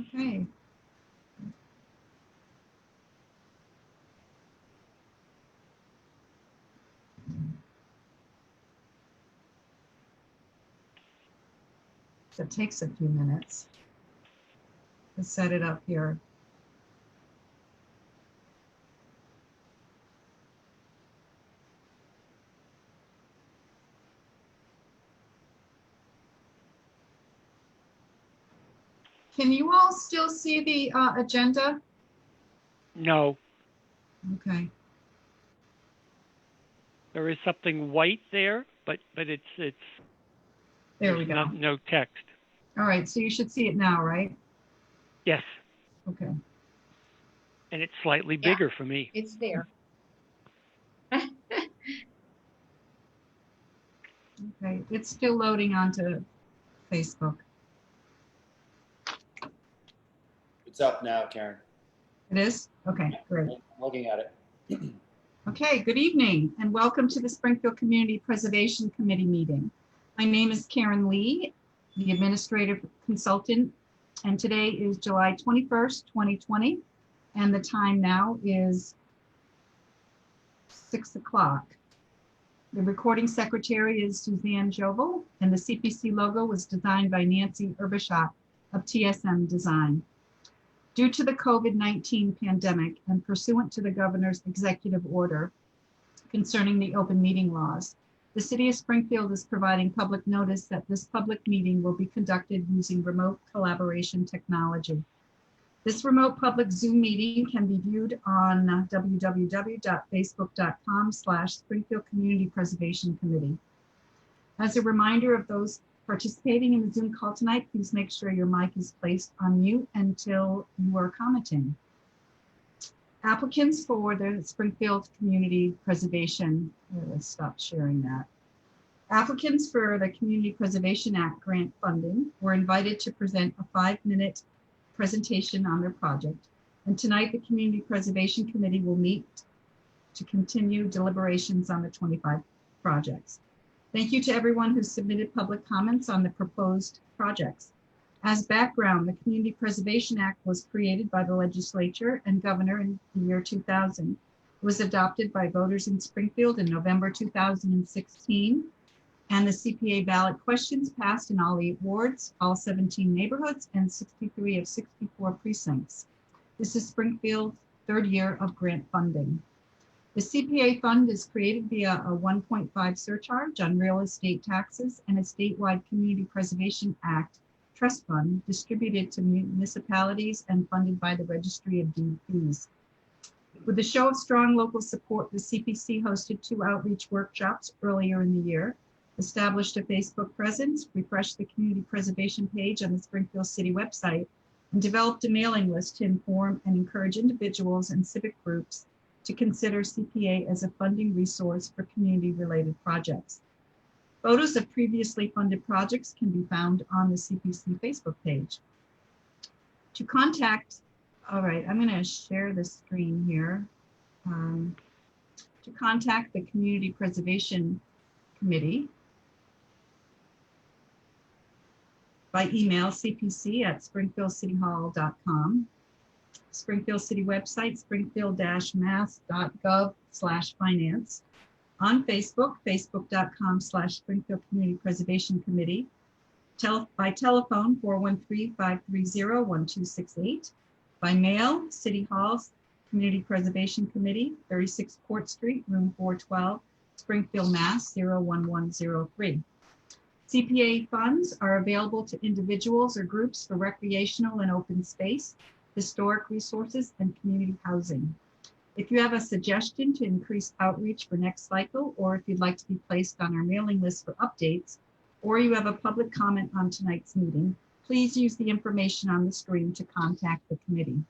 Okay. It takes a few minutes to set it up here. Can you all still see the agenda? No, Okay. there is something white there, but it's There there's we go. no text. All right, so you should see it now, right? Yes, Okay. and it's slightly Yeah. bigger for me. It's there. Okay, it's still loading onto Facebook. It's up now, Karen. It is? Okay, great. I'm looking at it. Okay, good evening and welcome to the Springfield Community Preservation Committee meeting. My name is Karen Lee, the administrative consultant, and today is July 21st, 2020, and the time now is 6 o'clock. The recording secretary is Suzanne Jovel, and the CPC logo was designed by Nancy Erbishot of TSM Design. Due to the COVID-19 pandemic and pursuant to the governor's executive order concerning the open meeting laws, the city of Springfield is providing public notice that this public meeting will be conducted using remote collaboration technology. This remote public Zoom meeting can be viewed on www.facebook.com/Springfield Community Preservation Committee. As a reminder of those participating in the Zoom call tonight, please make sure your mic is placed on mute until you are commenting. Applicants for the Springfield Community Preservation, let's stop sharing that. Applicants for the Community Preservation Act grant funding were invited to present a 5-minute presentation on their project. And tonight, the Community Preservation Committee will meet to continue deliberations on the 25 projects. Thank you to everyone who submitted public comments on the proposed projects. As background, the Community Preservation Act was created by the legislature and governor in the year 2000. It was adopted by voters in Springfield in November 2016, and the CPA ballot questions passed in all 8 wards, all 17 neighborhoods, and 63 of 64 precincts. This is Springfield's 3rd year of grant funding. The CPA fund is created via a 1.5 surcharge on real estate taxes and a statewide Community Preservation Act trust fund distributed to municipalities and funded by the Registry of Deed Fees. With a show of strong local support, the CPC hosted 2 outreach workshops earlier in the year, established a Facebook presence, refreshed the community preservation page on the Springfield City website, and developed a mailing list to inform and encourage individuals and civic groups to consider CPA as a funding resource for community-related projects. Photos of previously funded projects can be found on the CPC Facebook page. To contact, all right, I'm going to share the screen here. To contact the Community Preservation Committee by email, cpc@springfieldcityhall.com. Springfield City website, springfield-mass.gov/finance. On Facebook, facebook.com/Springfield Community Preservation Committee. By telephone, 413-530-1268. By mail, City Hall, Community Preservation Committee, 36 Court Street, room 412, Springfield, Mass. 01103. CPA funds are available to individuals or groups for recreational and open space, historic resources, and community housing. If you have a suggestion to increase outreach for next cycle, or if you'd like to be placed on our mailing list for updates, or you have a public comment on tonight's meeting, please use the information on the screen to contact the committee.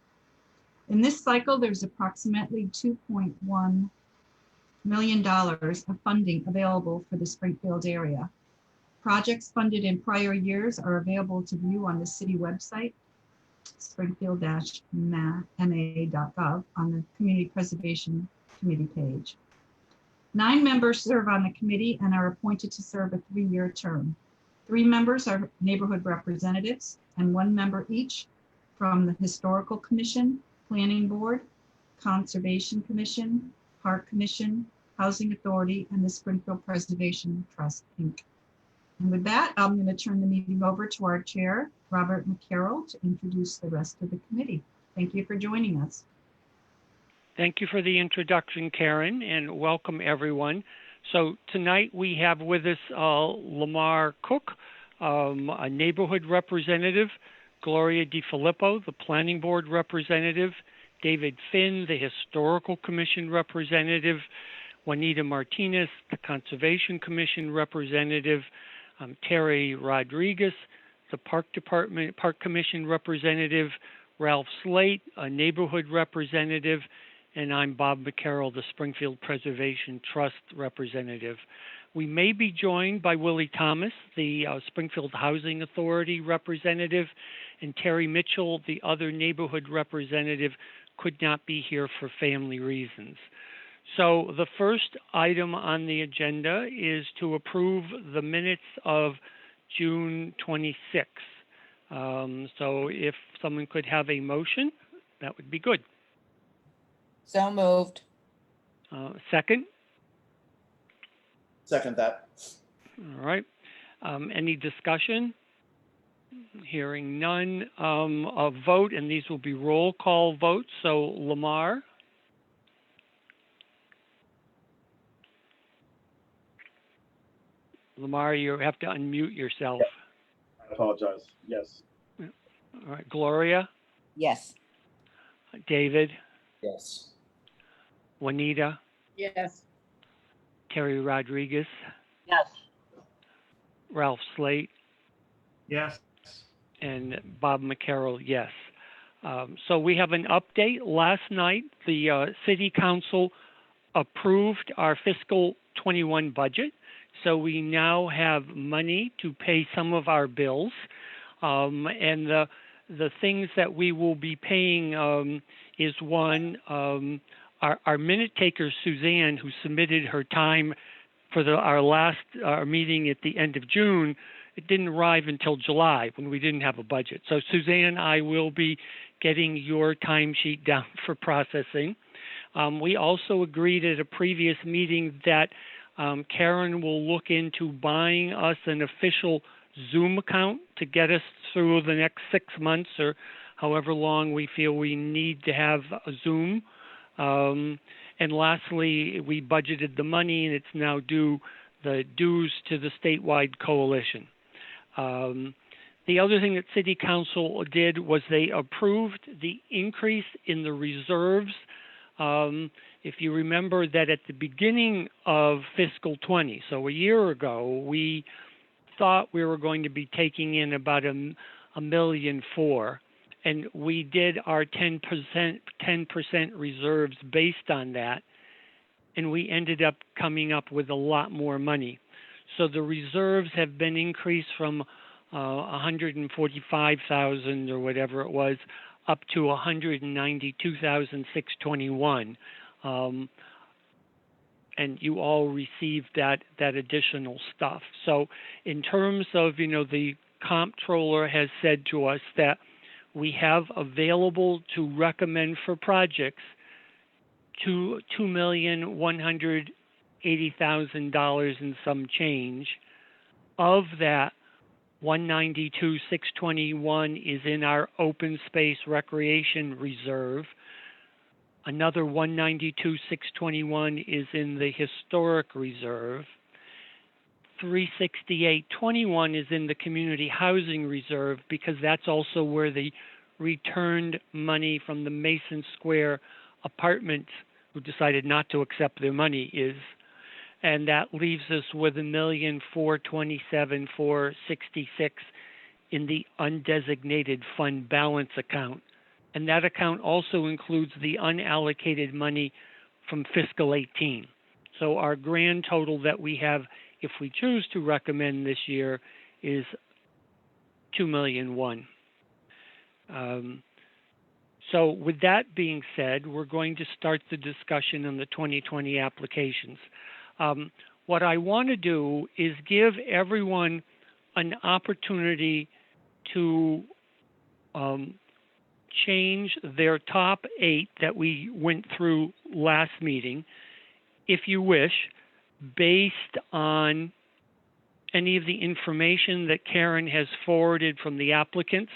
In this cycle, there's approximately $2.1 million of funding available for the Springfield area. Projects funded in prior years are available to view on the city website, springfield-ma.gov, on the Community Preservation Committee page. 9 members serve on the committee and are appointed to serve a 3-year term. 3 members are neighborhood representatives and 1 member each from the Historical Commission, Planning Board, Conservation Commission, Park Commission, Housing Authority, and the Springfield Preservation Trust, Inc. And with that, I'm going to turn the meeting over to our chair, Robert McCarroll, to introduce the rest of the committee. Thank you for joining us. Thank you for the introduction, Karen, and welcome everyone. So tonight we have with us Lamar Cook, a neighborhood representative, Gloria DiFilippo, the planning board representative, David Finn, the historical commission representative, Juanita Martinez, the conservation commission representative, Terry Rodriguez, the park commission representative, Ralph Slate, a neighborhood representative, and I'm Bob McCarroll, the Springfield Preservation Trust representative. We may be joined by Willie Thomas, the Springfield Housing Authority representative, and Terry Mitchell, the other neighborhood representative, could not be here for family reasons. So the first item on the agenda is to approve the minutes of June 26th. So if someone could have a motion, that would be good. So moved. Second? Second that. All right. Any discussion? Hearing none. A vote, and these will be roll call votes. So Lamar? Lamar, you have to unmute yourself. I apologize. Yes. All right. Gloria? Yes. David? Yes. Juanita? Yes. Terry Rodriguez? Yes. Ralph Slate? Yes. And Bob McCarroll, yes. So we have an update. Last night, the City Council approved our fiscal 21 budget. So we now have money to pay some of our bills. And the things that we will be paying is one, our minute taker, Suzanne, who submitted her time for our last meeting at the end of June, it didn't arrive until July when we didn't have a budget. So Suzanne, I will be getting your timesheet down for processing. We also agreed at a previous meeting that Karen will look into buying us an official Zoom account to get us through the next 6 months or however long we feel we need to have a Zoom. And lastly, we budgeted the money and it's now due the dues to the statewide coalition. The other thing that City Council did was they approved the increase in the reserves. If you remember that at the beginning of fiscal 20, so a year ago, we thought we were going to be taking in about $1.4 million, and we did our 10% reserves based on that, and we ended up coming up with a lot more money. So the reserves have been increased from 145,000 or whatever it was up to 192,621. And you all received that additional stuff. So in terms of, the comptroller has said to us that we have available to recommend for projects $2,180,000 and some change. Of that, 192,621 is in our open space recreation reserve. Another 192,621 is in the historic reserve. 36821 is in the community housing reserve because that's also where the returned money from the Mason Square apartments who decided not to accept their money is. And that leaves us with $1,427,466 in the undesignated fund balance account. And that account also includes the unallocated money from fiscal 18. So our grand total that we have, if we choose to recommend this year, is $2,000,001. So with that being said, we're going to start the discussion on the 2020 applications. What I want to do is give everyone an opportunity to change their top 8 that we went through last meeting, if you wish, based on any of the information that Karen has forwarded from the applicants,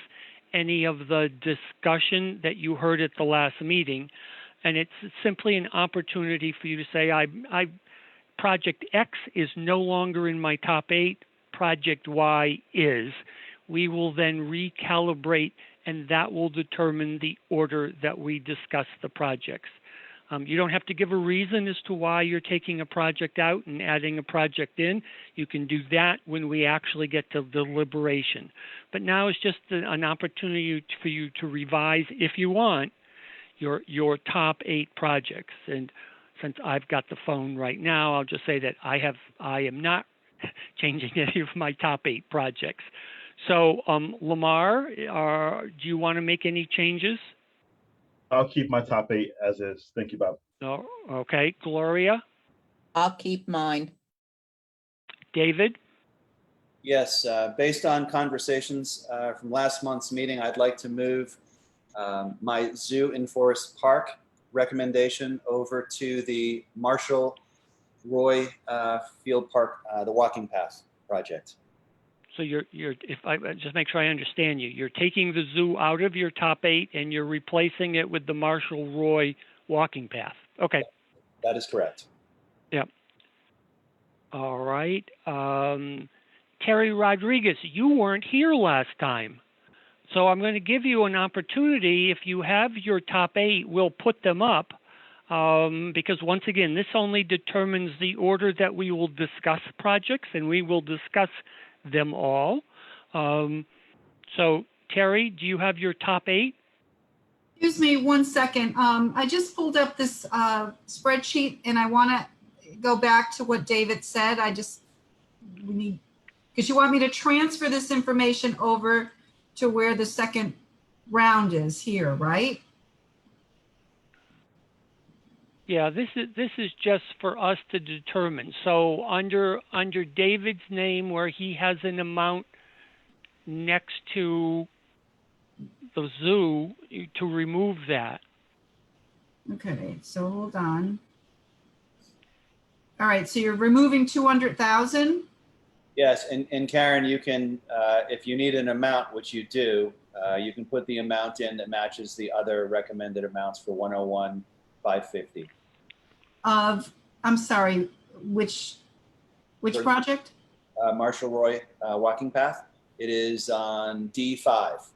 any of the discussion that you heard at the last meeting. And it's simply an opportunity for you to say, Project X is no longer in my top 8, Project Y is. We will then recalibrate, and that will determine the order that we discuss the projects. You don't have to give a reason as to why you're taking a project out and adding a project in. You can do that when we actually get to deliberation. But now is just an opportunity for you to revise, if you want, your top 8 projects. And since I've got the phone right now, I'll just say that I am not changing any of my top 8 projects. So, Lamar, do you want to make any changes? I'll keep my top 8 as is. Thank you, Bob. No. Okay. Gloria? I'll keep mine. David? Yes, based on conversations from last month's meeting, I'd like to move my Zoo in Forest Park recommendation over to the Marshall Roy Field Park, the walking path project. So if I just make sure I understand you, you're taking the zoo out of your top 8 and you're replacing it with the Marshall Roy walking path. Okay. That is correct. Yep. All right. Terry Rodriguez, you weren't here last time. So I'm going to give you an opportunity. If you have your top 8, we'll put them up. Because once again, this only determines the order that we will discuss projects, and we will discuss them all. So Terry, do you have your top 8? Excuse me 1 second. I just pulled up this spreadsheet and I want to go back to what David said. Because you want me to transfer this information over to where the second round is here, right? Yeah, this is just for us to determine. So under David's name, where he has an amount next to the zoo, to remove that. Okay, so hold on. All right, so you're removing 200,000? Yes, and Karen, you can, if you need an amount, which you do, you can put the amount in that matches the other recommended amounts for 101,550. I'm sorry, which project? Marshall Roy walking path. It is on D5,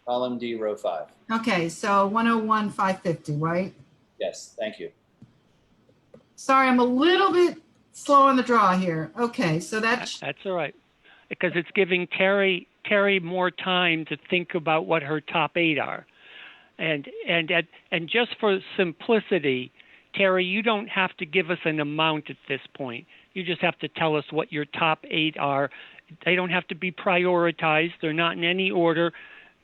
column D, row 5. Okay, so 101,550, right? Yes, thank you. Sorry, I'm a little bit slow on the draw here. Okay, so That's all right, because it's giving Terry more time to think about what her top 8 are. And just for simplicity, Terry, you don't have to give us an amount at this point. You just have to tell us what your top 8 are. They don't have to be prioritized. They're not in any order.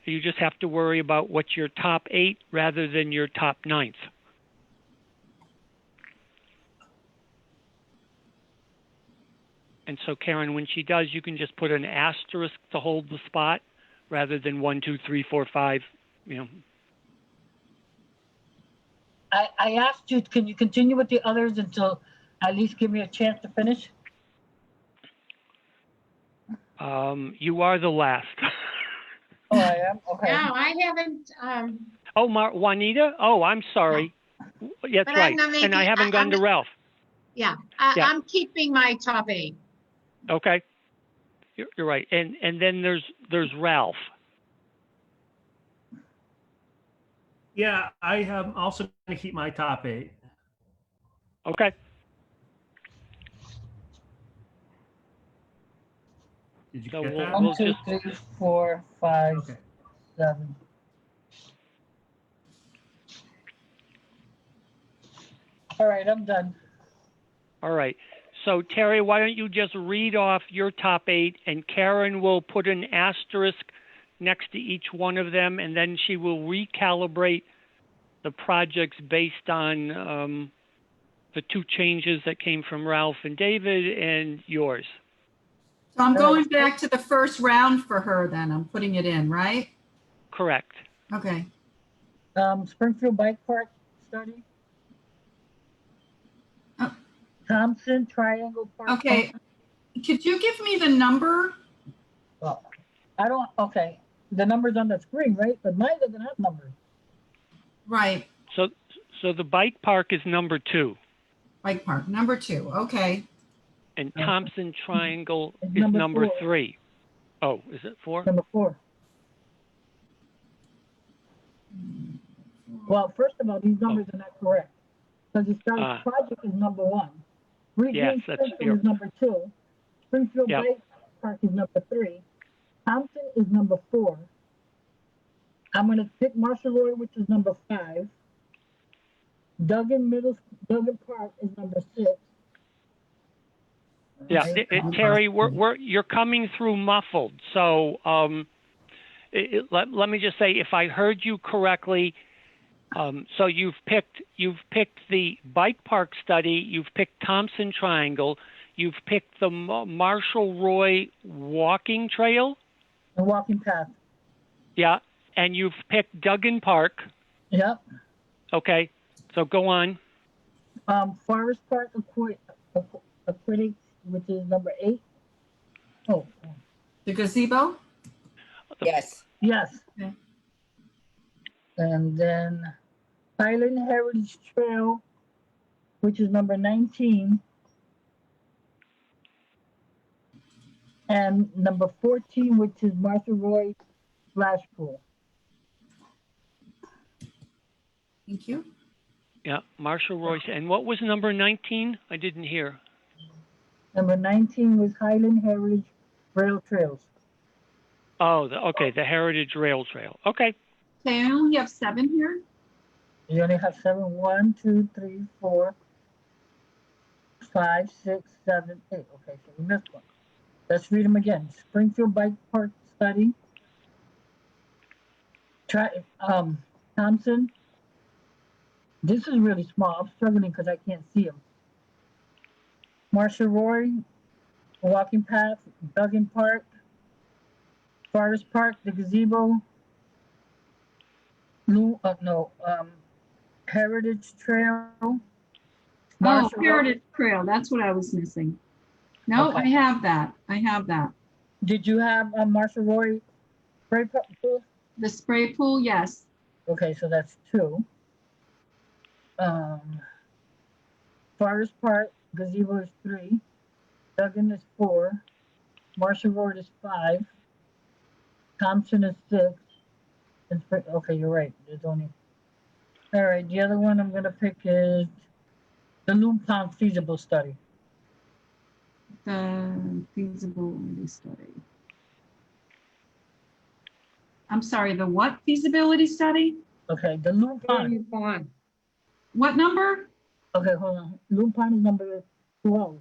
You just have to worry about what's your top 8 rather than your top 9th. And so, Karen, when she does, you can just put an asterisk to hold the spot rather than 1, 2, 3, 4, 5, you know. I asked you, can you continue with the others until at least give me a chance to finish? You are the last. Oh, I am? Okay. No, I haven't, Oh, Juanita? Oh, I'm sorry. Yeah, that's But I'm right. not And I making- haven't gone to I'm- Ralph. yeah, Yeah. I'm keeping my top 8. Okay. You're right. And then there's Ralph. Yeah, I am also going to keep my top 8. Okay. Did you So get we'll- that? 1, 2, just- 3, 4, 5, Okay. 7. All right, I'm done. All right. So, Terry, why don't you just read off your top 8, and Karen will put an asterisk next to each one of them, and then she will recalibrate the projects based on the 2 changes that came from Ralph and David and yours. So I'm going back to the first round for her then. I'm putting it in, right? correct. Okay. Springfield Bike Park study. Oh. Thompson Triangle Park. Okay. Could you give me the number? Well, I don't, okay, the number's on the screen, right? But mine doesn't have numbers. Right. So the bike park is number 2, Bike park, number 2. Okay. and Thompson Triangle It's is number number 4. 3. Oh, is it 4? Number 4. Well, first of all, these numbers are not correct. Because the Stark project is number 1. Green Yes, that's Springfield is number 2. Springfield Yep. Bike Park is number 3. Thompson is number 4. I'm going to pick Marshall Roy, which is number 5. Duggan Park is number 6. Yeah, Okay. Terry, you're coming through muffled. So let me just say, if I heard you correctly, so you've picked the bike park study, you've picked Thompson Triangle, you've picked the Marshall Roy walking trail, The walking path. yeah, and you've picked Duggan Park. Yep. Okay, so go on. Forest Park Aquatics, which is number 8. Oh, The gazebo? Yes. yes. Okay. And then Highland Heritage Trail, which is number 19. And number 14, which is Marshall Roy Splash Pool. Thank you. Yeah, Marshall Royce. And what was number 19? I didn't hear. Number 19 was Highland Heritage Rail Trails. Oh, the Heritage Rail Trail. Okay. Okay, I only have 7 here. You only have 7. 1, 2, 3, 4, 5, 6, 7, 8. Okay, so we missed one. Let's read them again. Springfield Bike Park Study. Thompson. This is really small. I'm struggling because I can't see them. Marshall Roy, Walking Path, Duggan Park, Forest Park, the gazebo. Heritage Trail. Oh, Heritage Trail. That's what I was missing. No, Okay. I have that. I have that. Did you have Marshall Roy spray pool? The spray pool, yes. Okay, so that's 2. Forest Park gazebo is 3. Duggan is 4. Marshall Road is 5. Thompson is 6. And okay, you're right. There's only. All right, the other one I'm gonna pick is the Loon Pond feasible study. The feasibility study. I'm sorry, the what feasibility study? Okay, the Loon Pond. Loon Pond. What number? Okay, hold on. Loon Pond is number 12.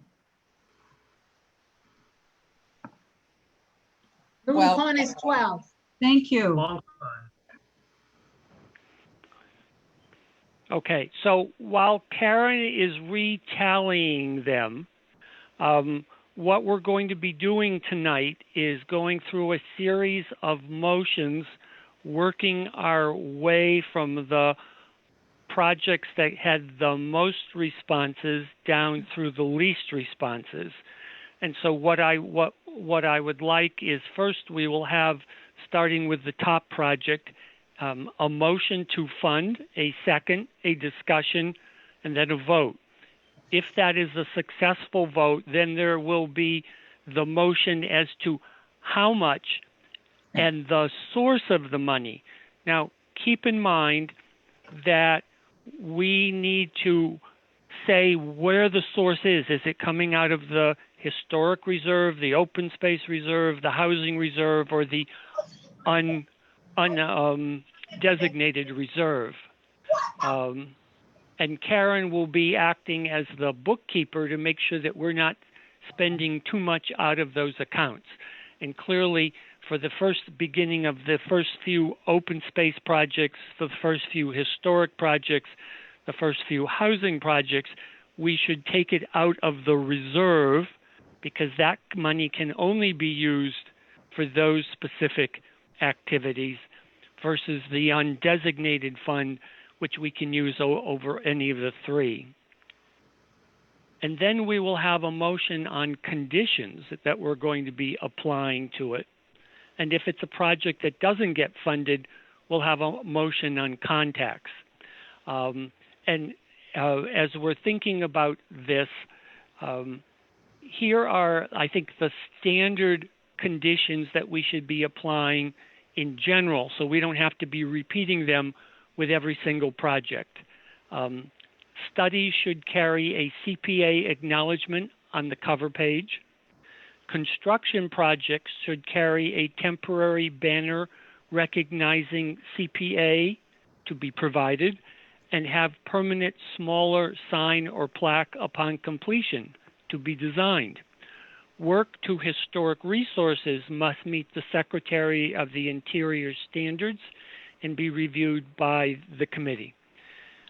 Loon Well- Pond is 12. Thank you. Long time. Okay, so while Karen is retallying them, what we're going to be doing tonight is going through a series of motions, working our way from the projects that had the most responses down through the least responses. And so what I would like is, first we will have, starting with the top project, a motion to fund, a second, a discussion, and then a vote. If that is a successful vote, then there will be the motion as to how much and the source of the money. Now, keep in mind that we need to say where the source is. Is it coming out of the historic reserve, the open space reserve, the housing reserve, or the designated reserve? And Karen will be acting as the bookkeeper to make sure that we're not spending too much out of those accounts. And clearly, for the first beginning of the first few open space projects, the first few historic projects, the first few housing projects, we should take it out of the reserve, because that money can only be used for those specific activities. versus the undesignated fund, which we can use over any of the three. And then we will have a motion on conditions that we're going to be applying to it. And if it's a project that doesn't get funded, we'll have a motion on contacts. As we're thinking about this, here are, I think, the standard conditions that we should be applying in general, so we don't have to be repeating them with every single project. Studies should carry a CPA acknowledgement on the cover page. Construction projects should carry a temporary banner recognizing CPA to be provided and have permanent smaller sign or plaque upon completion to be designed. Work to historic resources must meet the Secretary of the Interior standards and be reviewed by the committee.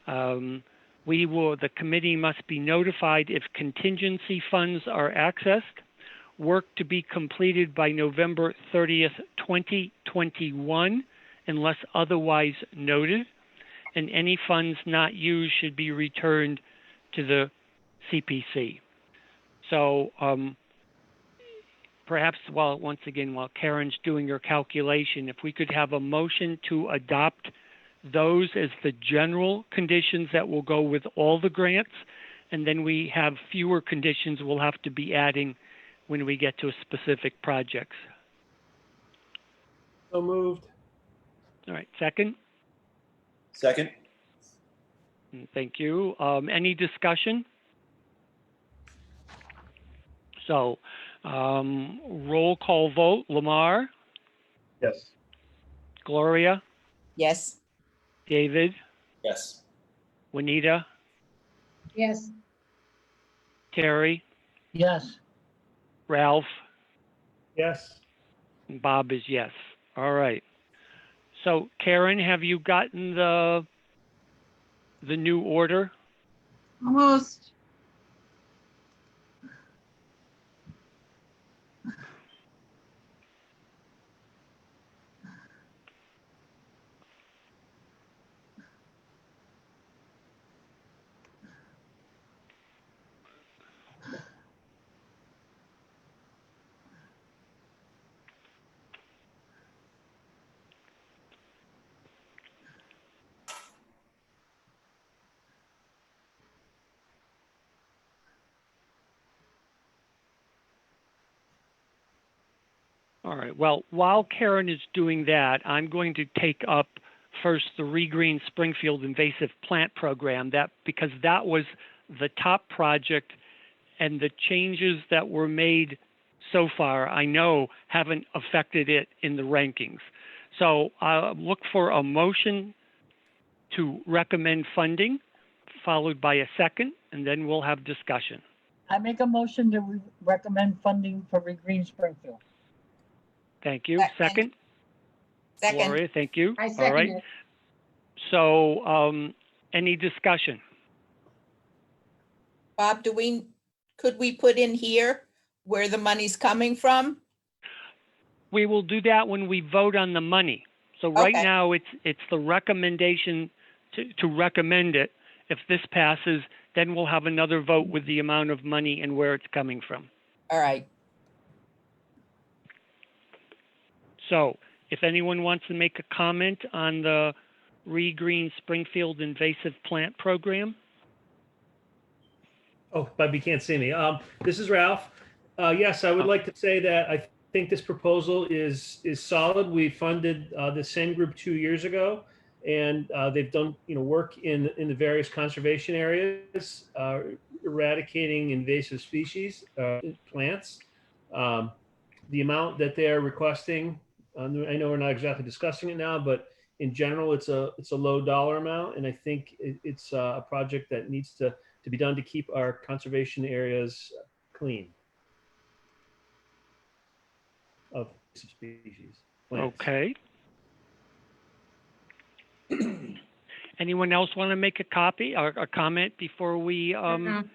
The committee must be notified if contingency funds are accessed. Work to be completed by November 30th, 2021, unless otherwise noted. And any funds not used should be returned to the CPC. So perhaps once again, while Karen's doing her calculation, if we could have a motion to adopt those as the general conditions that will go with all the grants, and then we have fewer conditions we'll have to be adding when we get to specific projects. So moved. All right, second? Second? Thank you. Any discussion? So, roll call vote. Lamar, Yes. Gloria, Yes. David, Yes. Juanita, Yes. Terry, yes, Ralph, Yes. and Bob is yes. All right. So, Karen, have you gotten the new order? Almost. All right. Well, while Karen is doing that, I'm going to take up first the Regreen Springfield Invasive Plant Program, because that was the top project, and the changes that were made so far, I know, haven't affected it in the rankings. So I'll look for a motion to recommend funding, followed by a second, and then we'll have discussion. I make a motion to recommend funding for Regreen Springfield. Thank you. Second. Second? Gloria, thank you. I All second right. it. So any discussion? Bob, could we put in here where the money's coming from? We will do that when we vote on the money. So right Okay. now, it's the recommendation to recommend it. If this passes, then we'll have another vote with the amount of money and where it's coming from. All right. So if anyone wants to make a comment on the Regreen Springfield Invasive Plant Program. Oh, Bob, you can't see me. This is Ralph. Yes, I would like to say that I think this proposal is solid. We funded the same group 2 years ago, and they've done work in the various conservation areas, eradicating invasive species, plants. The amount that they are requesting, I know we're not exactly discussing it now, but in general, it's a low dollar amount, and I think it's a project that needs to be done to keep our conservation areas clean of species. Plants. Okay. Anyone else want to make a copy or a comment before we? And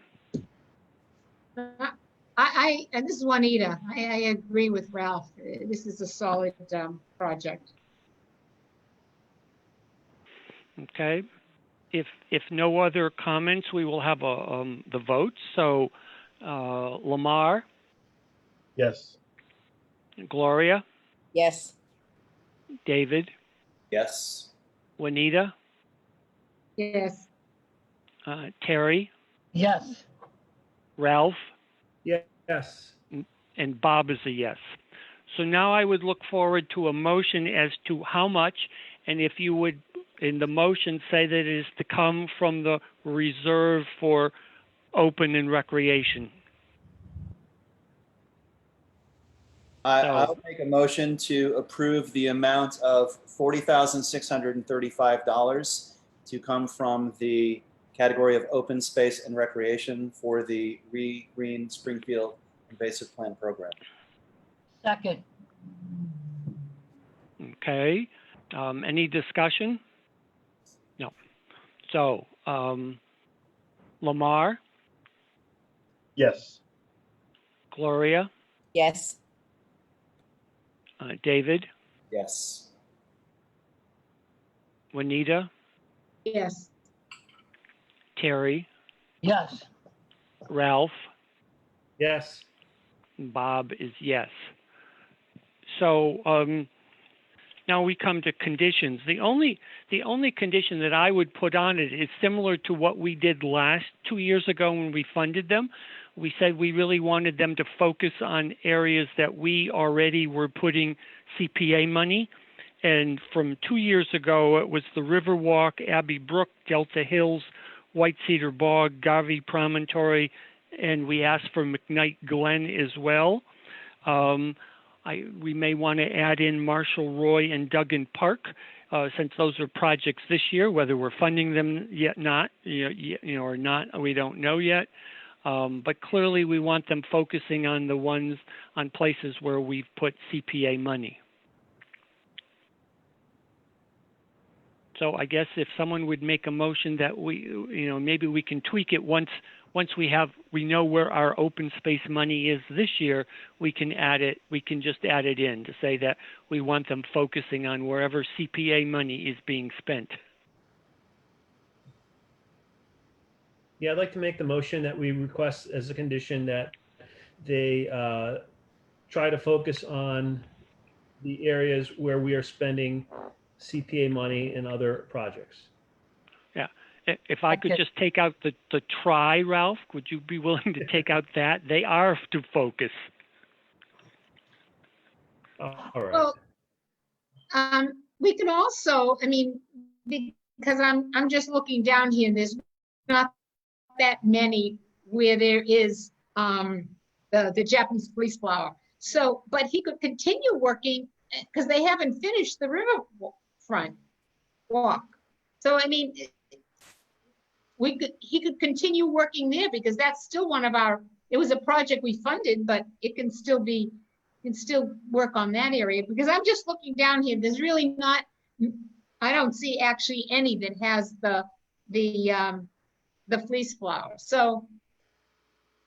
this is Juanita. I agree with Ralph. This is a solid project. Okay. If no other comments, we will have the vote. So Lamar, Yes. Gloria, Yes. David, Yes. Juanita, Yes. Terry, yes, Ralph, Yes. and Bob is a yes. So now I would look forward to a motion as to how much, and if you would, in the motion, say that it is to come from the reserve for open and recreation. I'll make a motion to approve the amount of $40,635 to come from the category of open space and recreation for the Green Springfield Invasive Plant Program. second, Okay. Any discussion? No. So, Lamar, Yes. Gloria, Yes. David, Yes. Juanita, Yes. Terry, yes, Ralph, Yes. Bob is yes. So now we come to conditions. The only condition that I would put on it is similar to what we did 2 years ago when we funded them. We said we really wanted them to focus on areas that we already were putting CPA money. And from 2 years ago, it was the Riverwalk, Abbey Brook, Delta Hills, White Cedar Bog, Garvey Promontory, and we asked for McKnight Glen as well. We may want to add in Marshall Roy and Duggan Park, since those are projects this year. Whether we're funding them yet not, or not, we don't know yet. But clearly, we want them focusing on the ones on places where we've put CPA money. So I guess if someone would make a motion that we, maybe we can tweak it once we know where our open space money is this year, we can add it. We can just add it in to say that we want them focusing on wherever CPA money is being spent. Yeah, I'd like to make the motion that we request as a condition that they try to focus on the areas where we are spending CPA money in other projects. Yeah. If I could Okay. just take out the try, Ralph, would you be willing to take out that? They are to focus. All right. Well, we can also, I mean, because I'm just looking down here, and there's not that many where there is the Japanese police flower. So, but he could continue working because they haven't finished the riverfront walk. So, I mean, he could continue working there because that's still one of our, it was a project we funded, but it can still work on that area, because I'm just looking down here. There's really not, I don't see actually any that has the fleece flower. So,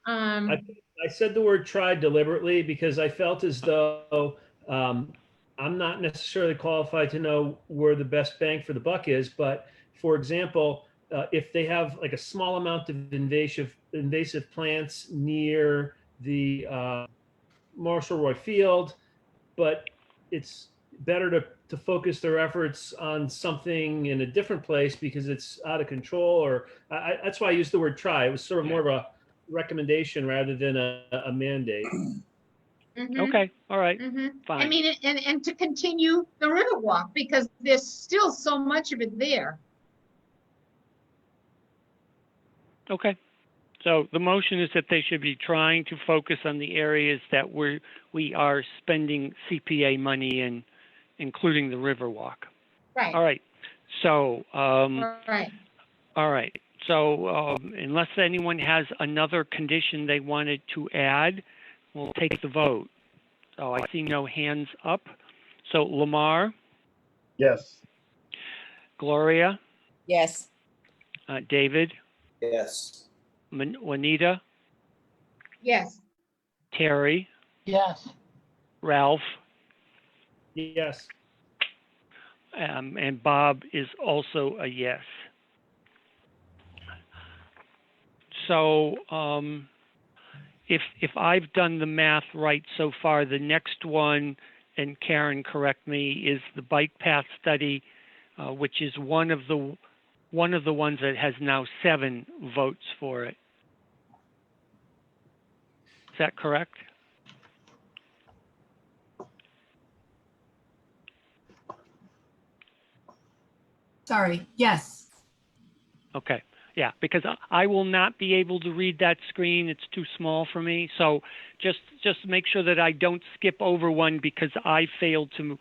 I said the word try deliberately because I felt as though I'm not necessarily qualified to know where the best bang for the buck is. But for example, if they have like a small amount of invasive plants near the Marshall Roy Field, but it's better to focus their efforts on something in a different place because it's out of control, or that's why I used the word try. It was sort of more of a recommendation rather than a mandate. mhm, Okay. All right. mhm. Fine. I mean, and to continue the Riverwalk, because there's still so much of it there. Okay. So the motion is that they should be trying to focus on the areas that we are spending CPA money in, including the Riverwalk. Right, All right. So, right. all right. So unless anyone has another condition they wanted to add, we'll take the vote. So I see no hands up. So Lamar, Yes. Gloria, Yes. David, Yes. Juanita, Yes, Terry, yes, Ralph, Yes. and Bob is also a yes. So if I've done the math right so far, the next one, and Karen, correct me, is the bike path study, which is one of the ones that has now 7 votes for it. Is that correct? Sorry, yes. Okay, yeah, because I will not be able to read that screen. It's too small for me. So just make sure that I don't skip over one because I failed to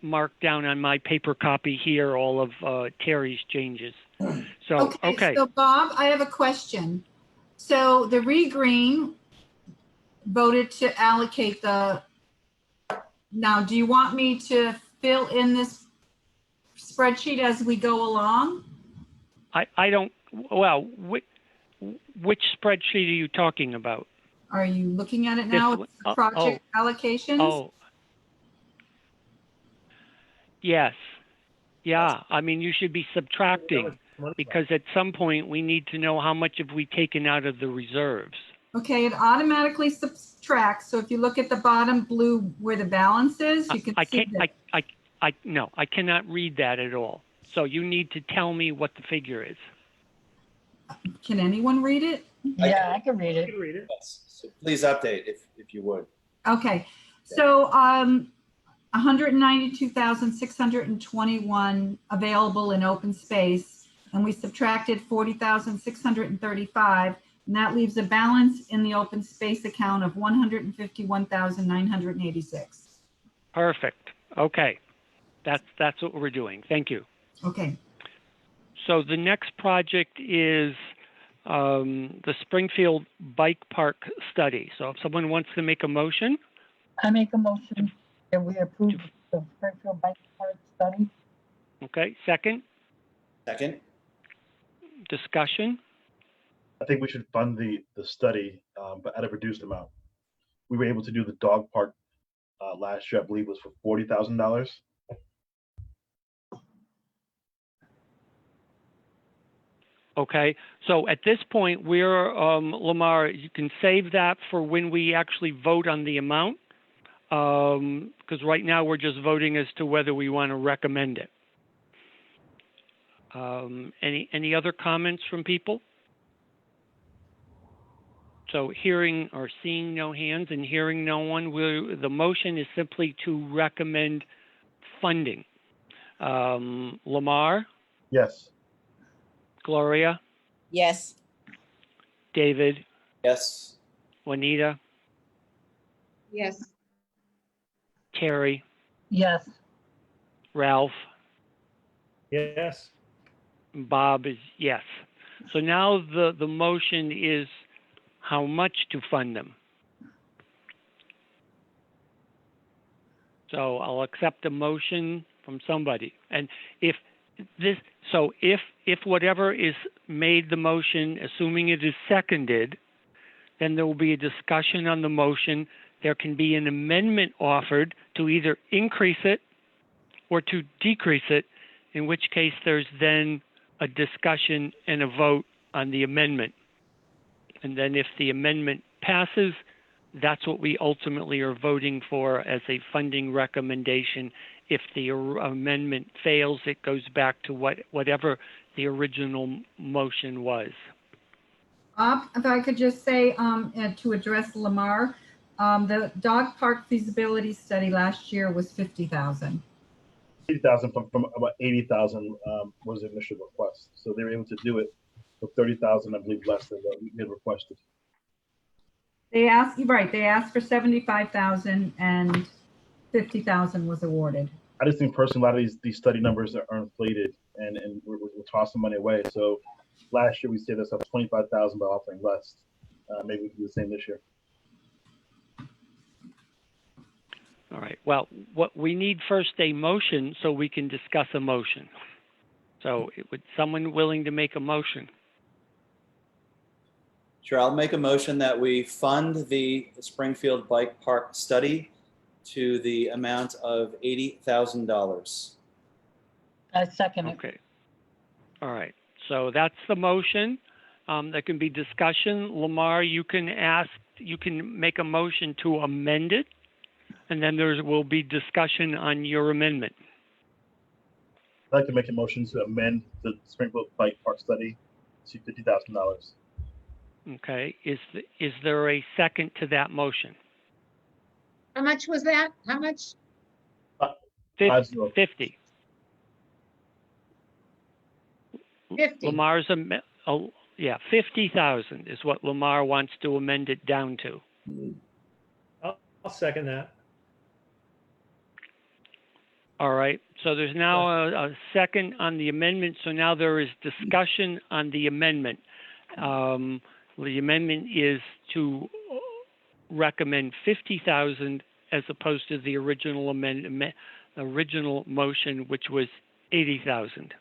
mark down on my paper copy here all of Terry's changes. So, okay. So Bob, I have a question. So the Regreen voted to allocate now do you want me to fill in this spreadsheet as we go along? I don't, well, which spreadsheet are you talking about? Are you looking at it now? This It's project allocations? Oh, yes. Yeah, I mean, you should be subtracting because at some point we need to know how much have we taken out of the reserves. Okay, it automatically subtracts. So if you look at the bottom blue where the balance is, you can see that. No, I cannot read that at all. So you need to tell me what the figure is. Can anyone read it? Yeah, I can read it. Yes. So please update if you would. Okay, so 192,621 available in open space, and we subtracted 40,635, and that leaves a balance in the open space account of 151,986. Perfect. Okay, that's what we're doing. Thank you. Okay. So the next project is the Springfield Bike Park Study. So if someone wants to make a motion. I make a motion that we approve the Springfield Bike Park study. Okay, second, Second. discussion. I think we should fund the study, but at a reduced amount. We were able to do the dog park last year, I believe was for $40,000. Okay, so at this point, we're, Lamar, you can save that for when we actually vote on the amount, because right now we're just voting as to whether we want to recommend it. Any other comments from people? So hearing or seeing no hands and hearing no one, the motion is simply to recommend funding. Lamar? Yes. Gloria? Yes. David? Yes. Juanita? Yes. Terry? Yes. Ralph? Yes. Bob is yes. So now the motion is how much to fund them. So I'll accept a motion from somebody. And if whatever is made the motion, assuming it is seconded, then there will be a discussion on the motion. There can be an amendment offered to either increase it or to decrease it, in which case there's then a discussion and a vote on the amendment. And then if the amendment passes, that's what we ultimately are voting for as a funding recommendation. If the amendment fails, it goes back to whatever the original motion was. Bob, if I could just say to address Lamar, the dog park feasibility study last year was 50,000. 80,000 from about 80,000 was the initial request. So they were able to do it for 30,000, I believe, less than what we had requested. They asked for 75,000 and 50,000 was awarded. I just think personally, a lot of these study numbers are inflated and we're tossing money away. So last year we saved us up 25,000 by offering less. Maybe we can do the same this year. All right. Well, what we need first a motion so we can discuss a motion. So would someone willing to make a motion? Sure, I'll make a motion that we fund the Springfield Bike Park study to the amount of $80,000. I second it. Okay. All right. So that's the motion. There can be discussion. Lamar, you can make a motion to amend it, and then there will be discussion on your amendment. I'd like to make a motion to amend the Springfield Bike Park study to $50,000. Okay. Is there a second to that motion? How much was that? How much? 5-0. 50. 50. Lamar's, 50,000 is what Lamar wants to amend it down to. I'll second that. All right. So there's now a second on the amendment. So now there is discussion on the amendment. The amendment is to recommend 50,000 as opposed to the original original motion, which was 80,000.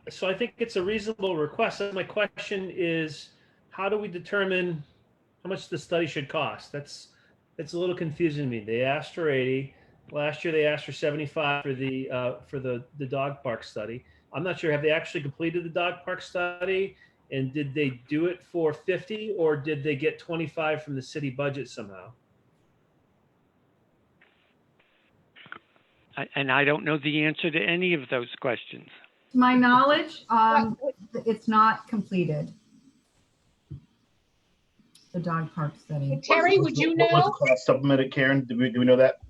So I think it's a reasonable request. My question is, how do we determine how much the study should cost? It's a little confusing to me. They asked for 80. Last year they asked for 75 for the dog park study. I'm not sure. Have they actually completed the dog park study? And did they do it for 50, or did they get 25 from the city budget somehow? And I don't know the answer to any of those questions. To my knowledge, it's not completed. The dog park study. Terry, would you What was the know? cost supplemented, Karen? Do we know that?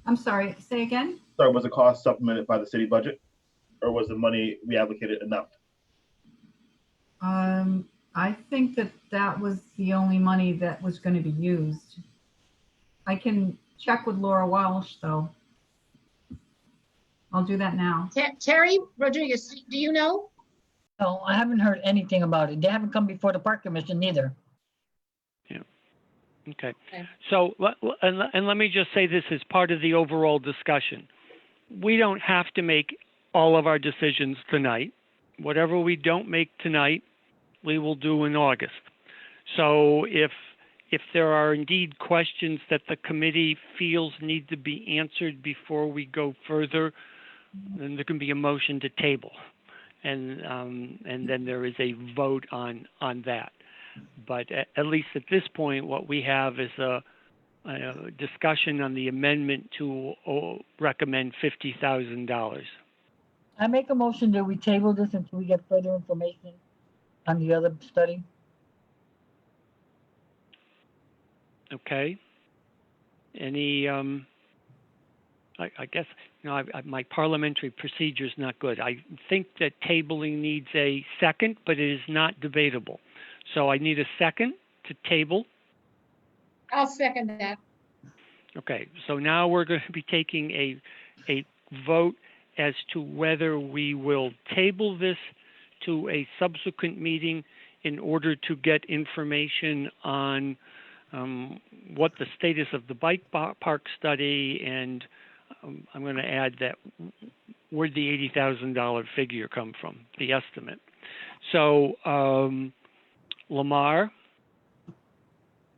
I'm sorry, say again? Sorry, was the cost supplemented by the city budget? Or was the money we allocated enough? I think that was the only money that was going to be used. I can check with Laura Walsh, though. I'll do that now. Terry Rodriguez, do you know? No, I haven't heard anything about it. They haven't come before the park commission neither. Okay. Okay. So, and let me just say this as part of the overall discussion. We don't have to make all of our decisions tonight. Whatever we don't make tonight, we will do in August. So if there are indeed questions that the committee feels need to be answered before we go further, then there can be a motion to table. And then there is a vote on that. But at least at this point, what we have is a discussion on the amendment to recommend $50,000. I make a motion that we table this until we get further information on the other study. Okay. Any, I guess, my parliamentary procedure is not good. I think that tabling needs a second, but it is not debatable. So I need a second to table. I'll second that. Okay, so now we're going to be taking a vote as to whether we will table this to a subsequent meeting in order to get information on what the status of the bike park study, and I'm going to add that where'd the $80,000 figure come from, the estimate. So Lamar?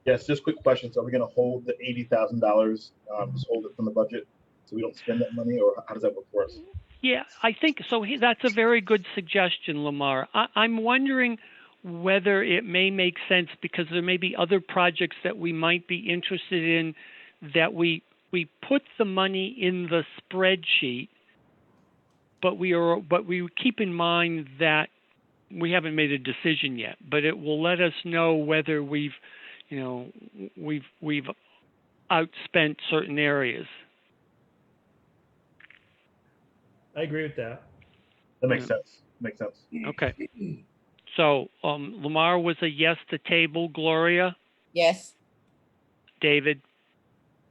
Yes, just quick question. So are we going to hold the $80,000, just hold it from the budget so we don't spend that money, or how does that work for us? Yeah, I think so. That's a very good suggestion, Lamar. I'm wondering whether it may make sense, because there may be other projects that we might be interested in, that we put the money in the spreadsheet, but we keep in mind that we haven't made a decision yet, but it will let us know whether we've outspent certain areas. I agree with that. That makes sense. Makes sense. Okay. So Lamar was a yes to table. Gloria? Yes. David?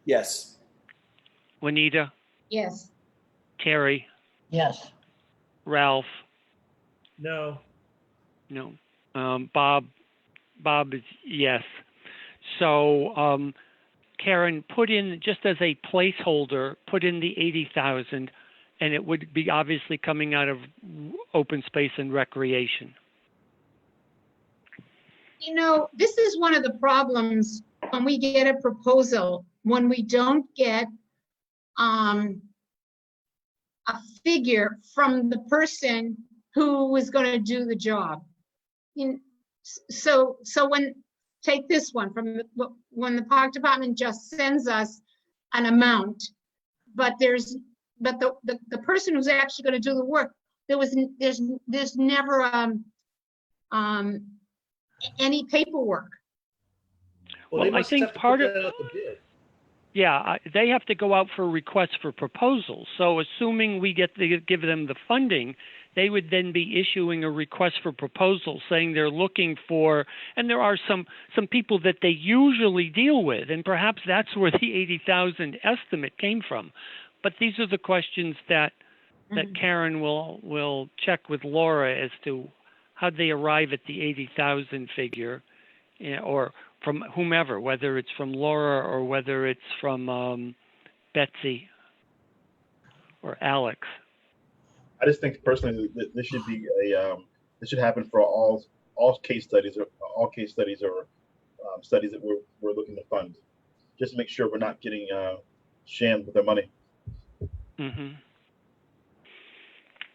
Yes. Juanita? Yes. Terry? Yes. Ralph? No. No. Bob is yes. So Karen, put in, just as a placeholder, put in the 80,000, and it would be obviously coming out of open space and recreation. You know, this is one of the problems when we get a proposal, when we don't get a figure from the person who was going to do the job. So when, take this one, when the park department just sends us an amount, but the person who's actually going to do the work, there's never any paperwork. Well, they Well, I must think have to part put of- that out to bid. Yeah, they have to go out for requests for proposals. So assuming we give them the funding, they would then be issuing a request for proposals saying they're looking for, and there are some people that they usually deal with, and perhaps that's where the 80,000 estimate came from. But these are the questions that Karen will check with Laura as to how they arrive at the 80,000 figure, or from whomever, whether it's from Laura or whether it's from Betsy or Alex. I just think personally that this should be this should happen for all case studies or studies that we're looking to fund, just to make sure we're not getting shammed with their money. Mm-hmm.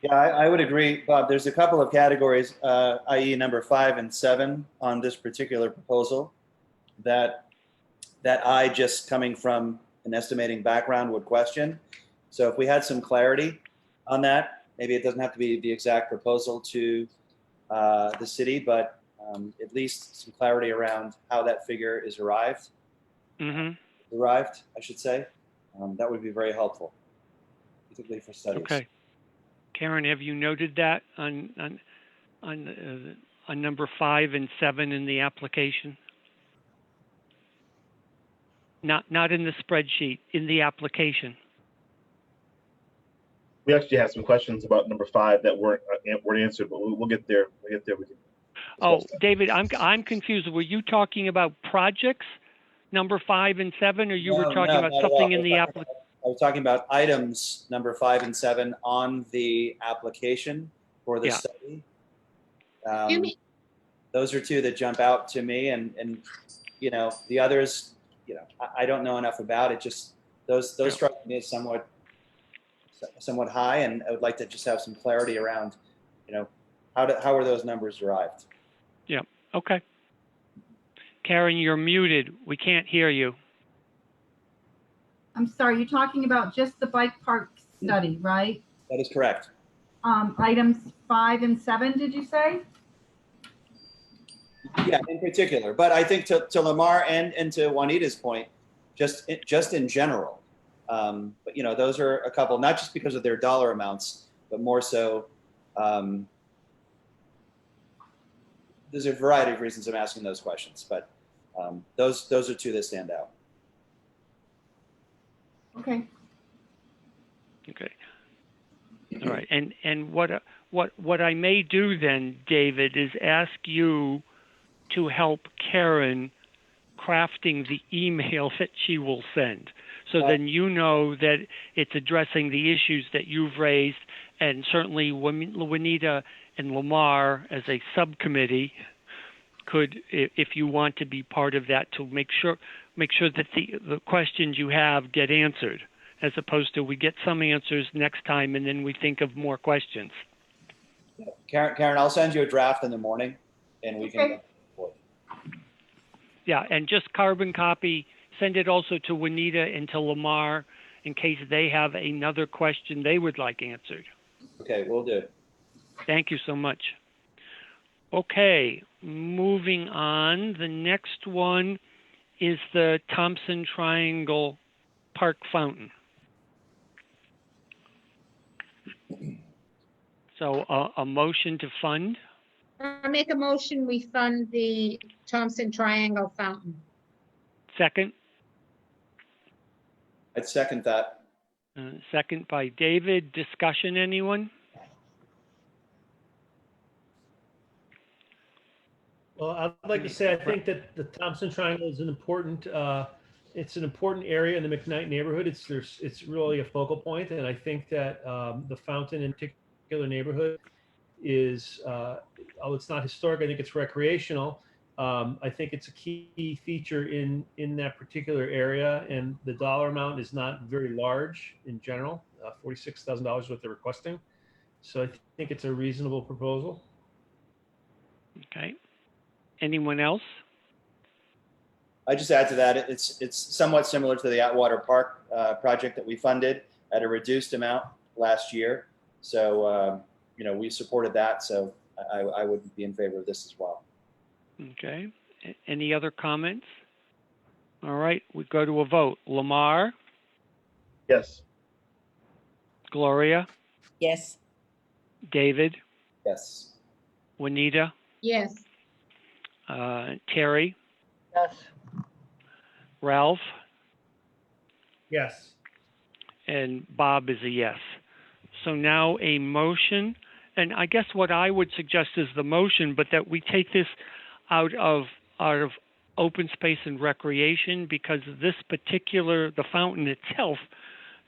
Yeah, I would agree, Bob. There's a couple of categories, i.e. number 5 and 7 on this particular proposal that I, just coming from an estimating background, would question. So if we had some clarity on that, maybe it doesn't have to be the exact proposal to the city, but at least some clarity around how that figure is arrived, I should say, that would be very helpful, particularly for studies. Okay. Karen, have you noted that on number 5 and 7 in the application? Not in the spreadsheet, in the application. We actually have some questions about number 5 that weren't answered, but we'll get there. We can Oh, discuss that. David, I'm confused. Were you talking about projects, number 5 and 7, or you were talking about not at something all. in the application? I was talking about items number 5 and 7 on the application for the Yeah. study. You mean- Those are two that jump out to me, and the others, I don't know enough about it. Just those strike me as somewhat high, and I would like to just have some clarity around, how are those numbers derived? Yeah. Okay. Karen, you're muted. We can't hear you. I'm sorry, you're talking about just the bike park study, right? That is correct. Items 5 and 7, did you say? Yeah, in particular, but I think to Lamar and to Juanita's point, just in general. But those are a couple, not just because of their dollar amounts, but more so. There's a variety of reasons I'm asking those questions, but those are two that stand out. Okay. Okay. All right. And what I may do then, David, is ask you to help Karen crafting the email that she will send. So then that it's addressing the issues that you've raised, and certainly Juanita and Lamar as a subcommittee could, if you want to be part of that, to make sure that the questions you have get answered, as opposed to we get some answers next time and then we think of more questions. Karen, I'll send you a draft in the morning, and we can. Okay. Yeah, and just carbon copy, send it also to Juanita and to Lamar in case they have another question they would like answered. Okay, we'll do. Thank you so much. Okay, moving on. The next one is the Thompson Triangle Park Fountain. So a motion to fund. I make a motion, we fund the Thompson Triangle Fountain. Second. I'd second that. Second by David. Discussion, anyone? Well, I'd like to say, I think that the Thompson Triangle is an important, it's an important area in the McKnight neighborhood. It's really a focal point, and I think that the fountain in particular neighborhood is, although it's not historic, I think it's recreational, I think it's a key feature in that particular area, and the dollar amount is not very large in general. $46,000 is what they're requesting. So I think it's a reasonable proposal. Okay. Anyone else? I just add to that, it's somewhat similar to the Atwater Park project that we funded at a reduced amount last year. So, we supported that. So I would be in favor of this as well. Okay. Any other comments? All right, we go to a vote. Lamar, Yes. Gloria, Yes. David, Yes. Juanita, Yes, Terry, yes, Ralph, Yes. and Bob is a yes. So now a motion, and I guess what I would suggest is the motion, but that we take this out of open space and recreation, because this particular, the fountain itself,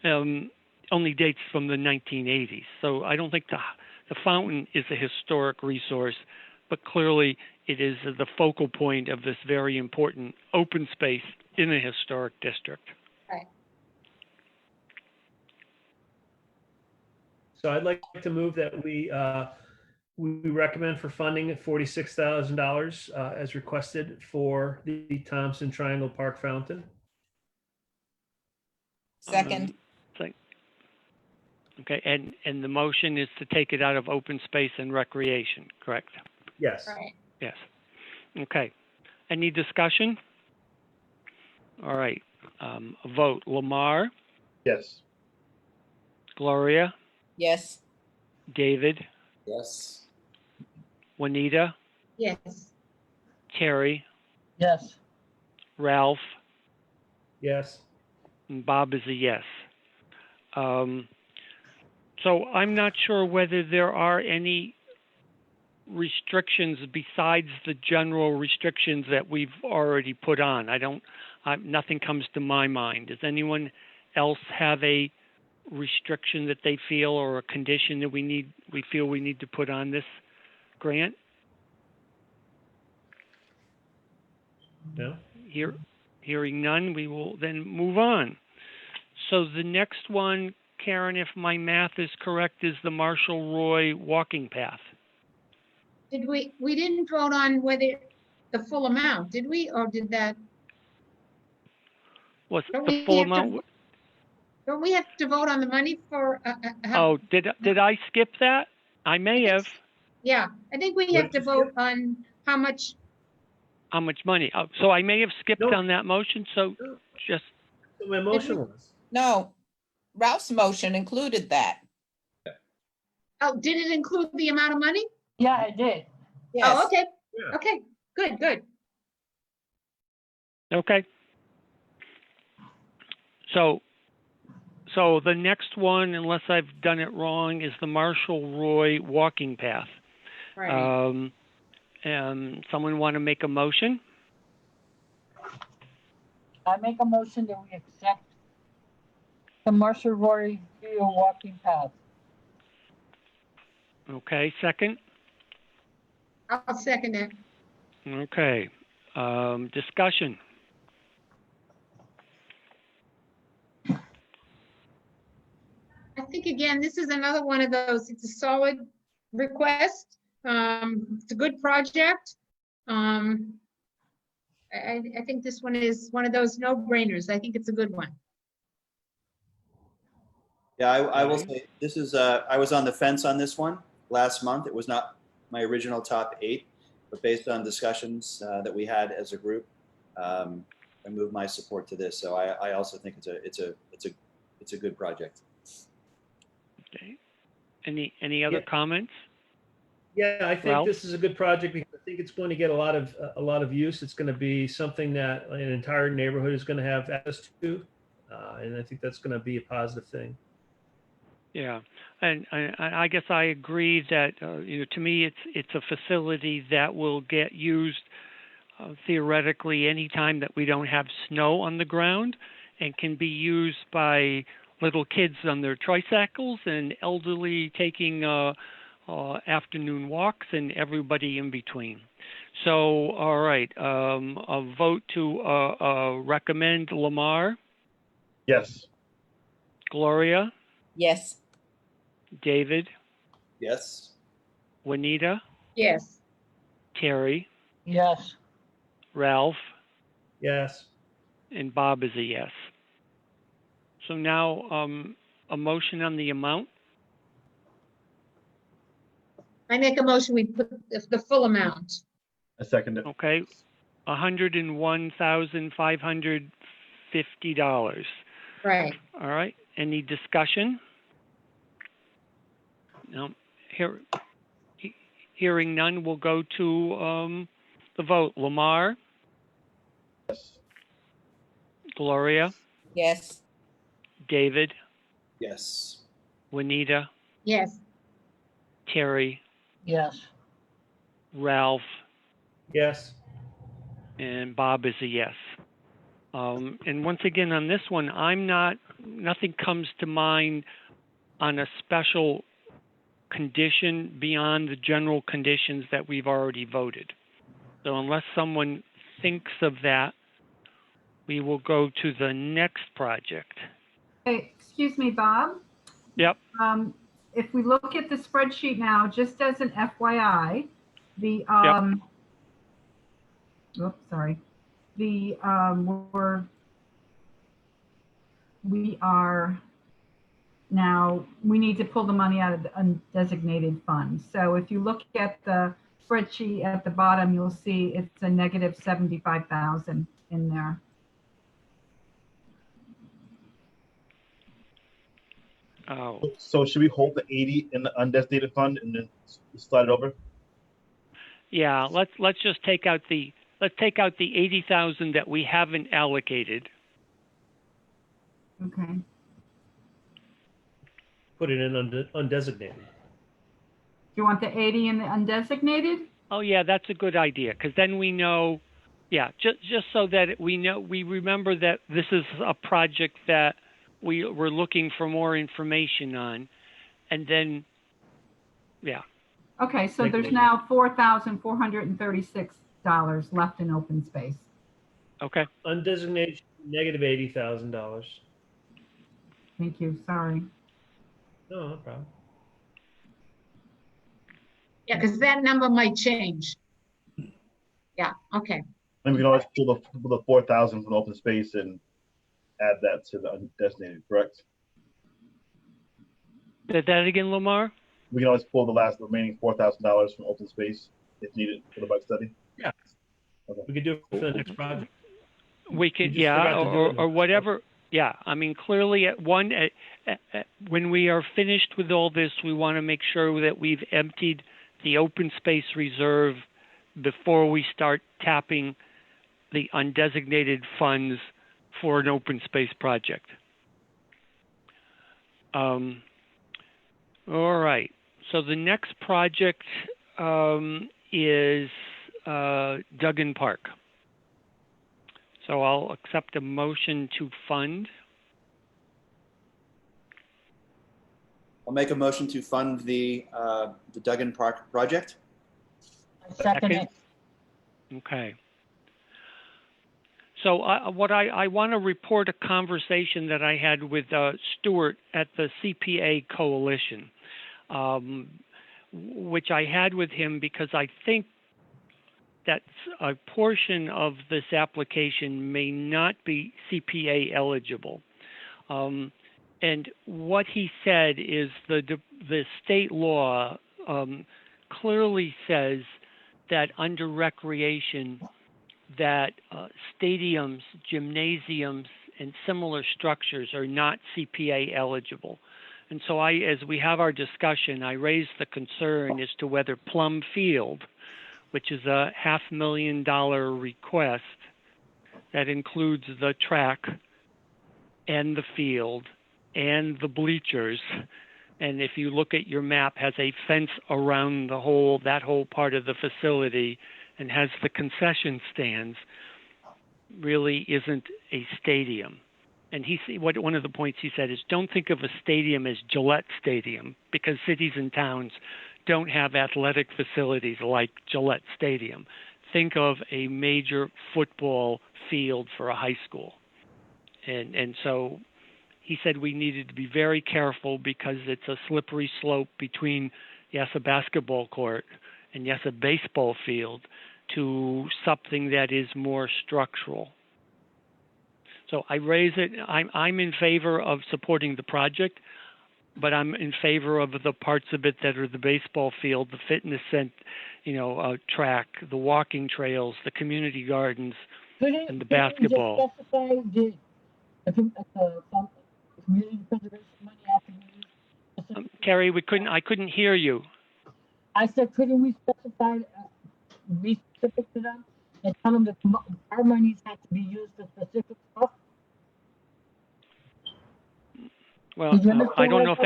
only dates from the 1980s. So I don't think the fountain is a historic resource, but clearly it is the focal point of this very important open space in a historic district. So I'd like to move that we recommend for funding at $46,000 as requested for the Thompson Triangle Park Fountain. Second. Okay, and the motion is to take it out of open space and recreation, correct? Yes. right. Yes. Okay. Any discussion? All right. A vote. Lamar, Yes. Gloria, Yes. David, Yes. Juanita, Yes, Terry, yes, Ralph, Yes. and Bob is a yes. So I'm not sure whether there are any restrictions besides the general restrictions that we've already put on. Nothing comes to my mind. Does anyone else have a restriction that they feel, or a condition that we feel we need to put on this grant? No? Hearing none, we will then move on. So the next one, Karen, if my math is correct, is the Marshall Roy walking path. we didn't vote on whether the full amount, did we, or did that, Was Don't the we full have to- amount? don't we have to vote on the money for? Oh, did I skip that? I may have. Yeah, I think we What have did to you vote on how much, How much money? Oh, so I may have skipped No. on that motion. So just So my motion was. No, Ralph's motion included that. did it include the amount of money? yeah, I did. Yes. Oh, okay, Yeah. okay, good. okay. So the next one, unless I've done it wrong, is the Marshall Roy walking path. Right. Someone want to make a motion? I make a motion that we accept the Marshall Roy View walking path. Okay, second. I'll second it. Okay. Discussion. I think, again, this is another one of those, it's a solid request. It's a good project. I think this one is one of those no-brainers. I think it's a good one. Yeah, I will Okay. say, this is, I was on the fence on this one last month. It was not my original top 8, but based on discussions that we had as a group, I moved my support to this. So I also think it's a good project. Okay. Any other Yeah. comments? Yeah, I think Ralph? this is a good project because I think it's going to get a lot of use. It's going to be something that an entire neighborhood is going to have access to, and I think that's going to be a positive thing. Yeah, and I guess I agree that to me it's a facility that will get used theoretically anytime that we don't have snow on the ground, and can be used by little kids on their tricycles and elderly taking afternoon walks and everybody in between. So, all right, a vote to recommend Lamar, Yes. Gloria, Yes. David, Yes. Juanita, Yes. Terry, yes, Ralph, Yes. and Bob is a yes. So now, a motion on the amount. I make a motion, we put the full amount. I second it. Okay, $101,550. Right. All right, any discussion? No, hearing none, we'll go to the vote. Lamar, Yes. Gloria, Yes. David, Yes. Juanita, Yes. Terry, yes, Ralph, Yes. and Bob is a yes. And once again, on this one, nothing comes to mind on a special condition beyond the general conditions that we've already voted. So unless someone thinks of that, we will go to the next project. Hey, excuse me, Bob. Yep. If we look at the spreadsheet now, just as an FYI, the, oops, sorry. The, we are now, we need to pull the money out of the undesignated fund. So if you look at the spreadsheet at the bottom, you'll see it's a negative 75,000 in there. Oh, So should we hold the 80 in the undesignated fund and then slide it over? yeah. Let's just take out the 80,000 that we haven't allocated. Okay. Put it in undesignated. Do you want the 80 in the undesignated? Oh yeah, that's a good idea because then we know. Yeah, just so that we remember that this is a project that we're looking for more information on, and then, yeah. Okay, so there's now $4,436 left in open space. Okay. Undesignated, negative $80,000. Thank you, sorry. No, no problem. Yeah, because that number might change. Yeah, okay. And we can always pull the 4,000 from open space and add that to the undesignated, correct? Say that again, Lamar? We can always pull the last remaining $4,000 from open space if needed for the bug study. Yeah. Okay. We could do it for the next project. We could, just forgot to do it or whatever. Yeah, I mean, clearly when we are finished with all this, we want to make sure that we've emptied the open space reserve before we start tapping the undesignated funds for an open space project. All right. So the next project is Duggan Park. So I'll accept a motion to fund. I'll make a motion to fund the Duggan Park project. I second it, Okay. So I want to report a conversation that I had with Stuart at the CPA Coalition, which I had with him because I think that a portion of this application may not be CPA eligible. And what he said is the state law clearly says that under recreation, that stadiums, gymnasiums, and similar structures are not CPA eligible. And so as we have our discussion, I raised the concern as to whether Plum Field, which is a $500,000 request that includes the track and the field and the bleachers, and if you look at your map, has a fence around that whole part of the facility and has the concession stands, really isn't a stadium. And one of the points he said is, don't think of a stadium as Gillette Stadium, because cities and towns don't have athletic facilities like Gillette Stadium. think of a major football field for a high school. And so he said we needed to be very careful because it's a slippery slope between, yes, a basketball court and yes, a baseball field to something that is more structural. So I raise it. I'm in favor of supporting the project, but I'm in favor of the parts of it that are the baseball field, the fitness center, track, the walking trails, the community gardens, and the basketball. Couldn't we just specify the community preservation money after we use? Carrie, I couldn't hear you. I said, couldn't we specify, be specific to them and tell them that our monies have to be used for specific stuff? Well, Did you understand I don't what I know if said?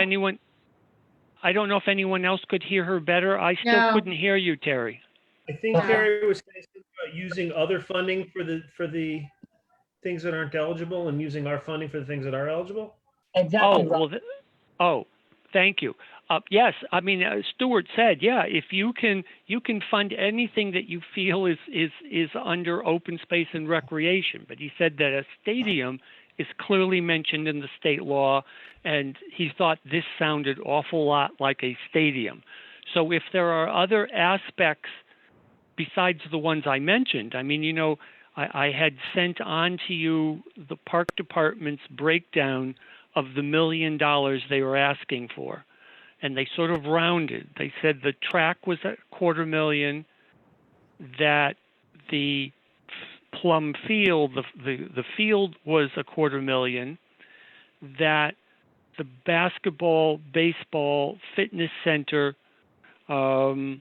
I don't know if anyone else could hear her better. I still No. couldn't hear you, Terry. I think Yeah. Terry was saying something about using other funding for the things that aren't eligible and using our funding for the things that are eligible. Exactly. Oh, well, thank you. Yes, I mean, Stuart said, yeah, if you can fund anything that you feel is under open space and recreation. But he said that a stadium is clearly mentioned in the state law, and he thought this sounded awful lot like a stadium. So if there are other aspects besides the ones I mentioned, I mean, I had sent on to you the park department's breakdown of the $1 million they were asking for. And they sort of rounded. They said the track was at $250,000, that the Plum Field, the field was $250,000, that the basketball, baseball, fitness center was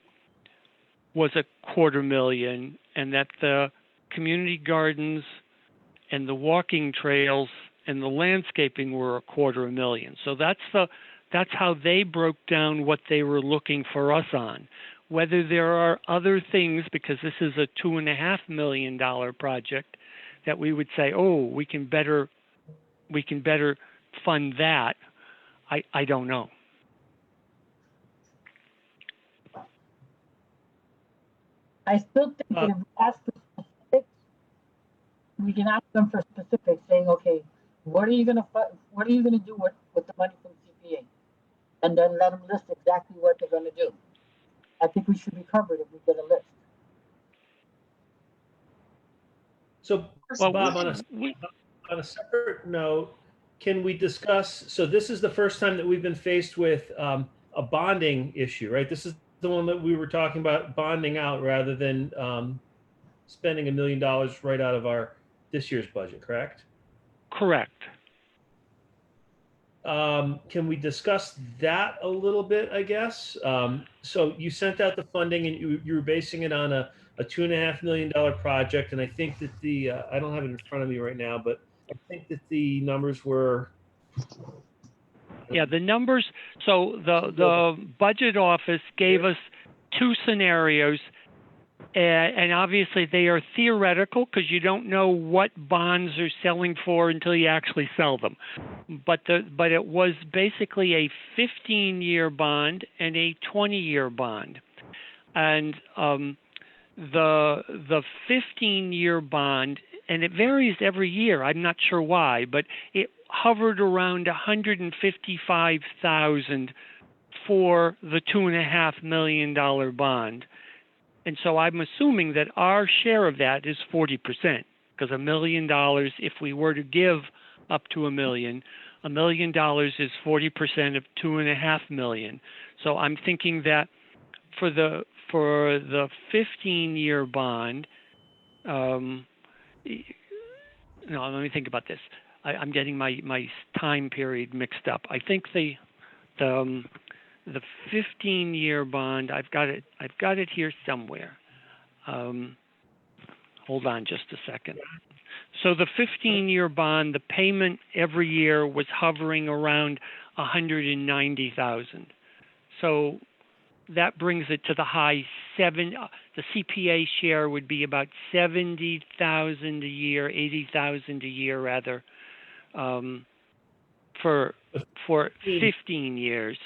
$250,000, and that the community gardens and the walking trails and the landscaping were $250,000. So that's how they broke down what they were looking for us on. Whether there are other things, because this is a $2.5 million project, that we would say, oh, we can better fund that. I don't know. I still think that if we ask for specifics, we can ask them for specifics, saying, okay, what are you gonna do with the money from CPA? And then let them list exactly what they're gonna do. I think we should be covered if we get a list. So, Well, Bob, on a separate note, can we discuss? So this is the first time that we've been faced with a bonding issue, right? This is the one that we were talking about bonding out rather than spending $1 million right out of this year's budget, correct? Correct. Can we discuss that a little bit, I guess? So you sent out the funding and you were basing it on a $2.5 million project. And I think that I don't have it in front of me right now, but I think that the numbers were. Yeah, the numbers. So the budget office gave us two scenarios, and obviously they are theoretical because you don't know what bonds are selling for until you actually sell them. But it was basically a 15-year bond and a 20-year bond, and the 15-year bond, and it varies every year. I'm not sure why, but it hovered around $155,000 for the $2.5 million bond. And so I'm assuming that our share of that is 40%, because $1 million, if we were to give up to $1 million, $1 million is 40% of $2.5 million. So I'm thinking that for the 15-year bond, no, let me think about this. I'm getting my time period mixed up. I think the 15-year bond, I've got it here somewhere. Hold on just a second. So the 15-year bond, the payment every year was hovering around $190,000. So that brings it to the high seven. The CPA share would be about $70,000 a year, $80,000 a year rather, for 15 years,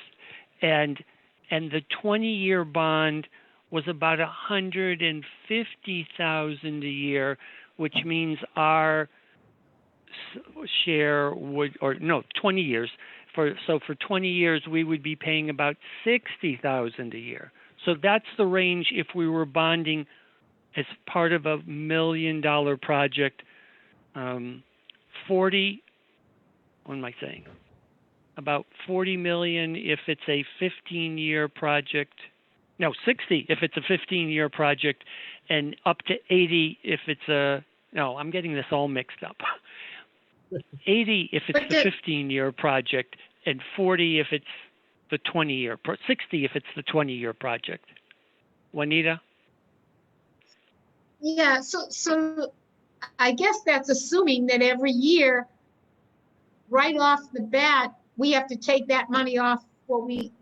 and the 20-year bond was about 150,000 a year, which means our share would, or no, 20 years. So for 20 years, we would be paying about 60,000 a year. So that's the range if we were bonding as part of a $1 million project. 40, what am I saying? About 40 million if it's a 15-year project. No, 60 if it's a 15-year project, and up to 80 if it's a, no, I'm getting this all mixed up. 80 if it's the 15-year project, and 40 if it's the 20-year, 60 if it's the 20-year project. Juanita? Yeah, so I guess that's assuming that every year, right off the bat, we have to take that money off what we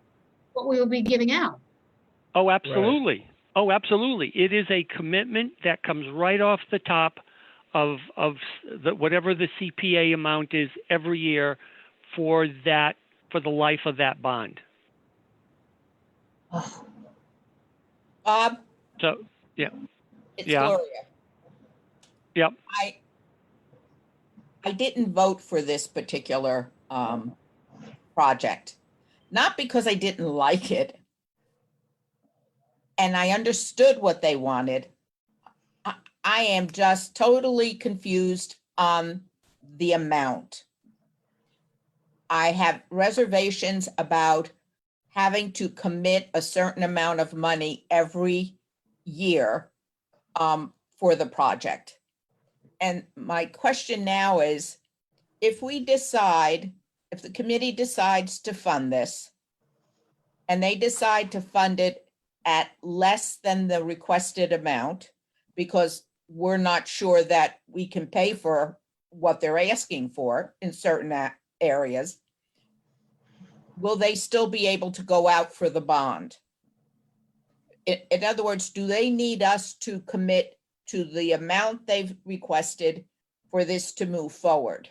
will be giving out. Oh, absolutely. Right. Oh, absolutely. It is a commitment that comes right off the top of whatever the CPA amount is every year for the life of that bond. Bob? So, yeah. It's yeah. Gloria. Yep. I didn't vote for this particular project, not because I didn't like it, and I understood what they wanted. I am just totally confused on the amount. I have reservations about having to commit a certain amount of money every year for the project. And my question now is, if the committee decides to fund this, and they decide to fund it at less than the requested amount, because we're not sure that we can pay for what they're asking for in certain areas, will they still be able to go out for the bond? In other words, do they need us to commit to the amount they've requested for this to move forward?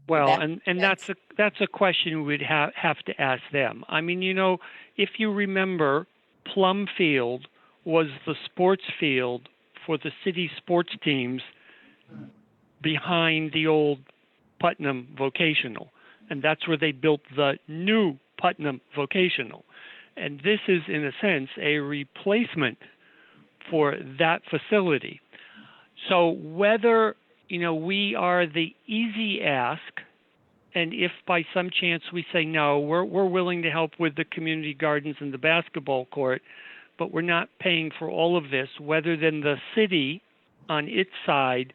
Well, and that's a question we'd have to ask them. I mean, if you remember, Plum Field was the sports field for the city sports teams behind the old Putnam Vocational. And that's where they built the new Putnam Vocational. And this is, in a sense, a replacement for that facility. So whether, we are the easy ask, and if by some chance we say, no, we're willing to help with the community gardens and the basketball court, but we're not paying for all of this, whether then the city on its side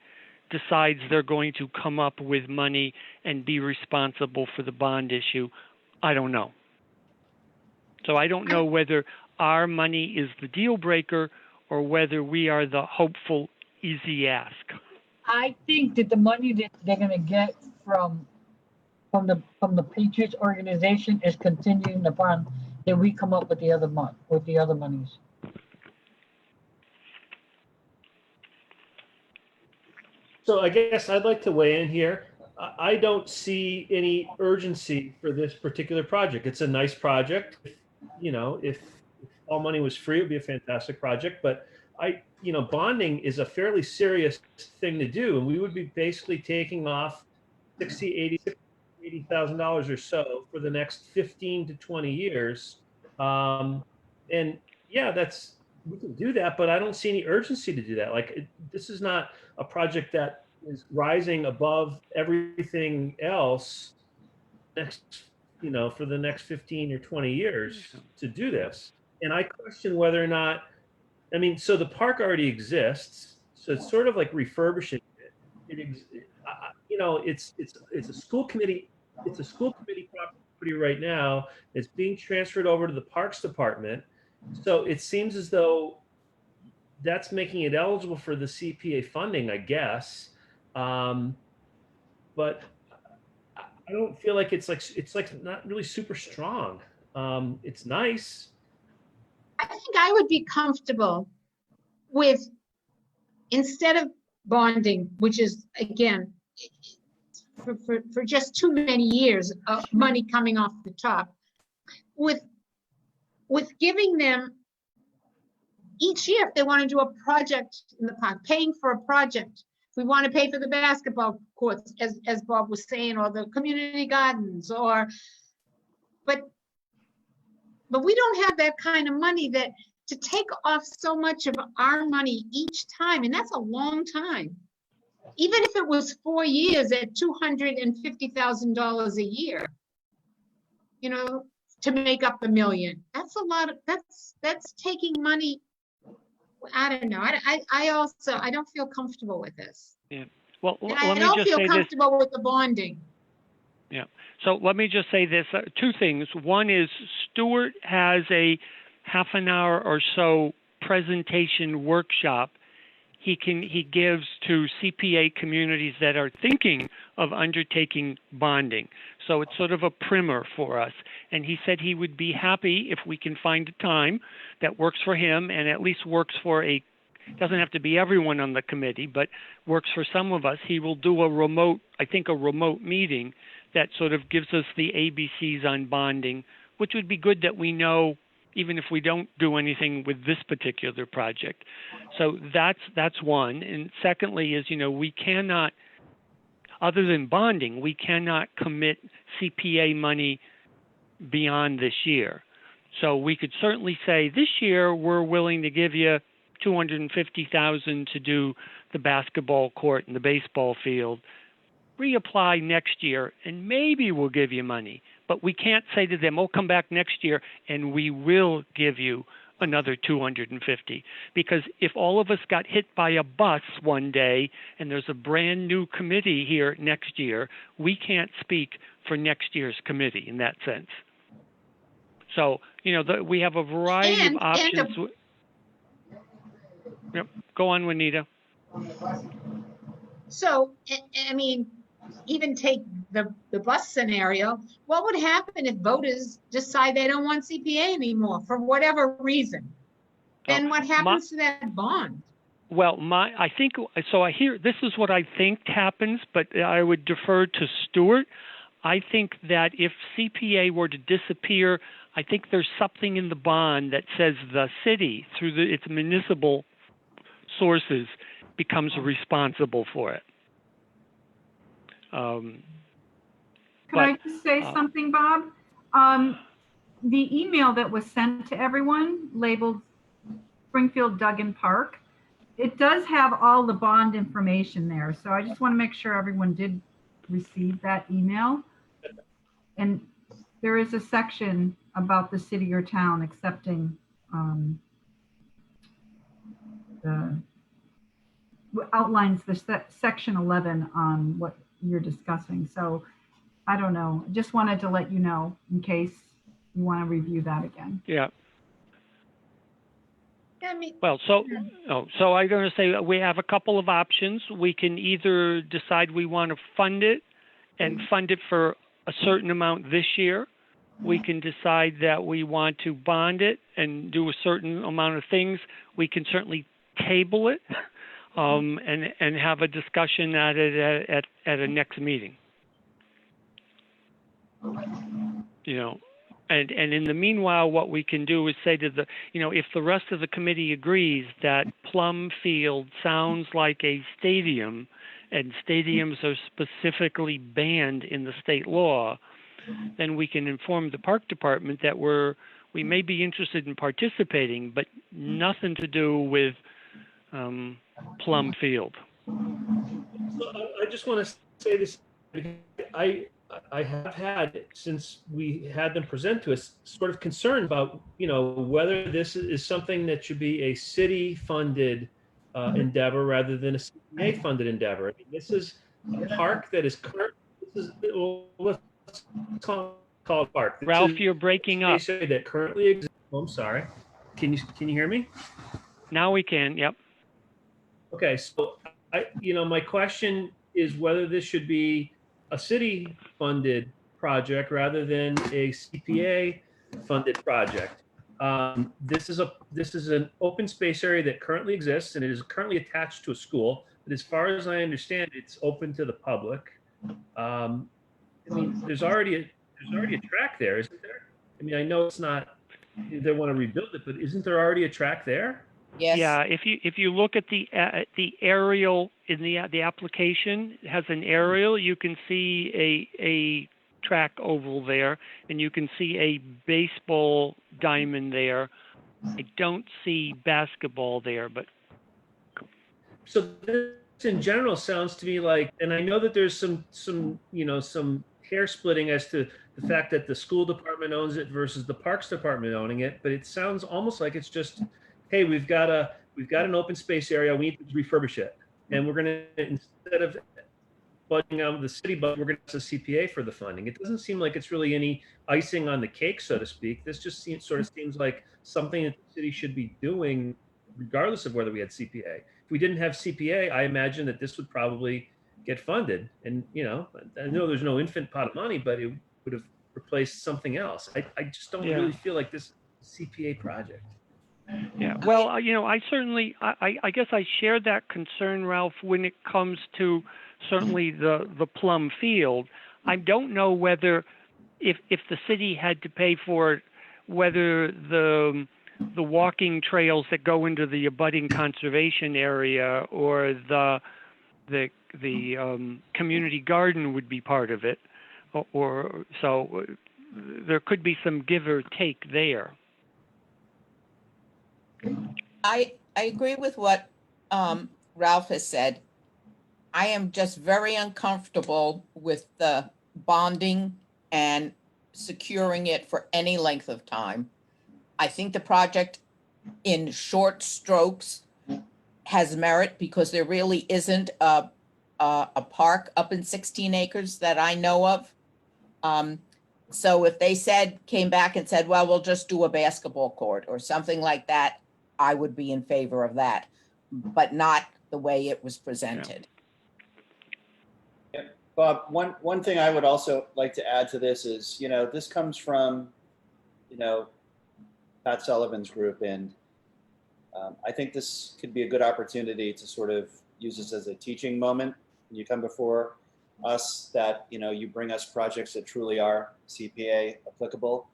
decides they're going to come up with money and be responsible for the bond issue, I don't know. So I don't know whether our money is the deal breaker or whether we are the hopeful easy ask. I think that the money that they're gonna get from the Patriots organization is continuing upon that we come up with the other monies. So I guess I'd like to weigh in here. I don't see any urgency for this particular project. It's a nice project. If all money was free, it would be a fantastic project. But bonding is a fairly serious thing to do, and we would be basically taking off $80,000 or so for the next 15 to 20 years. And yeah, we can do that, but I don't see any urgency to do that. This is not a project that is rising above everything else for the next 15 or 20 years to do this. And I question whether or not, so the park already exists, so it's sort of like refurbishing it. It's a school committee. It's a school committee property right now. It's being transferred over to the Parks Department. So it seems as though that's making it eligible for the CPA funding, I guess. But I don't feel like it's not really super strong. It's nice. I think I would be comfortable with, instead of bonding, which is, again, for just too many years of money coming off the top, with with giving them each year, if they want to do a project in the park, paying for a project. If we want to pay for the basketball courts, as Bob was saying, or the community gardens, but we don't have that kind of money to take off so much of our money each time, and that's a long time. Even if it was 4 years at $250,000 a year, to make up the million, that's a lot of, that's taking money. I don't know. I don't feel comfortable with this. Yeah. Well, And let I me don't just feel say this. comfortable with the bonding. Yeah. So let me just say this, two things. One is Stuart has a half an hour or so presentation workshop he gives to CPA communities that are thinking of undertaking bonding. So it's sort of a primer for us. And he said he would be happy if we can find a time that works for him and at least works for doesn't have to be everyone on the committee, but works for some of us. He will do a remote meeting that sort of gives us the ABCs on bonding, which would be good that we know even if we don't do anything with this particular project. So that's one. And secondly is, we cannot, other than bonding, we cannot commit CPA money beyond this year. So we could certainly say this year we're willing to give you $250,000 to do the basketball court and the baseball field. Reapply next year and maybe we'll give you money. But we can't say to them, oh, come back next year and we will give you another 250. Because if all of us got hit by a bus one day and there's a brand new committee here next year, we can't speak for next year's committee in that sense. So, we have a variety of options. Yep. Go on, Juanita. So, I mean, even take the bus scenario, what would happen if voters decide they don't want CPA anymore for whatever reason? Then what happens to that bond? Well, I think, so I hear, this is what I think happens, but I would defer to Stuart. I think that if CPA were to disappear, I think there's something in the bond that says the city, through its municipal sources, becomes responsible for it. Can I just say something, Bob? The email that was sent to everyone labeled Springfield Duggan Park, it does have all the bond information there. So I just want to make sure everyone did receive that email. And there is a section about the city or town accepting outlines the section 11 on what you're discussing. So I don't know. Just wanted to let you know in case you want to review that again. Yeah. I mean, Well, so I'm going to say we have a couple of options. We can either decide we want to fund it and fund it for a certain amount this year. We can decide that we want to bond it and do a certain amount of things. We can certainly table it and have a discussion at it at a next meeting. And in the meanwhile, what we can do is say to if the rest of the committee agrees that Plum Field sounds like a stadium and stadiums are specifically banned in the state law, then we can inform the park department that we may be interested in participating, but nothing to do with Plum Field. So I just want to say this. I have had, since we had them present to us, sort of concern about, whether this is something that should be a city-funded endeavor rather than a CPA-funded endeavor. I mean, this is a park that is current. Let's call it park. Ralph, you're breaking up. That currently exists. Oh, I'm sorry. Can you hear me? Now we can. Yep. Okay, so my question is whether this should be a city-funded project rather than a CPA-funded project. This is an open space area that currently exists, and it is currently attached to a school. But as far as I understand, it's open to the public. There's already a track there, isn't there? I mean, I know it's not they want to rebuild it, but isn't there already a track there? Yes. Yeah, if you look at the aerial in the application, it has an aerial. You can see a track oval there, and you can see a baseball diamond there. I don't see basketball there, but So this in general sounds to me like, and I know that there's some some hair splitting as to the fact that the school department owns it versus the parks department owning it, but it sounds almost like it's just, hey, we've got an open space area, we need to refurbish it, and we're gonna, instead of budgeting out of the city budget, we're gonna ask the CPA for the funding. It doesn't seem like it's really any icing on the cake, so to speak. This just sort of seems like something that the city should be doing regardless of whether we had CPA. If we didn't have CPA, I imagine that this would probably get funded. And, I know there's no infinite pot of money, but it would have replaced something else. I just don't really feel like this is a CPA project. yeah. Well, I certainly, I guess I share that concern, Ralph, when it comes to certainly the Plum Field. I don't know whether, if the city had to pay for it, whether the walking trails that go into the abutting conservation area or the community garden would be part of it, or so there could be some give or take there. I agree with what Ralph has said. I am just very uncomfortable with the bonding and securing it for any length of time. I think the project in short strokes has merit because there really isn't a park up in 16 acres that I know of. So if they came back and said, well, we'll just do a basketball court or something like that, I would be in favor of that, but not the way it was presented. Yeah. Bob, one thing I would also like to add to this is, this comes from, Pat Sullivan's group, and I think this could be a good opportunity to sort of use this as a teaching moment. When you come before us, that you bring us projects that truly are CPA applicable.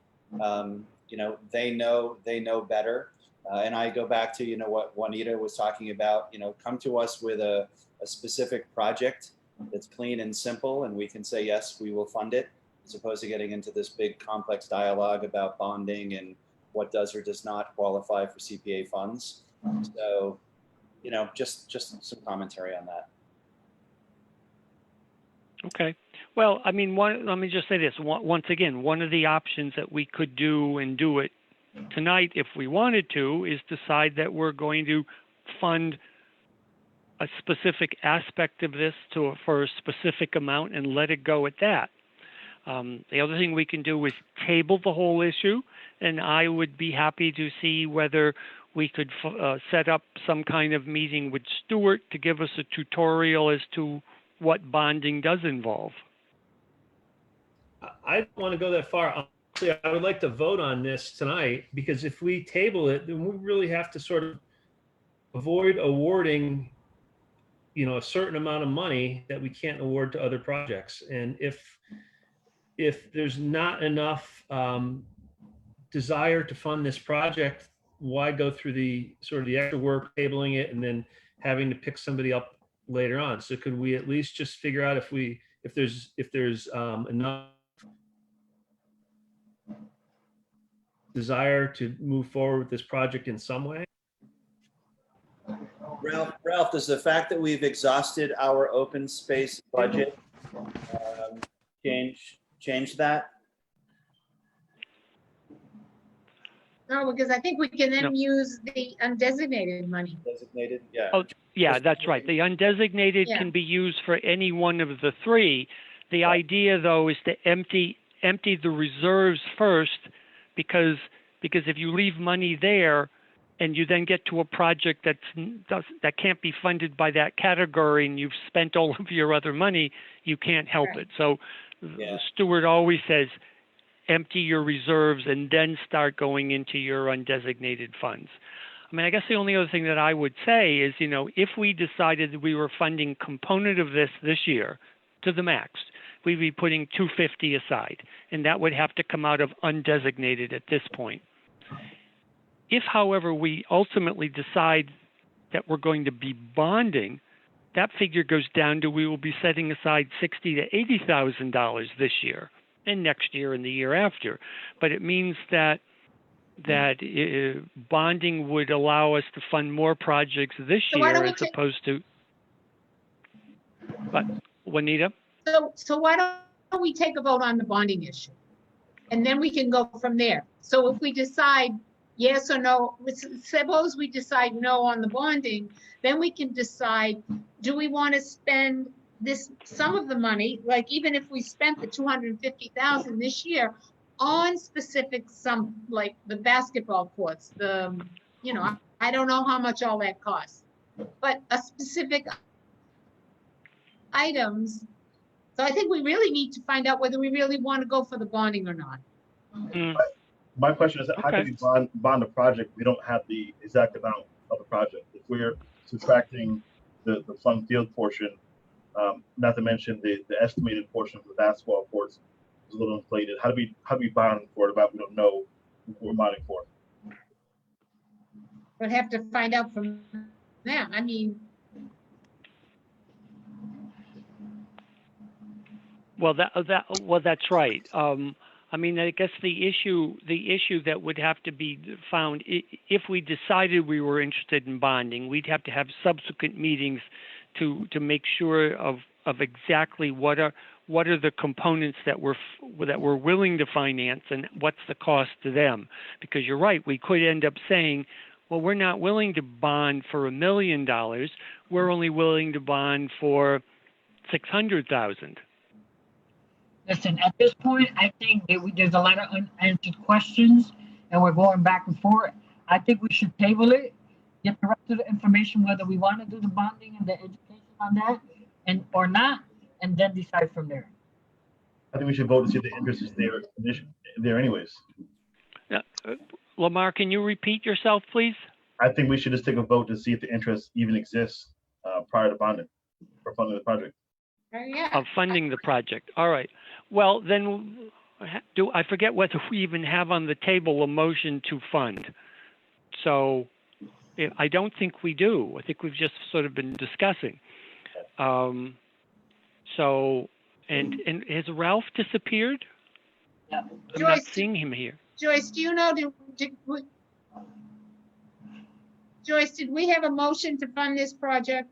They know better, and I go back to what Juanita was talking about. Come to us with a specific project that's clean and simple, and we can say yes, we will fund it, as opposed to getting into this big complex dialogue about bonding and what does or does not qualify for CPA funds. So, just some commentary on that. Okay. Well, I mean, let me just say this. Once again, one of the options that we could do and do it tonight, if we wanted to, is decide that we're going to fund a specific aspect of this for a specific amount and let it go at that. The other thing we can do is table the whole issue, and I would be happy to see whether we could set up some kind of meeting with Stuart to give us a tutorial as to what bonding does involve. I don't want to go that far. Honestly, I would like to vote on this tonight, because if we table it, then we really have to sort of avoid awarding, a certain amount of money that we can't award to other projects. And if there's not enough desire to fund this project, why go through the sort of the extra work tabling it and then having to pick somebody up later on? So could we at least just figure out if there's enough desire to move forward with this project in some way? Ralph, does the fact that we've exhausted our open space budget change that? No, because I think we can No. then use the undesignated money. Designated, yeah. Oh, yeah, that's right. The undesignated Yeah. can be used for any one of the three. The idea, though, is to empty the reserves first, because if you leave money there and you then get to a project that can't be funded by that category and you've spent all of your other money, you can't help Right. it. So Yeah. Stuart always says, empty your reserves and then start going into your undesignated funds. I mean, I guess the only other thing that I would say is, if we decided that we were funding component of this year to the max, we'd be putting $250 aside, and that would have to come out of undesignated at this point. If, however, we ultimately decide that we're going to be bonding, that figure goes down to we will be setting aside $60,000 to $80,000 this year and next year and the year after. But it means that bonding would allow us to fund more projects this So why year don't we as take- opposed to. But Juanita, So why don't we take a vote on the bonding issue? And then we can go from there. So if we decide yes or no, suppose we decide no on the bonding, then we can decide, do we want to spend some of the money, like even if we spent the 250,000 this year on specific, like the basketball courts, I don't know how much all that costs, but a specific items. So I think we really need to find out whether we really want to go for the bonding or not. My question is, how can we bond a project if we don't have the exact amount of the project? If we're subtracting the fun field portion, not to mention the estimated portion of the basketball courts is a little inflated. How do we bond for it about we don't know what we're bonding for? We'd have to find out from them. I mean, well, that's right. I mean, I guess the issue that would have to be found, if we decided we were interested in bonding, we'd have to have subsequent meetings to make sure of exactly what are the components that we're willing to finance and what's the cost to them. Because you're right, we could end up saying, well, we're not willing to bond for $1 million. We're only willing to bond for $600,000. Listen, at this point, I think that there's a lot of unanswered questions and we're going back and forth. I think we should table it, get the rest of the information, whether we want to do the bonding and the education on that or not, and then decide from there. I think we should vote to see if the interest is there anyways. Lamar, can you repeat yourself, please? I think we should just take a vote to see if the interest even exists prior to bonding or funding the project. yeah. Of funding the project. All right. Well, then, I forget whether we even have on the table a motion to fund. So I don't think we do. I think we've just sort of been discussing. So, and has Ralph disappeared? Yeah. I'm not seeing him here. Joyce, do you know, Joyce, did we have a motion to fund this project?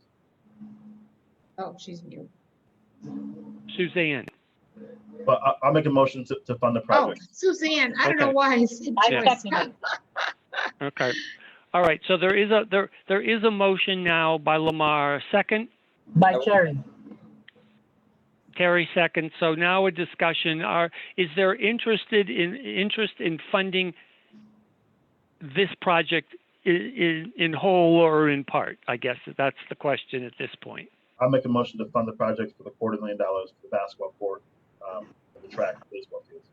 Oh, she's mute. Suzanne. But I'll make a motion to fund the Oh, project. Suzanne, I don't know Okay. why I said I Joyce. second it. Okay. All right. So there is a motion now by Lamar. Second. By Terry. Terry second. So now a discussion. Is there interest in funding this project in whole or in part? I guess that's the question at this point. I'll make a motion to fund the project for the $250,000 for the basketball court, the track, baseball fields.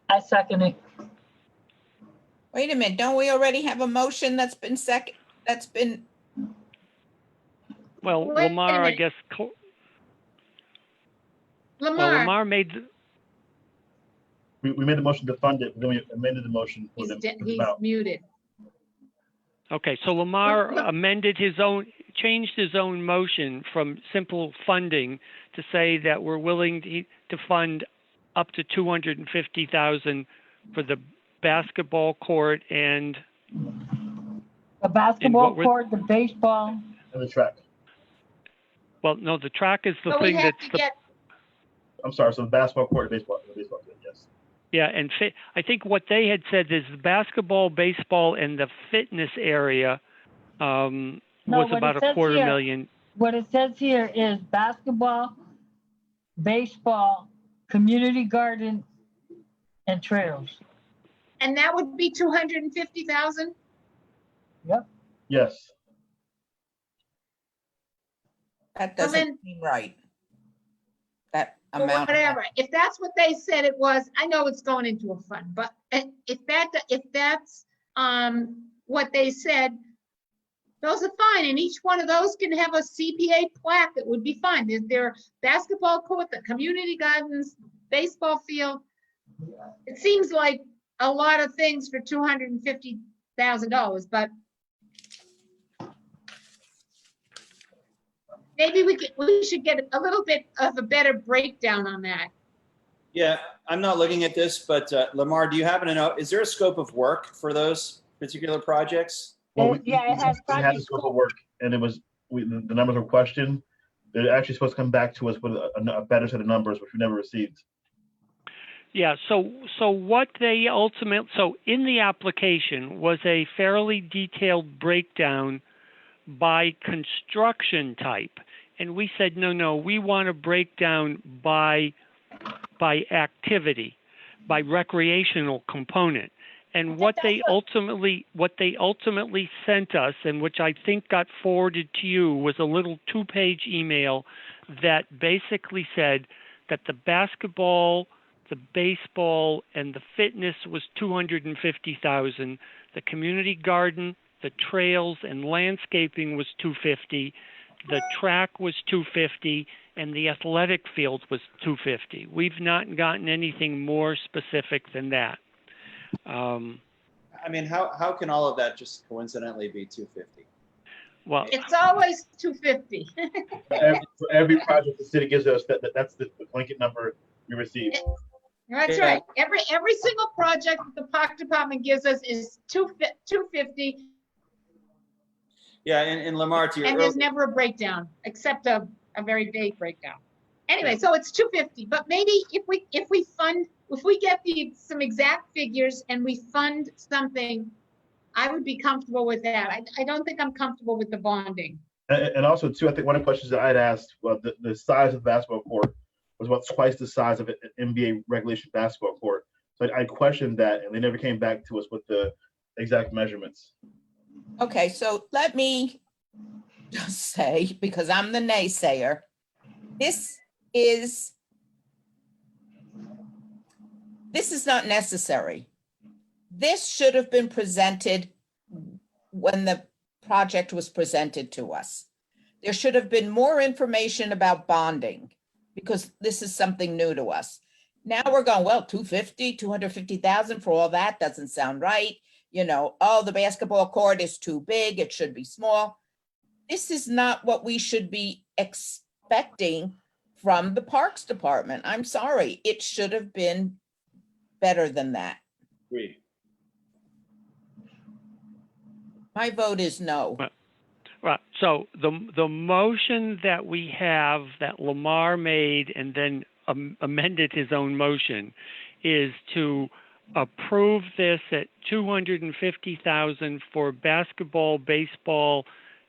I second it. Wait a minute, don't we already have a motion that's been Well, Wait a Lamar, I minute. guess. Lamar, Lamar made. We made the motion to fund it, but then we amended the motion for the he's amount. muted. Okay, so Lamar changed his own motion from simple funding to say that we're willing to fund up to $250,000 for the basketball court and The basketball what court, the baseball. And the track. well, no, the track is the But we thing have that's to get, I'm sorry, so the basketball court, the baseball field, yes. yeah, and I think what they had said is the basketball, baseball, and the fitness area was what about it says here- $250,000. What it says here is basketball, baseball, community garden, and trails. and that would be 250,000? Yes. That Well, then- doesn't seem right. That Or amount. whatever. If that's what they said it was, I know it's going into a fund, but if that's what they said, those are fine, and each one of those can have a CPA plaque that would be fine. There are basketball court, the community gardens, baseball field. It seems like a lot of things for 250 $100,000, but maybe we should get a little bit of a better breakdown on that. Yeah, I'm not looking at this, but Lamar, do you happen to know, is there a scope of work for those particular projects? Well, Yeah, it has we had project a scope of scope. work, and it was the numbers were questioned. They're actually supposed to come back to us with a better set of numbers, which we never received. Yeah, so what they so in the application was a fairly detailed breakdown by construction type. And we said, no, we want a breakdown by activity, by recreational component. And what they ultimately sent us, and which I think got forwarded to you, was a little 2-page email that basically said that the basketball, the baseball, and the fitness was $250,000. The community garden, the trails, and landscaping was $250,000. The track was $250,000, and the athletic field was $250,000. We've not gotten anything more specific than that. I mean, how can all of that just coincidentally be 250? Well, It's always 250. For every project the city gives us, that's the blanket number we receive. That's Yeah. right. Every single project that the park department gives us is 250, Yeah, and Lamar, to your and there's earlier, never a breakdown, except a very vague breakdown. Anyway, so it's 250, but maybe if we get some exact figures and we fund something, I would be comfortable with that. I don't think I'm comfortable with the bonding. And also, too, I think one of the questions that I'd asked, well, the size of the basketball court was about twice the size of an NBA regulation basketball court. So I questioned that, and they never came back to us with the exact measurements. Okay, so let me just say, because I'm the naysayer, this is not necessary. This should have been presented when the project was presented to us. There should have been more information about bonding, because this is something new to us. Now we're going, well, 250,000 for all that doesn't sound right. Oh, the basketball court is too big, it should be small. This is not what we should be expecting from the Parks Department. I'm sorry, it should have been better than that. agreed. My vote is no. right. So the motion that we have that Lamar made and then amended his own motion is to approve this at $250,000 for basketball, baseball,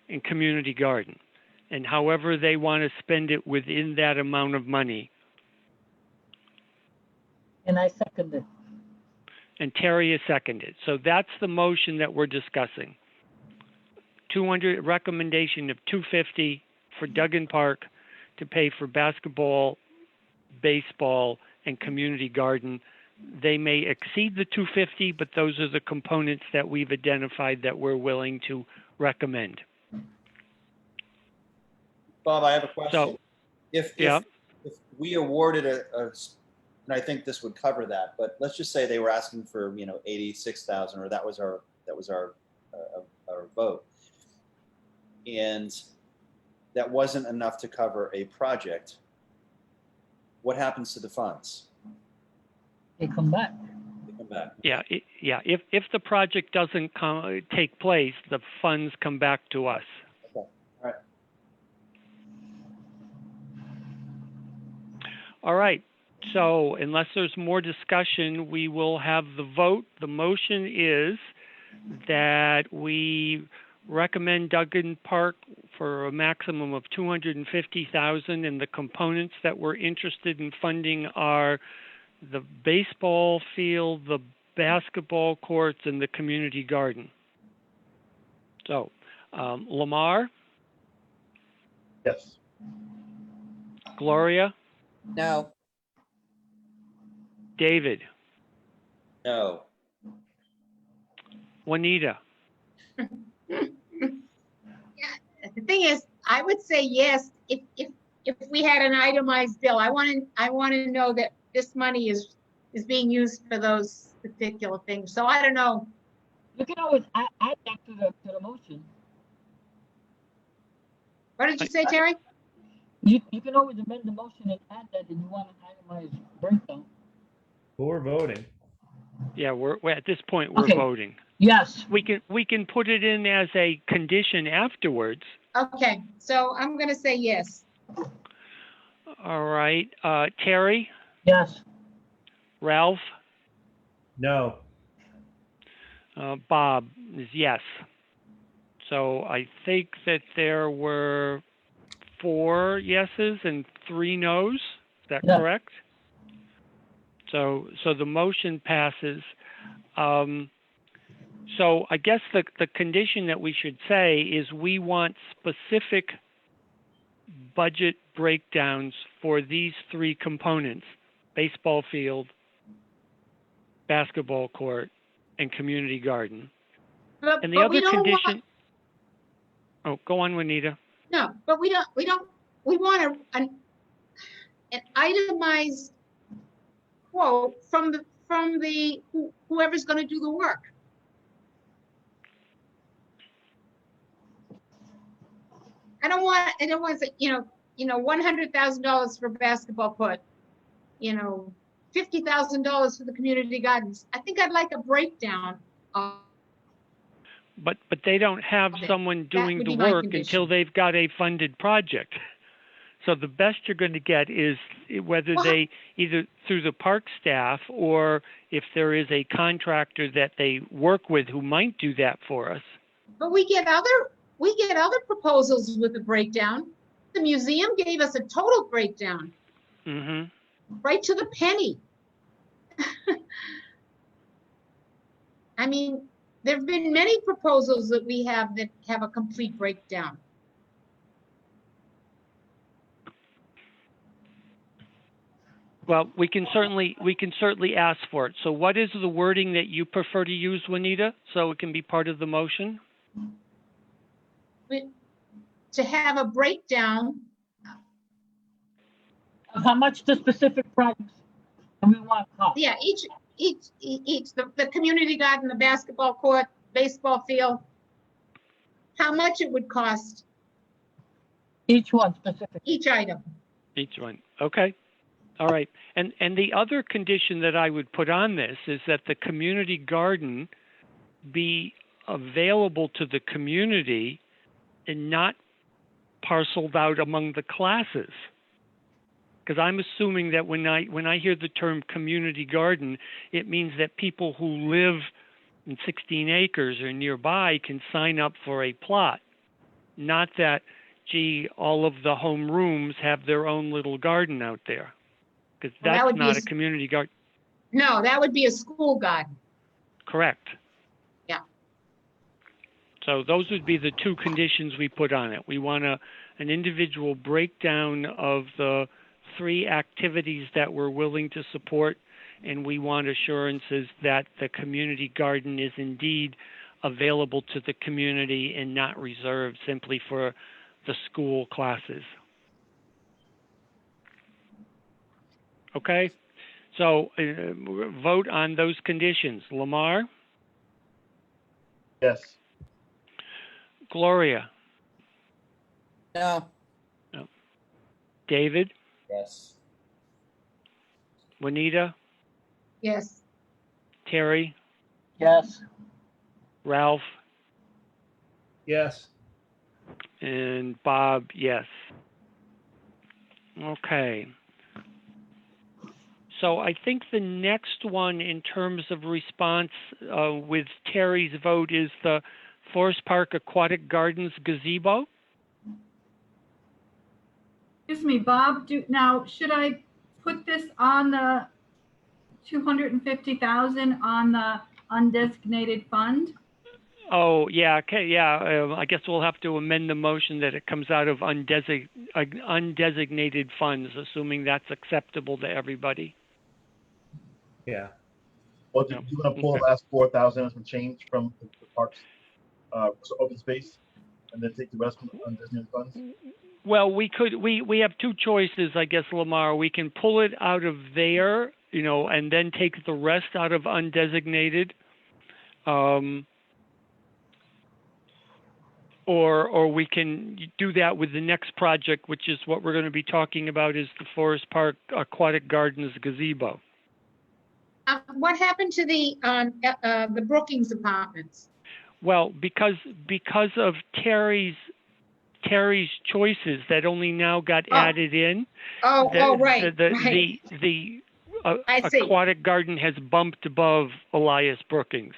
and community garden. And however they want to spend it within that amount of money. And I second it. And Terry is seconded. So that's the motion that we're discussing. Recommendation of $250 for Duggan Park to pay for basketball, baseball, and community garden. They may exceed the $250, but those are the components that we've identified that we're willing to recommend. Bob, I have a question. So, If we awarded and I think this would cover that, but let's just say they were asking for 86,000, or that was our vote, and that wasn't enough to cover a project. What happens to the funds? They come back. They come back. yeah. If the project doesn't take place, the funds come back to us. Okay. All right. All right. So unless there's more discussion, we will have the vote. The motion is that we recommend Duggan Park for a maximum of $250,000, and the components that we're interested in funding are the baseball field, the basketball courts, and the community garden. So, Lamar, Yes. Gloria, No. David, No. Yeah, Juanita. the thing is, I would say yes if we had an itemized bill. I want to know that this money is being used for those particular things. So I don't know. You can always add that to the motion. What did you say, Terry? You can always amend the motion and add that if you want an itemized breakdown. We're voting. Yeah, we're at this point, we're Okay. voting. Yes. We can put it in as a condition afterwards. Okay, so I'm gonna say yes. All right. Terry, Yes. Ralph, No. Bob is yes. So I think that there were 4 yeses and 3 nos. Is that Yeah. correct? So the motion passes. So I guess the condition that we should say is we want specific budget breakdowns for these 3 components: baseball field, basketball court, and community garden. And the But we other don't want, condition, oh, go on, Juanita. no, but we want an itemized quote from whoever's gonna do the work. I don't want to say, $100,000 for basketball court, $50,000 for the community gardens. I think I'd like a breakdown of, But they don't have Okay, someone doing would the be my work condition. until they've got a funded project. So the best you're going to get is whether Well, they either through the park staff or if there is a contractor that they work with who might do that for us. but we get other proposals with a breakdown. The museum gave us a total breakdown, Hmm. right to the penny. I mean, there have been many proposals that we have that have a complete breakdown. Well, we can certainly ask for it. So what is the wording that you prefer to use, Juanita, so it can be part of the motion? To have a breakdown, Of how much the specific projects and we want cost. yeah, each, the community garden, the basketball court, baseball field, how much it would cost Each one specific. each item. Each one. Okay. All right. And the other condition that I would put on this is that the community garden be available to the community and not parceled out among the classes. Because I'm assuming that when I hear the term community garden, it means that people who live in 16 acres or nearby can sign up for a plot. Not that, gee, all of the home rooms have their own little garden out there. Because Well, that that's would be not a a community garden. No, that would be a school garden. Correct. Yeah. So those would be the 2 conditions we put on it. We want an individual breakdown of the 3 activities that we're willing to support, and we want assurances that the community garden is indeed available to the community and not reserved simply for the school classes. Okay? So vote on those conditions. Lamar? Yes. Gloria? No. David? Yes. Juanita? Yes. Terry? Yes. Ralph? Yes. And Bob, yes. Okay. So I think the next one in terms of response with Terry's vote is the Forest Park Aquatic Gardens gazebo. Excuse me, Bob, now, should I put this on the 250,000 on the undesignated fund? Oh, yeah, okay, yeah. I guess we'll have to amend the motion that it comes out of undesignated funds, assuming that's acceptable to everybody. Yeah. Well, do you want to pull the last 4,000 and some change from the parks, open space, and then take the rest from undesignated funds? Well, we have 2 choices, I guess, Lamar. We can pull it out of there, and then take the rest out of undesignated. or we can do that with the next project, which is what we're going to be talking about, is the Forest Park Aquatic Gardens gazebo. What happened to the Brookings Apartments? Well, because of Terry's choices that only now got Oh. added in, Right. the I see. aquatic garden has bumped above Elias Brookings.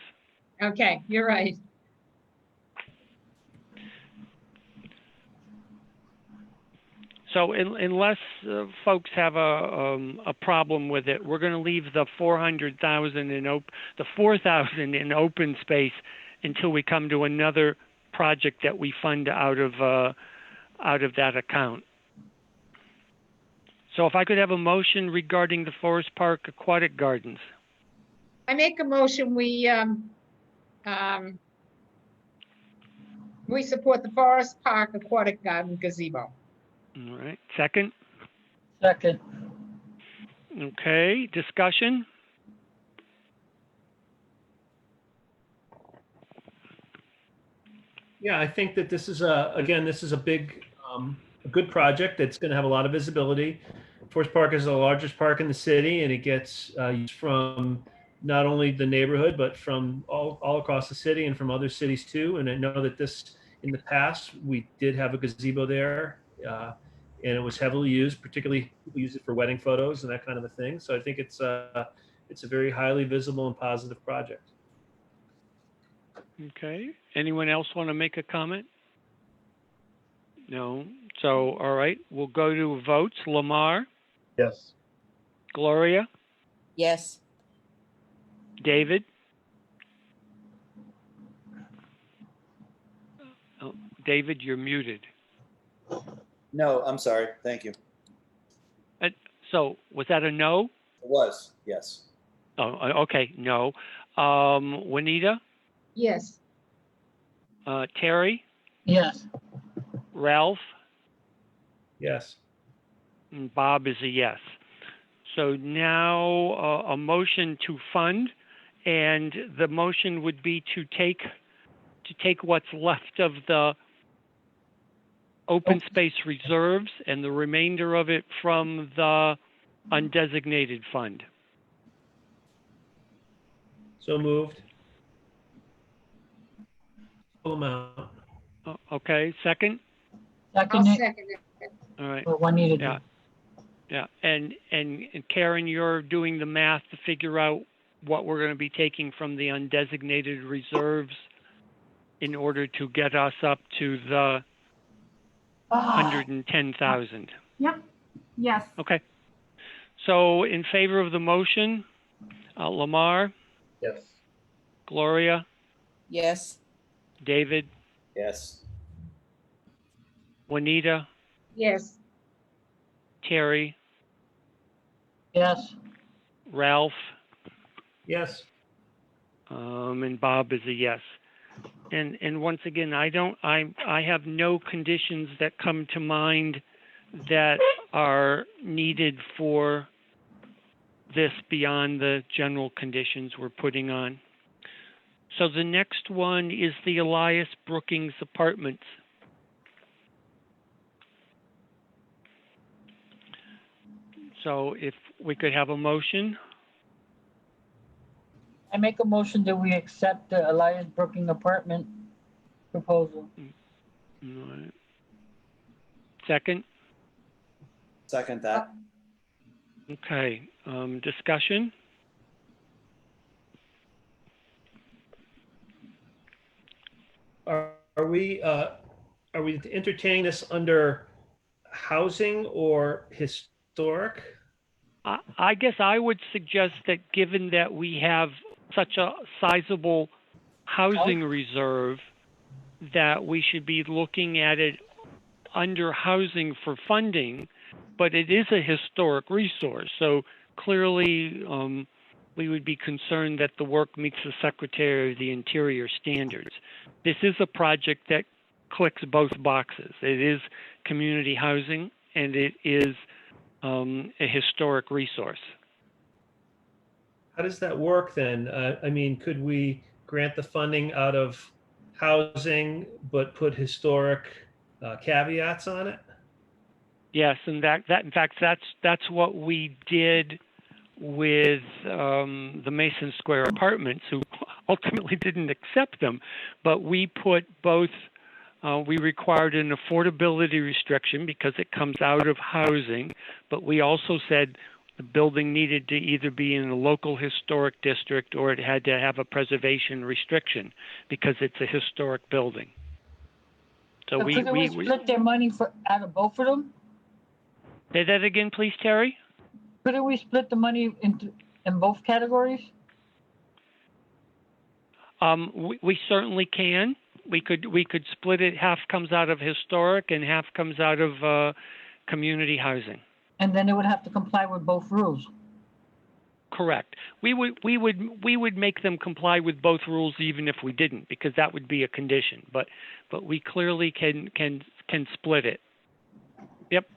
Okay, you're right. So unless folks have a problem with it, we're going to leave the 400,000 in the 4,000 in open space until we come to another project that we fund out of that account. So if I could have a motion regarding the Forest Park Aquatic Gardens. I make a motion, we support the Forest Park Aquatic Garden gazebo. All right. Second. Second. Okay. Discussion. Yeah, I think that this is a big, a good project that's going to have a lot of visibility. Forest Park is the largest park in the city, and it gets used from not only the neighborhood, but from all across the city and from other cities too. And I know that in the past, we did have a gazebo there, and it was heavily used, particularly people use it for wedding photos and that kind of a thing. So I think it's a very highly visible and positive project. Okay. Anyone else want to make a comment? No. So, all right. We'll go to votes. Lamar, Yes. Gloria, Yes. David. Oh, David, you're muted. No, I'm sorry. Thank you. So was that a no? It was, yes. Oh, okay. No. Juanita, Yes. Terry, Yes. Ralph, Yes. and Bob is a yes. So now a motion to fund, and the motion would be to take what's left of the open space reserves and the remainder of it from the undesignated fund. So moved. Full amount. Okay, second? I'll Second it. second it. All right. For Juanita. Yeah. Yeah, and Karen, you're doing the math to figure out what we're going to be taking from the undesignated reserves in order to get us up to the 110,000. Yep. Yes. Okay. So in favor of the motion, Lamar, Yes. Gloria, Yes. David, Yes. Juanita, Yes. Terry, Yes. Ralph, Yes. and Bob is a yes. And once again, I have no conditions that come to mind that are needed for this beyond the general conditions we're putting on. So the next one is the Elias Brookings Apartments. So if we could have a motion. I make a motion that we accept the Elias Brooking apartment proposal. All right. Second. Second that. Okay. Discussion. Are we entertaining this under housing or historic? I guess I would suggest that given that we have such a sizable housing reserve, that we should be looking at it under housing for funding, but it is a historic resource. So clearly, we would be concerned that the work meets the Secretary of the Interior standards. This is a project that clicks both boxes. It is community housing, and it is a historic resource. How does that work then? I mean, could we grant the funding out of housing, but put historic caveats on it? Yes, and in fact, that's what we did with the Mason Square Apartments, who ultimately didn't accept them. But we put both. We required an affordability restriction because it comes out of housing, but we also said the building needed to either be in a local historic district or it had to have a preservation restriction because it's a historic building. So Couldn't we split their money out of both of them? Say that again, please, Terry. Couldn't we split the money in both categories? We certainly can. We could split it. Half comes out of historic and half comes out of community housing. And then it would have to comply with both rules. Correct. We would make them comply with both rules even if we didn't, because that would be a condition. But we clearly can split it. Yep.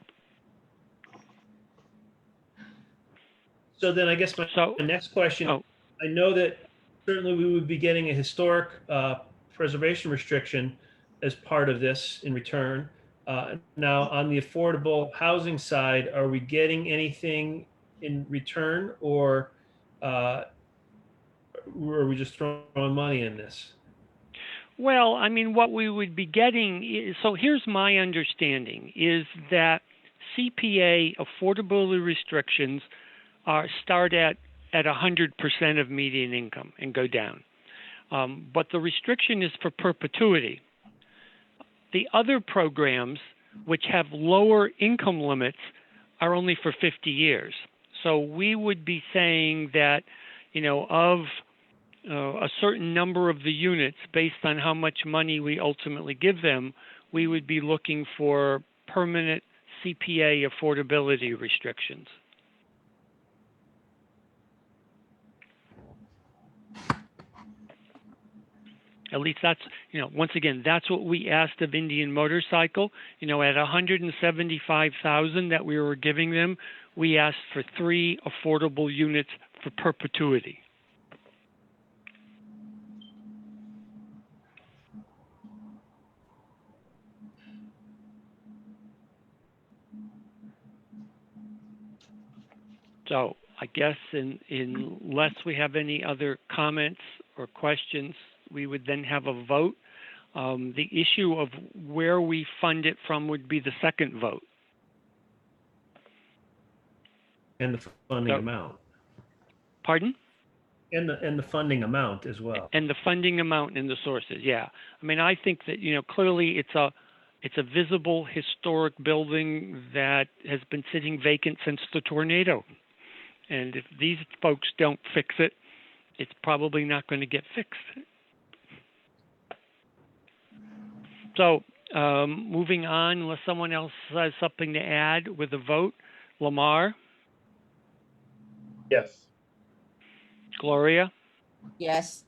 So then I guess my next question, I know that certainly we would be getting a historic preservation restriction as part of this in return. Now, on the affordable housing side, are we getting anything in return, or are we just throwing money in this? Well, I mean, what we would be getting is, so here's my understanding, is that CPA affordability restrictions start at 100% of median income and go down. But the restriction is for perpetuity. The other programs, which have lower income limits, are only for 50 years. So we would be saying that, of a certain number of the units, based on how much money we ultimately give them, we would be looking for permanent CPA affordability restrictions. At least that's, once again, that's what we asked of Indian Motorcycle. At 175,000 that we were giving them, we asked for 3 affordable units for perpetuity. So I guess unless we have any other comments or questions, we would then have a vote. The issue of where we fund it from would be the second vote. And the funding amount. Pardon? And the funding amount as well. And the funding amount and the sources, yeah. I mean, I think that, clearly it's a visible historic building that has been sitting vacant since the tornado. And if these folks don't fix it, it's probably not going to get fixed. So moving on, unless someone else has something to add with a vote, Lamar? Yes. Gloria? Yes.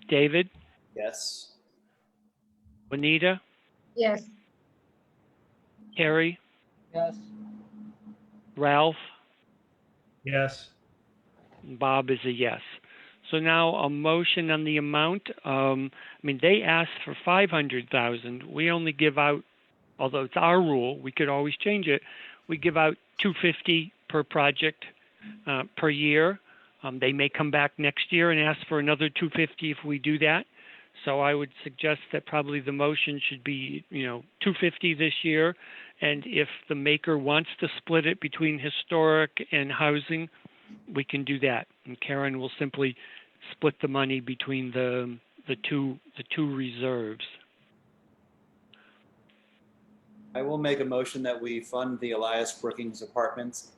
David? Yes. Juanita? Yes. Terry? Yes. Ralph? Yes. Bob is a yes. So now a motion on the amount. They asked for 500,000. We only give out, although it's our rule, we could always change it. We give out 250 per project per year. They may come back next year and ask for another 250 if we do that. So I would suggest that probably the motion should be, 250 this year. And if the maker wants to split it between historic and housing, we can do that. And Karen will simply split the money between the two reserves. I will make a motion that we fund the Elias Brookings Apartments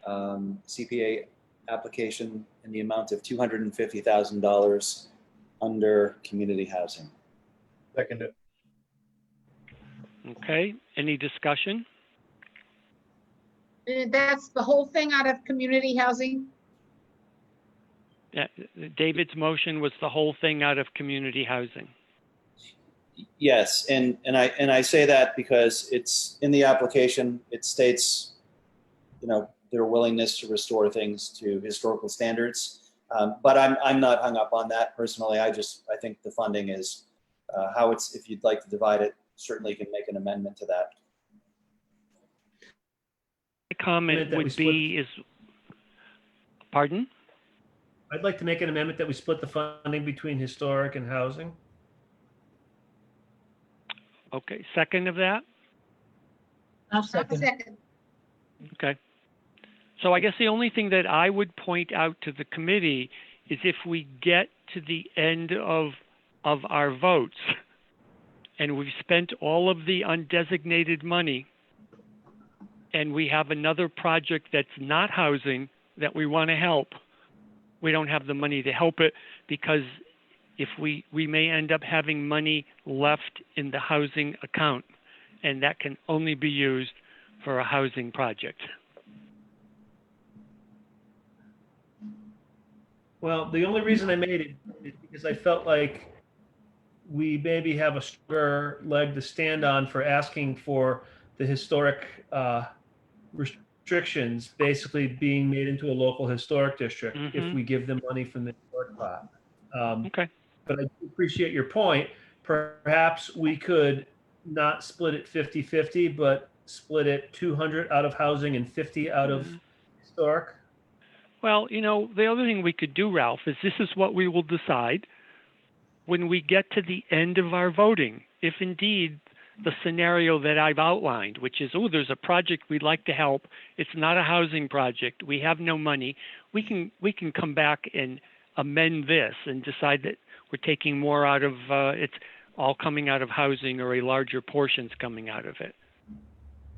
CPA application in the amount of $250,000 under community housing. Second it. Okay, any discussion? That's the whole thing out of community housing? David's motion was the whole thing out of community housing. Yes, and I say that because it's in the application. It states, their willingness to restore things to historical standards. But I'm not hung up on that personally. I think the funding is how it's, if you'd like to divide it, certainly can make an amendment to that. My comment would be is, pardon? I'd like to make an amendment that we split the funding between historic and housing. Okay, second of that? I'll I'll second. second. Okay. So I guess the only thing that I would point out to the committee is if we get to the end of our votes and we've spent all of the undesignated money and we have another project that's not housing that we want to help, we don't have the money to help it because if we may end up having money left in the housing account, and that can only be used for a housing project. Well, the only reason I made it is because I felt like we maybe have a stronger leg to stand on for asking for the historic restrictions basically being made into a local historic district if we give them money from the historic pot. Okay. But I do appreciate your point. Perhaps we could not split it 50-50, but split it 200 out of housing and 50 out of historic. Well, you know, the other thing we could do, Ralph, is this is what we will decide when we get to the end of our voting. If indeed the scenario that I've outlined, which is, oh, there's a project we'd like to help, it's not a housing project, we have no money, we can come back and amend this and decide that we're taking more out of, it's all coming out of housing or a larger portion's coming out of it.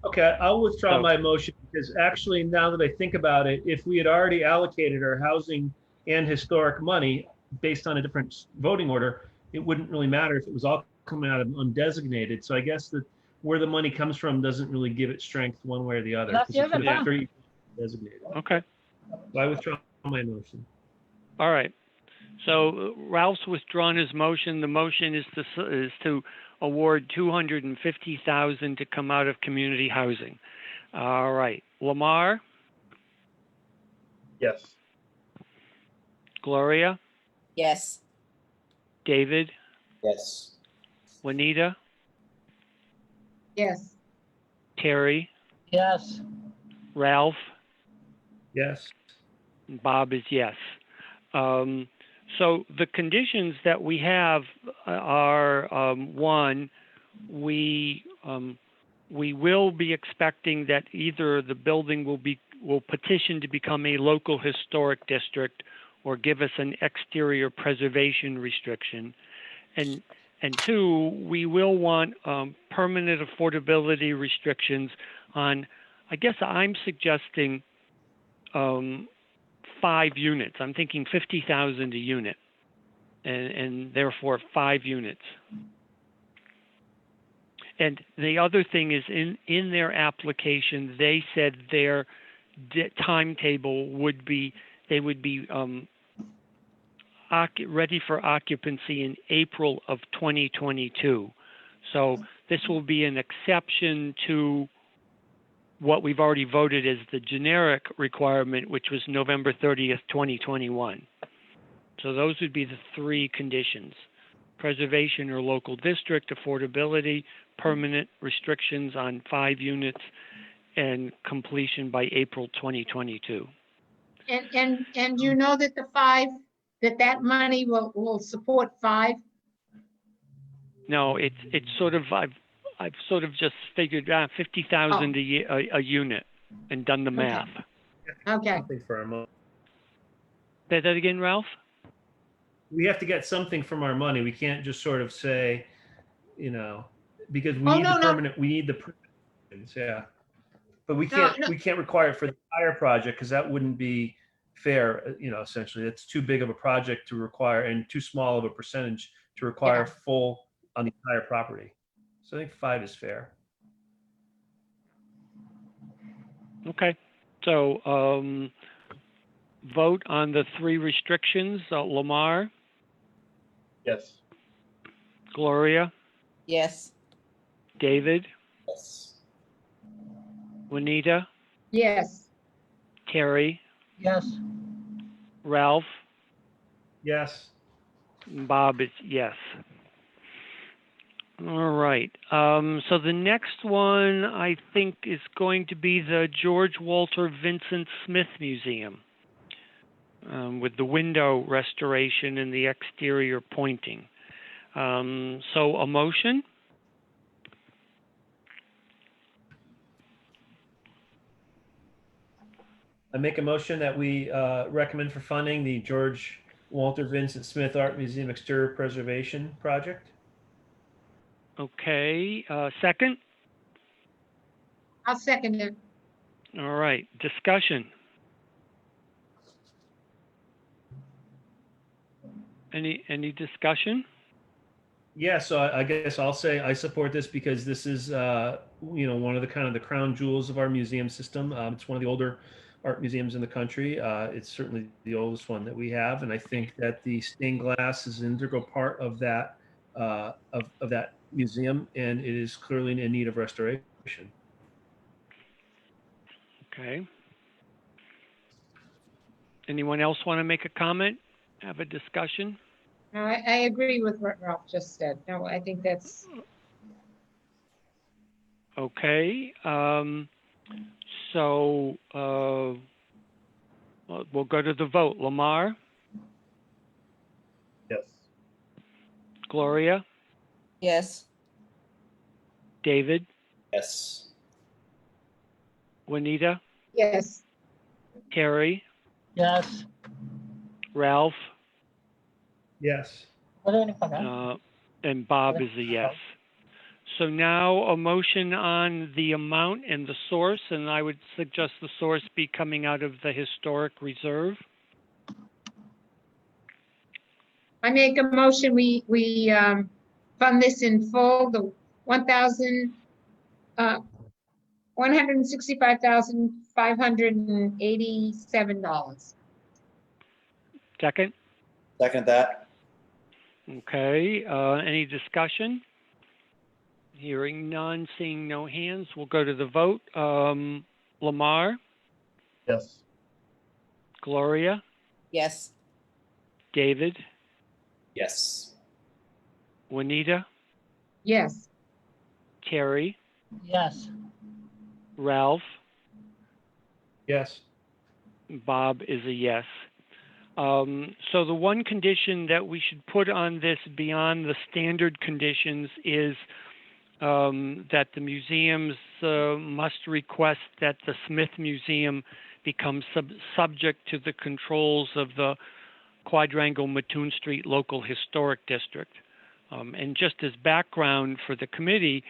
Okay, I'll withdraw my motion because actually now that I think about it, if we had already allocated our housing and historic money based on a different voting order, it wouldn't really matter if it was all coming out of undesignated. So I guess that where the money comes from doesn't really give it strength one way or the other. That's the because it other could have thing. been very designated. Okay. So I withdraw my motion. All right. So Ralph's withdrawn his motion. The motion is to award $250,000 to come out of community housing. All right. Lamar, Yes. Gloria, Yes. David, Yes. Juanita, Yes. Terry, Yes. Ralph, Yes. and Bob is yes. So the conditions that we have are, one, we will be expecting that either the building will petition to become a local historic district or give us an exterior preservation restriction. And two, we will want permanent affordability restrictions on, I guess I'm suggesting 5 units. I'm thinking 50,000 a unit, and therefore 5 units. And the other thing is in their application, they said their timetable would be, they would be ready for occupancy in April of 2022. So this will be an exception to what we've already voted as the generic requirement, which was November 30th, 2021. So those would be the 3 conditions: preservation or local district, affordability, permanent restrictions on 5 units, and completion by April 2022. And you know that the 5, that money will support 5? No, it's sort of, I've sort of just figured 50,000 a unit and done the math. Okay. Something for our money. Say that again, Ralph? We have to get something from our money. We can't just sort of say, you know, because we Oh, need no, the no. permanent, we need the permanent, yeah. But we No, can't, no. we can't require it for the entire project because that wouldn't be fair, you know, essentially. It's too big of a project to require and too small of a percentage to require full on the entire property. So I think 5 is fair. Okay. So vote on the 3 restrictions. Lamar, Yes. Gloria, Yes. David, Yes. Juanita, Yes. Terry, Yes. Ralph, Yes. Bob is yes. All right. So the next one I think is going to be the George Walter Vincent Smith Museum, with the window restoration and the exterior pointing. So a motion? I make a motion that we recommend for funding the George Walter Vincent Smith Art Museum Exterior Preservation Project. Okay. Second? I'll second it. All right. Discussion. Any discussion? Yeah, so I guess I'll say I support this because this is, one of the kind of the crown jewels of our museum system. It's one of the older art museums in the country. It's certainly the oldest one that we have, and I think that the stained glass is an integral part of that of that museum, and it is clearly in need of restoration. Okay. Anyone else want to make a comment? Have a discussion? No, I agree with what Ralph just said. No, I think that's, Okay. So we'll go to the vote. Lamar, Yes. Gloria, Yes. David, Yes. Juanita, yes. Terry, Yes. Ralph, Yes. and Bob is a yes. So now a motion on the amount and the source, and I would suggest the source be coming out of the historic reserve. I make a motion, we fund this in full, the $165,587. Second? Second that. Okay. Any discussion? Hearing none, seeing no hands, we'll go to the vote. Lamar, Yes. Gloria, Yes. David, Yes. Juanita, Yes. Terry, Yes. Ralph, Yes. Bob is a yes. So the one condition that we should put on this beyond the standard conditions is that the museums must request that the Smith Museum become subject to the controls of the Quadrangle Mattoon Street Local Historic District. And just as background for the committee,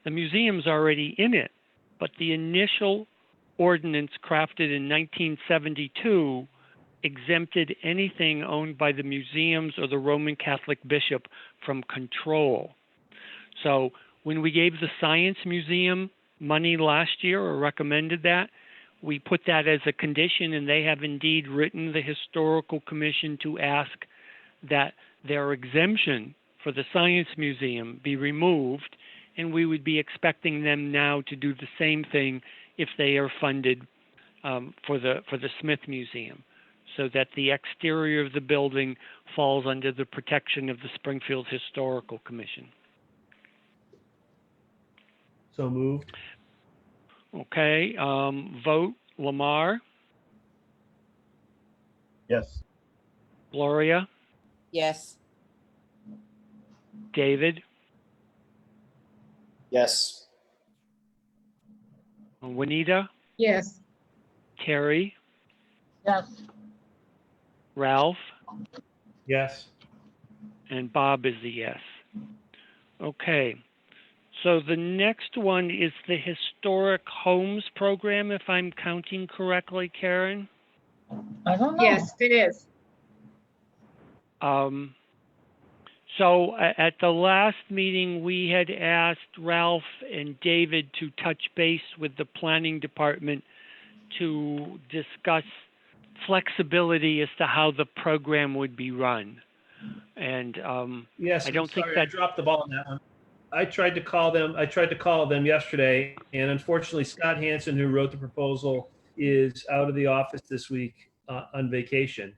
the museum's already in it, but the initial ordinance crafted in 1972 exempted anything owned by the museums or the Roman Catholic bishop from control. So when we gave the Science Museum money last year, or recommended that, we put that as a condition, and they have indeed written the Historical Commission to ask that their exemption for the Science Museum be removed, and we would be expecting them now to do the same thing if they are funded for the Smith Museum, so that the exterior of the building falls under the protection of the Springfield Historical Commission. So moved. Okay, vote. Lamar, Yes. Gloria, Yes. David, Yes. Juanita, Yes. Terry, Yes. Ralph, Yes. and Bob is a yes. Okay. So the next one is the Historic Homes Program, if I'm counting correctly, Karen. I don't know. Yes, it is. So at the last meeting, we had asked Ralph and David to touch base with the planning department to discuss flexibility as to how the program would be run. And Yes. I don't think sorry, that- I dropped the ball on that one. I tried to call them yesterday, and unfortunately, Scott Hansen, who wrote the proposal, is out of the office this week on vacation.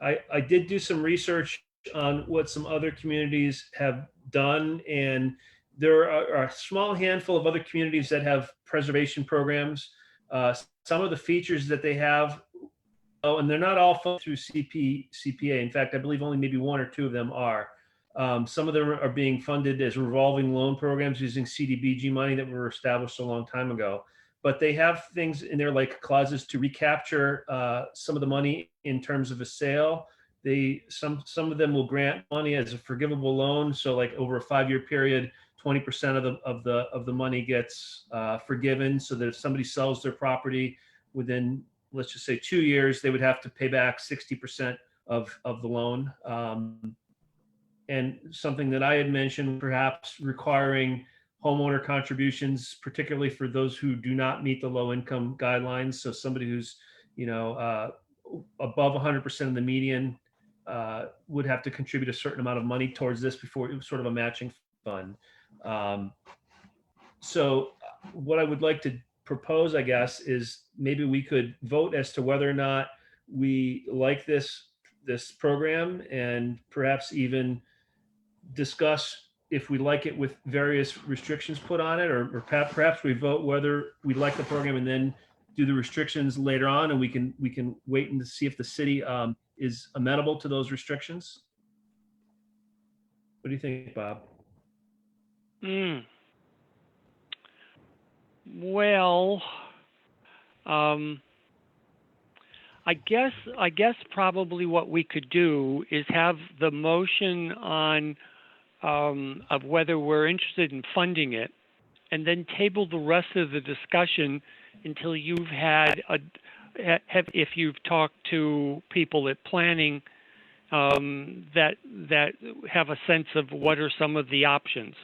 I did do some research on what some other communities have done, and there are a small handful of other communities that have preservation programs. Some of the features that they have, oh, and they're not all funded through CPA. In fact, I believe only maybe one or two of them are. Some of them are being funded as revolving loan programs using CDBG money that were established a long time ago. But they have things in there like clauses to recapture some of the money in terms of a sale. Some of them will grant money as a forgivable loan. So like over a 5-year period, 20% of the money gets forgiven, so that if somebody sells their property within, let's just say 2 years, they would have to pay back 60% of the loan. And something that I had mentioned, perhaps requiring homeowner contributions, particularly for those who do not meet the low income guidelines. So somebody who's, above 100% of the median would have to contribute a certain amount of money towards this before it was sort of a matching fund. So what I would like to propose, I guess, is maybe we could vote as to whether or not we like this program, and perhaps even discuss if we like it with various restrictions put on it, or perhaps we vote whether we like the program and then do the restrictions later on, and we can wait and see if the city is amenable to those restrictions. What do you think, Bob? Well, I guess probably what we could do is have the motion on of whether we're interested in funding it, and then table the rest of the discussion until you've had if you've talked to people at planning that have a sense of what are some of the options.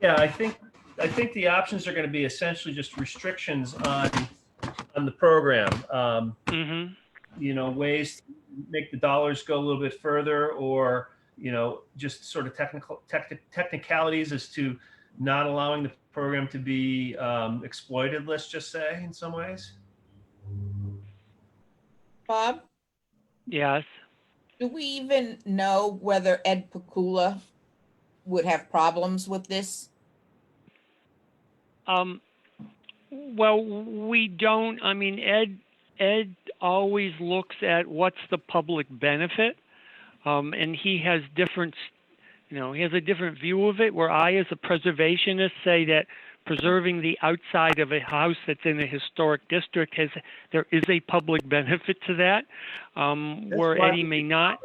Yeah, I think the options are going to be essentially just restrictions on the program. Ways to make the dollars go a little bit further, or just sort of technicalities as to not allowing the program to be exploited, let's just say, in some ways. Bob, Yes. do we even know whether Ed Pakula would have problems with this? Well, we don't. I mean, Ed always looks at what's the public benefit, and he has different, he has a different view of it, where I, as a preservationist, say that preserving the outside of a house that's in a historic district there is a public benefit to that, where Eddie may not.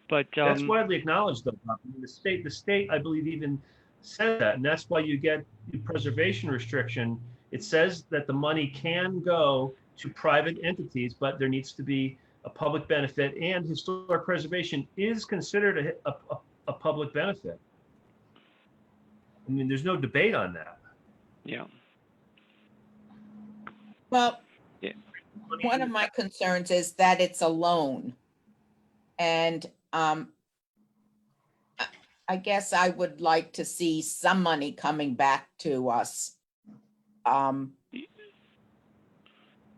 But that's widely acknowledged, though. I mean, the state, I believe, even said that, and that's why you get the preservation restriction. It says that the money can go to private entities, but there needs to be a public benefit, and historic preservation is considered a public benefit. I mean, there's no debate on that. Yeah. Well, one of my concerns is that it's a loan. And I guess I would like to see some money coming back to us.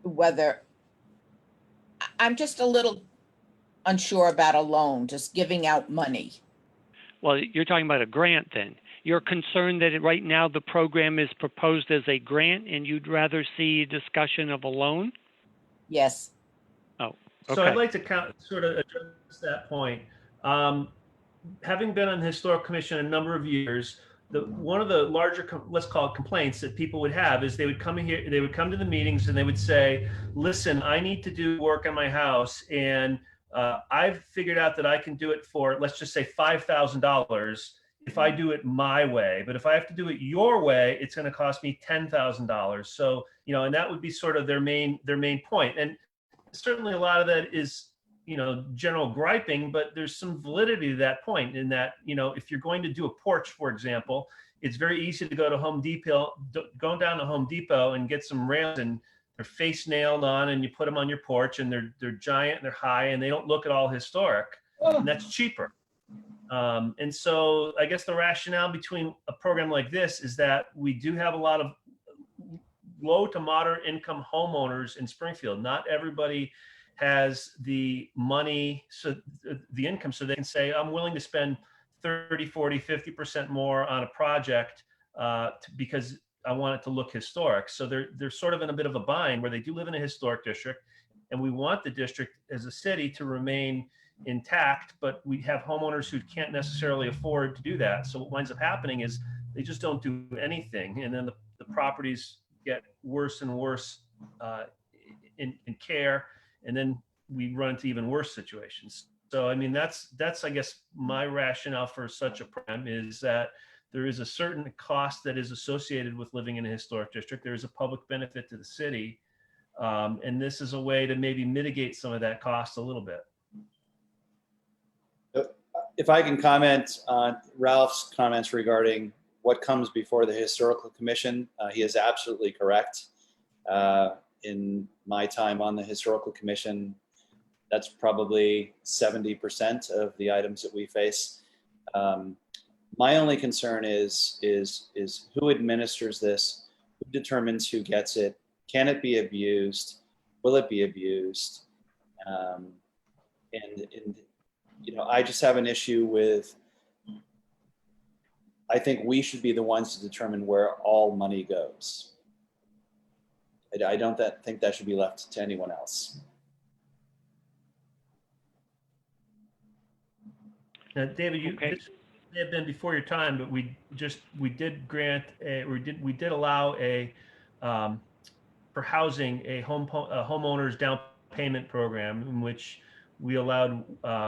Whether, I'm just a little unsure about a loan, just giving out money. Well, you're talking about a grant then. You're concerned that right now the program is proposed as a grant and you'd rather see a discussion of a loan? Yes. Oh, okay. So I'd like to sort of address that point. Having been on the Historic Commission a number of years, one of the larger, let's call it, complaints that people would have is they would come here, they would come to the meetings and they would say, listen, I need to do work on my house, and I've figured out that I can do it for, let's just say, $5,000 if I do it my way. But if I have to do it your way, it's going to cost me $10,000. So, and that would be sort of their main point. And certainly a lot of that is, general griping, but there's some validity to that point in that, if you're going to do a porch, for example, it's very easy to go to Home Depot, go down to Home Depot and get some rails, and they're face nailed on, and you put them on your porch, and they're giant, and they're high, and they don't look at all historic, and that's cheaper. And so I guess the rationale between a program like this is that we do have a lot of low to moderate income homeowners in Springfield. Not everybody has the money, so the income, so they can say, I'm willing to spend 30, 40, 50% more on a project because I want it to look historic. So they're sort of in a bit of a bind where they do live in a historic district, and we want the district as a city to remain intact, but we have homeowners who can't necessarily afford to do that. So what winds up happening is they just don't do anything, and then the properties get worse and worse in care, and then we run into even worse situations. So I mean, that's I guess my rationale for such a program is that there is a certain cost that is associated with living in a historic district. There is a public benefit to the city, and this is a way to maybe mitigate some of that cost a little bit. If I can comment on Ralph's comments regarding what comes before the Historical Commission, he is absolutely correct. In my time on the Historical Commission, that's probably 70% of the items that we face. My only concern is who administers this, who determines who gets it, can it be abused, will it be abused, and you know, I just have an issue with, I think we should be the ones to determine where all money goes. I don't think that should be left to anyone else. Now, David, Okay. this may have been before your time, but we did grant we did allow a for housing a homeowner's down payment program in which we allowed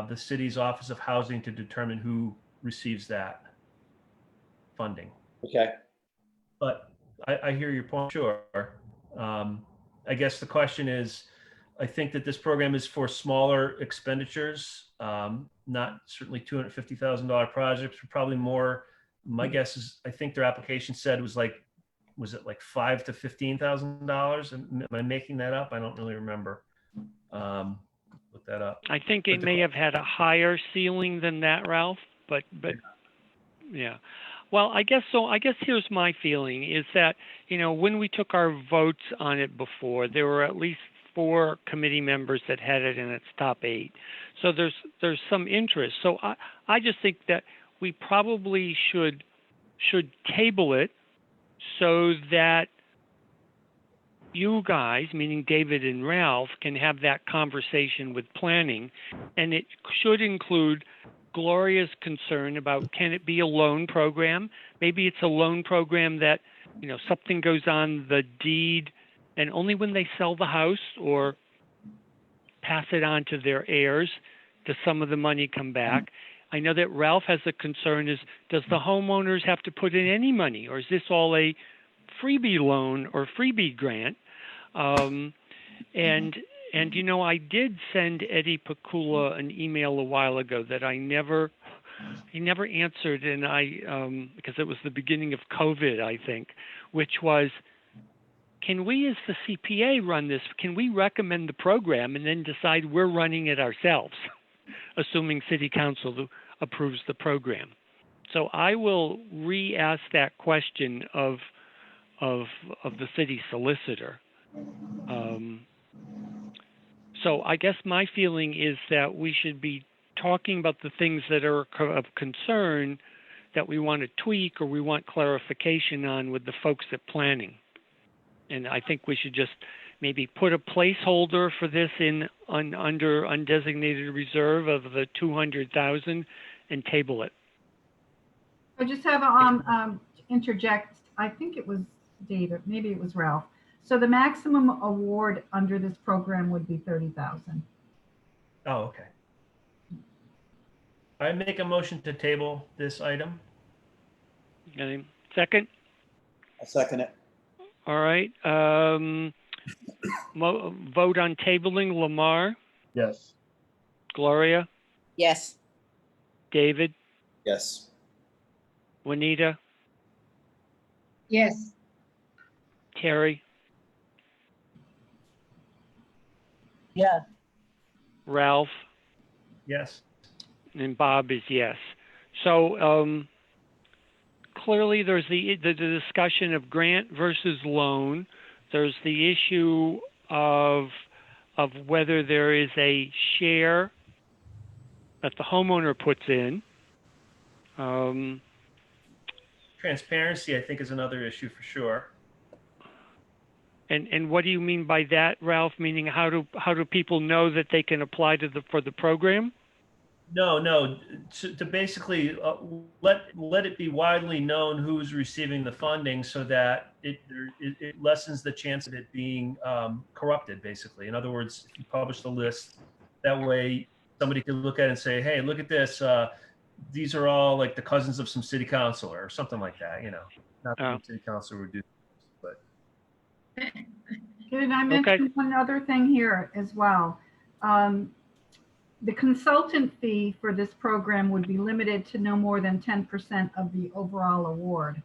the city's Office of Housing to determine who receives that funding. Okay. But I hear your point, sure. I guess the question is, I think that this program is for smaller expenditures, not certainly $250,000 projects, but probably more. My guess is, I think their application said was it like $5,000 to $15,000? Am I making that up? I don't really remember. Look that up. I think it may have had a higher ceiling than that, Ralph, but yeah. Well, I guess so. I guess here's my feeling is that, you know, when we took our votes on it before, there were at least 4 committee members that had it in its top 8. So there's some interest. So I just think that we probably should table it so that you guys, meaning David and Ralph, can have that conversation with planning, and it should include Gloria's concern about, can it be a loan program? Maybe it's a loan program that, you know, something goes on the deed and only when they sell the house or pass it on to their heirs does some of the money come back. I know that Ralph has a concern is, does the homeowners have to put in any money, or is this all a freebie loan or freebie grant? And you know, I did send Eddie Pakula an email a while ago that he never answered, and because it was the beginning of COVID, I think, which was, can we as the CPA run this? Can we recommend the program and then decide we're running it ourselves, assuming City Council approves the program? So I will re-ask that question of the city solicitor. So I guess my feeling is that we should be talking about the things that are of concern that we want to tweak or we want clarification on with the folks at planning. And I think we should just maybe put a placeholder for this under undesignated reserve of the 200,000 and table it. I just have interject. I think it was David, maybe it was Ralph. So the maximum award under this program would be 30,000. Oh, okay. I make a motion to table this item. Okay. Second? I second it. All right. Vote on tabling. Lamar, Yes. Gloria, Yes. David, Yes. Juanita, Yes, Terry, Yes. Ralph, Yes. and Bob is yes. So clearly there's the discussion of grant versus loan. There's the issue of whether there is a share that the homeowner puts in. Transparency, I think, is another issue for sure. And what do you mean by that, Ralph? Meaning how do people know that they can apply for the program? No, to basically let it be widely known who's receiving the funding, so that it lessens the chance of it being corrupted. Basically, in other words, if you publish the list, that way somebody can look at it and say, "Hey, look at this. These are all like the cousins of some city councilor or something like that." You know, not that the city councilor would do, but. Can I mention one other thing here as well? The consultant fee for this program would be limited to no more than 10% of the overall award.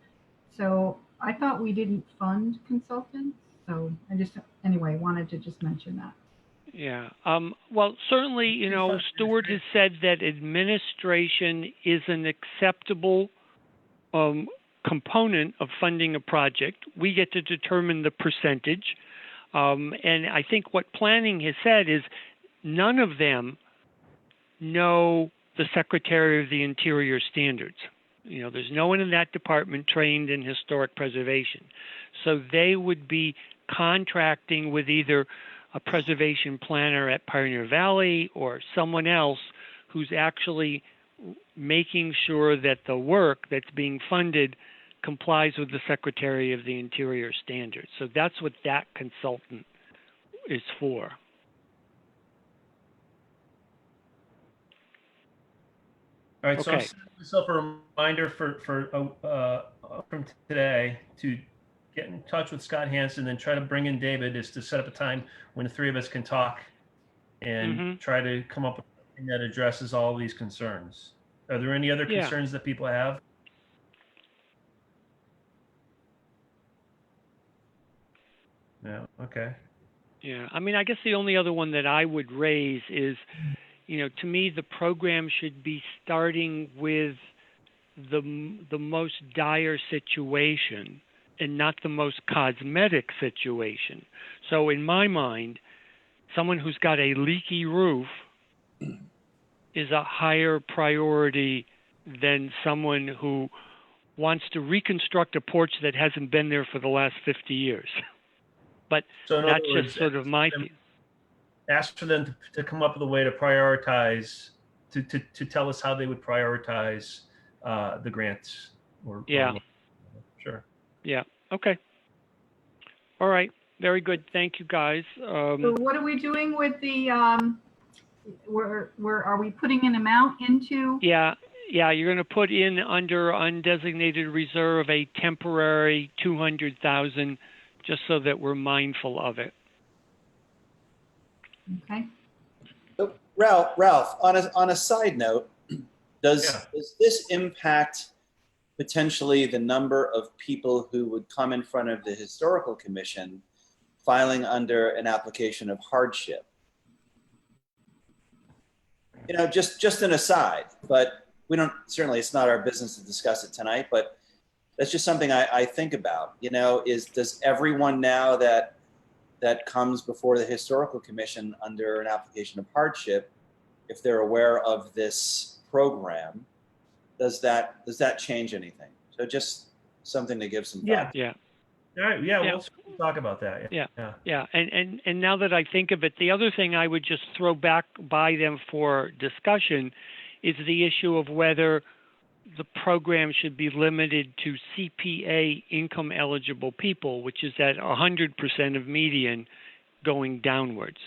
So I thought we didn't fund consultants. So I just, anyway, wanted to just mention that. Yeah. Well, certainly, you know, Stuart has said that administration is an acceptable component of funding a project. We get to determine the percentage. And I think what planning has said is none of them know the Secretary of the Interior standards. You know, there's no one in that department trained in historic preservation. So they would be contracting with either a preservation planner at Pioneer Valley or someone else who's actually making sure that the work that's being funded complies with the Secretary of the Interior standards. So that's what that consultant is for. All right, so I'm Okay. setting myself a reminder from today to get in touch with Scott Hansen and try to bring in David, is to set up a time when the three of us can talk and try to come up with something that addresses all these concerns. Are there any other concerns that people have? No, okay. Yeah, I mean, I guess the only other one that I would raise is, you know, to me, the program should be starting with the most dire situation and not the most cosmetic situation. So in my mind, someone who's got a leaky roof is a higher priority than someone who wants to reconstruct a porch that hasn't been there for the last 50 years. But So in that's other words, just sort of my view. ask for them to come up with a way to prioritize, to tell us how they would prioritize the grants. Sure. Yeah. Okay. All right. Very good. Thank you, guys. So what are we doing with the, where are we putting an amount into? Yeah. You're going to put in under undesignated reserve a temporary 200,000, just so that we're mindful of it. Okay. So, Ralph, on a side note, does this impact potentially the number of people who would come in front of the Historical Commission filing under an application of hardship? You know, just an aside, but we don't, certainly it's not our business to discuss it tonight, but that's just something I think about, you know, does everyone now that comes before the Historical Commission under an application of hardship, if they're aware of this program, does that change anything? So just something to give some thought. Yeah. All right. Yeah. We'll talk about that. Yeah. And now that I think of it, the other thing I would just throw back by them for discussion is the issue of whether the program should be limited to CPA income eligible people, which is at 100% of median going downwards.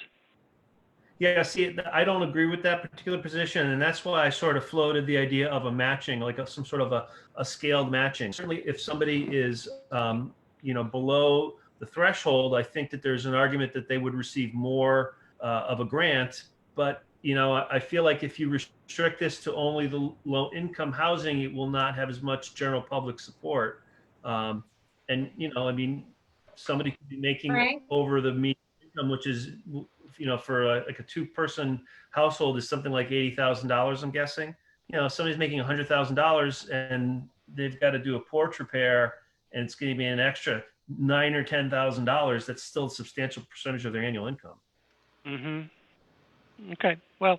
Yeah, see, I don't agree with that particular position, and that's why I sort of floated the idea of a matching, like some sort of a scaled matching. Certainly, if somebody is, below the threshold, I think that there's an argument that they would receive more of a grant. But I feel like if you restrict this to only the low-income housing, it will not have as much general public support. Somebody could be making over the median income, which is, for like a two-person household is something like $80,000, I'm guessing. Somebody's making $100,000 and they've got to do a porch repair and it's going to be an extra $9,000 or $10,000, that's still a substantial percentage of their annual income. Mm-hmm. Okay, well.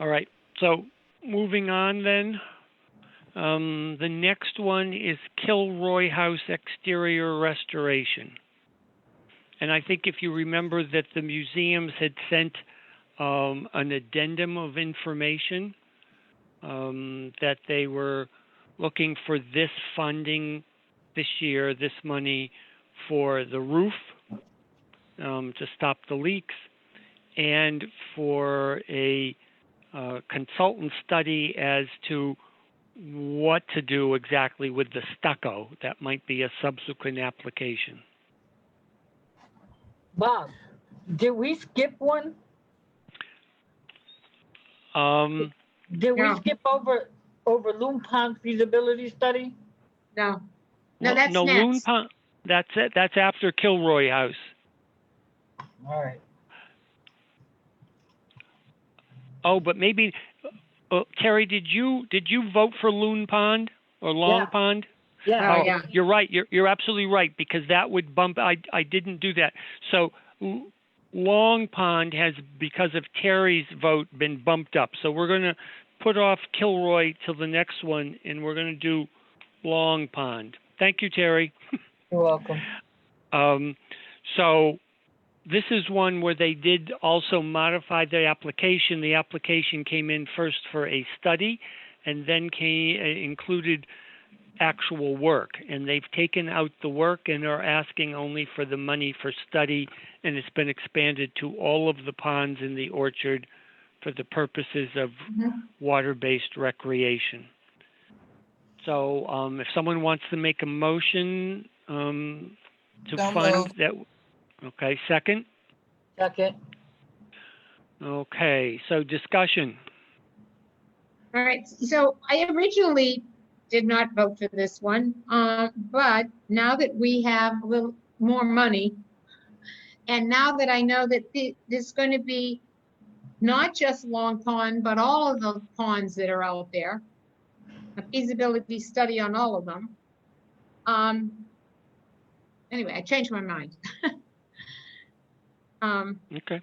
All right, so moving on then. The next one is Kilroy House exterior restoration. And I think if you remember that the museums had sent an addendum of information that they were looking for this funding this year, this money for the roof to stop the leaks, and for a consultant study as to what to do exactly with the stucco. That might be a subsequent application. Bob, did we skip one? Did we No. skip over Loon Pond feasibility study? No. No, that's no, Loon next. Pond, that's it. That's after Kilroy House. All right. Oh, but maybe, Terry, did you vote for Loon Pond or Long Yeah. Pond? Yeah. Oh, yeah. You're right. You're absolutely right, because that would bump. I didn't do that. So Long Pond has, because of Terry's vote, been bumped up. So we're going to put off Kilroy till the next one, and we're going to do Long Pond. Thank you, Terry. You're welcome. So this is one where they did also modify the application. The application came in first for a study, and then included actual work. And they've taken out the work and are asking only for the money for study, and it's been expanded to all of the ponds in the orchard for the purposes of water-based recreation. So if someone wants to make a motion to So fund moved. that. Okay, second? Second. Okay, so discussion. All right, so I originally did not vote for this one, but now that we have a little more money, and now that I know that there's going to be not just Long Pond, but all of the ponds that are out there, a feasibility study on all of them. Anyway, I changed my mind. Okay.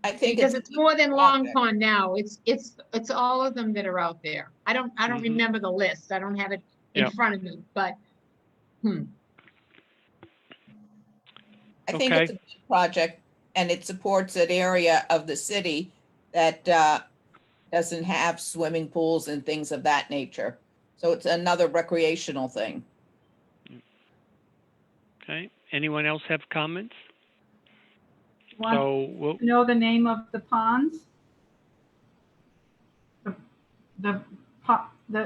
I think Because it's more than Long project. Pond now. It's all of them that are out there. I don't Mhm. remember the list. I don't have it in Yep. front of me, but I think Okay. it's a good project, and it supports an area of the city that doesn't have swimming pools and things of that nature. So it's another recreational thing. Okay. Anyone else have comments? Want So we'll, to know the name of the ponds? The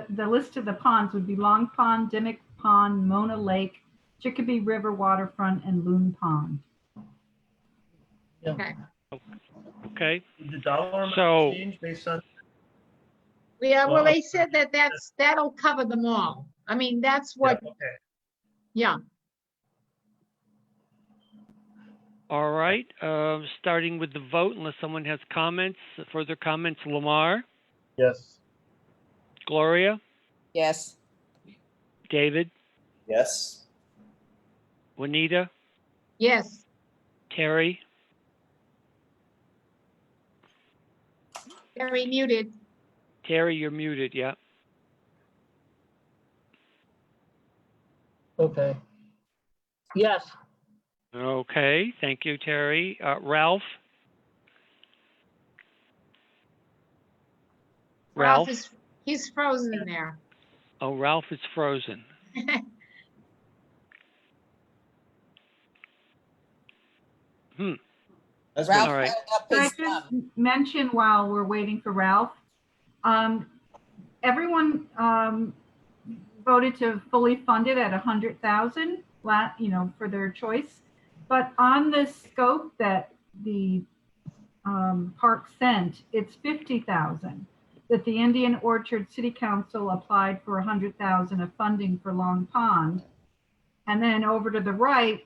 list of the ponds would be Long Pond, Dimmock Pond, Mona Lake, Chicopee River Waterfront, and Loon Pond. okay. okay. Did the dollar amount So- change based on? Yeah, well, Well, they said that'll cover them all. I mean, that's what, Yeah, okay. yeah. All right. Starting with the vote, unless someone has comments, further comments. Lamar, Yes. Gloria, Yes. David, Yes. Juanita, Yes, Terry. very muted. Terry, you're muted. Yeah. Okay. Yes. Okay. Thank you, Terry. Ralph. Ralph. He's frozen there. Oh, Ralph is frozen. That's Ralph All right. held up Can I his just thumb. mention while we're waiting for Ralph? Everyone voted to fully fund it at 100,000, for their choice. But on the scope that the park sent, it's 50,000. That the Indian Orchard City Council applied for 100,000 of funding for Long Pond, and then over to the right,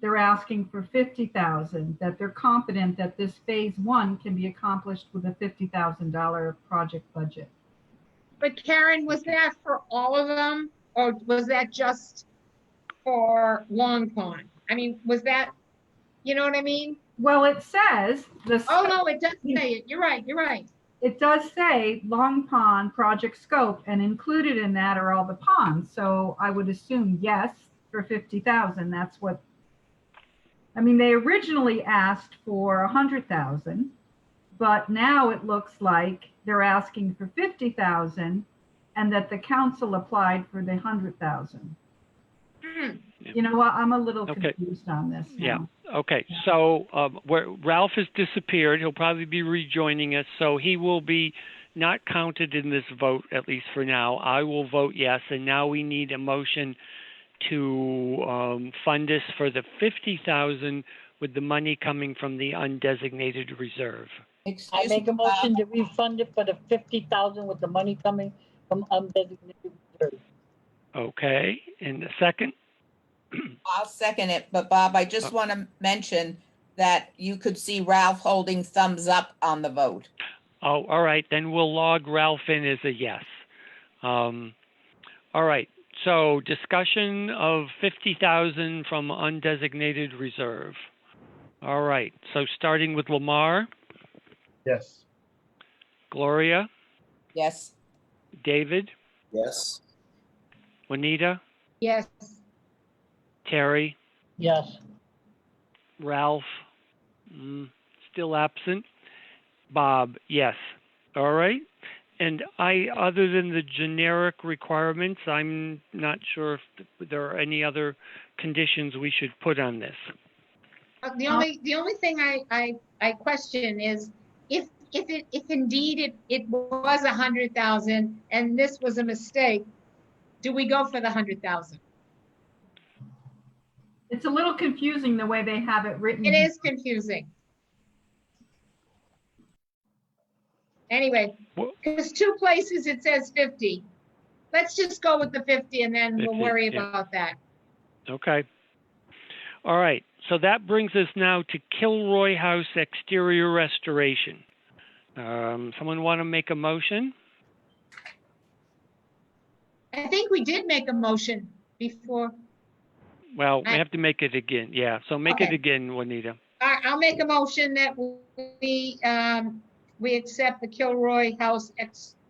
they're asking for 50,000. That they're confident that this phase one can be accomplished with a $50,000 project budget. But Karen, was that for all of them, or was that just for Long Pond? I mean, was that, you know what I mean? Well, it says Oh, no, it does say it. You're right, you're right. it does say Long Pond project scope, and included in that are all the ponds. So I would assume yes for 50,000. That's what, I mean, they originally asked for 100,000, but now it looks like they're asking for 50,000 and that the council applied for the 100,000. Hmm. You know what? I'm a little Okay. confused on this Yeah. now. Okay, so where Ralph has disappeared, he'll probably be rejoining us, so he will be not counted in this vote, at least for now. I will vote yes, and now we need a motion to fund this for the 50,000 with the money coming from the undesignated reserve. I Excuse make me, a motion that we fund it for the 50,000 with the money coming from undesignated reserve. Okay, and the second? I'll second it, but Bob, I just want to mention that you could see Ralph holding thumbs up on the vote. Oh, all right, then we'll log Ralph in as a yes. All right, so discussion of 50,000 from undesignated reserve. All right, so starting with Lamar, Yes. Gloria, Yes, David, Yes. Juanita, Yes, Terry, Yes, Ralph, still absent. Bob, yes. All right. And other than the generic requirements, I'm not sure if there are any other conditions we should put on this. the only thing I question is if indeed it was 100,000 and this was a mistake, do we go for the 100,000? It's a little confusing the way they have it written. It is confusing. Anyway, Well- because 2 places it says 50. Let's just go with the 50 and then we'll 50, worry yeah. about that. Okay. All right. So that brings us now to Kilroy House exterior restoration. Someone want to make a motion? I think we did make a motion before. Well, we have to make it again. Yeah. So make it Okay. again, Juanita. I'll make a motion that we accept the Kilroy House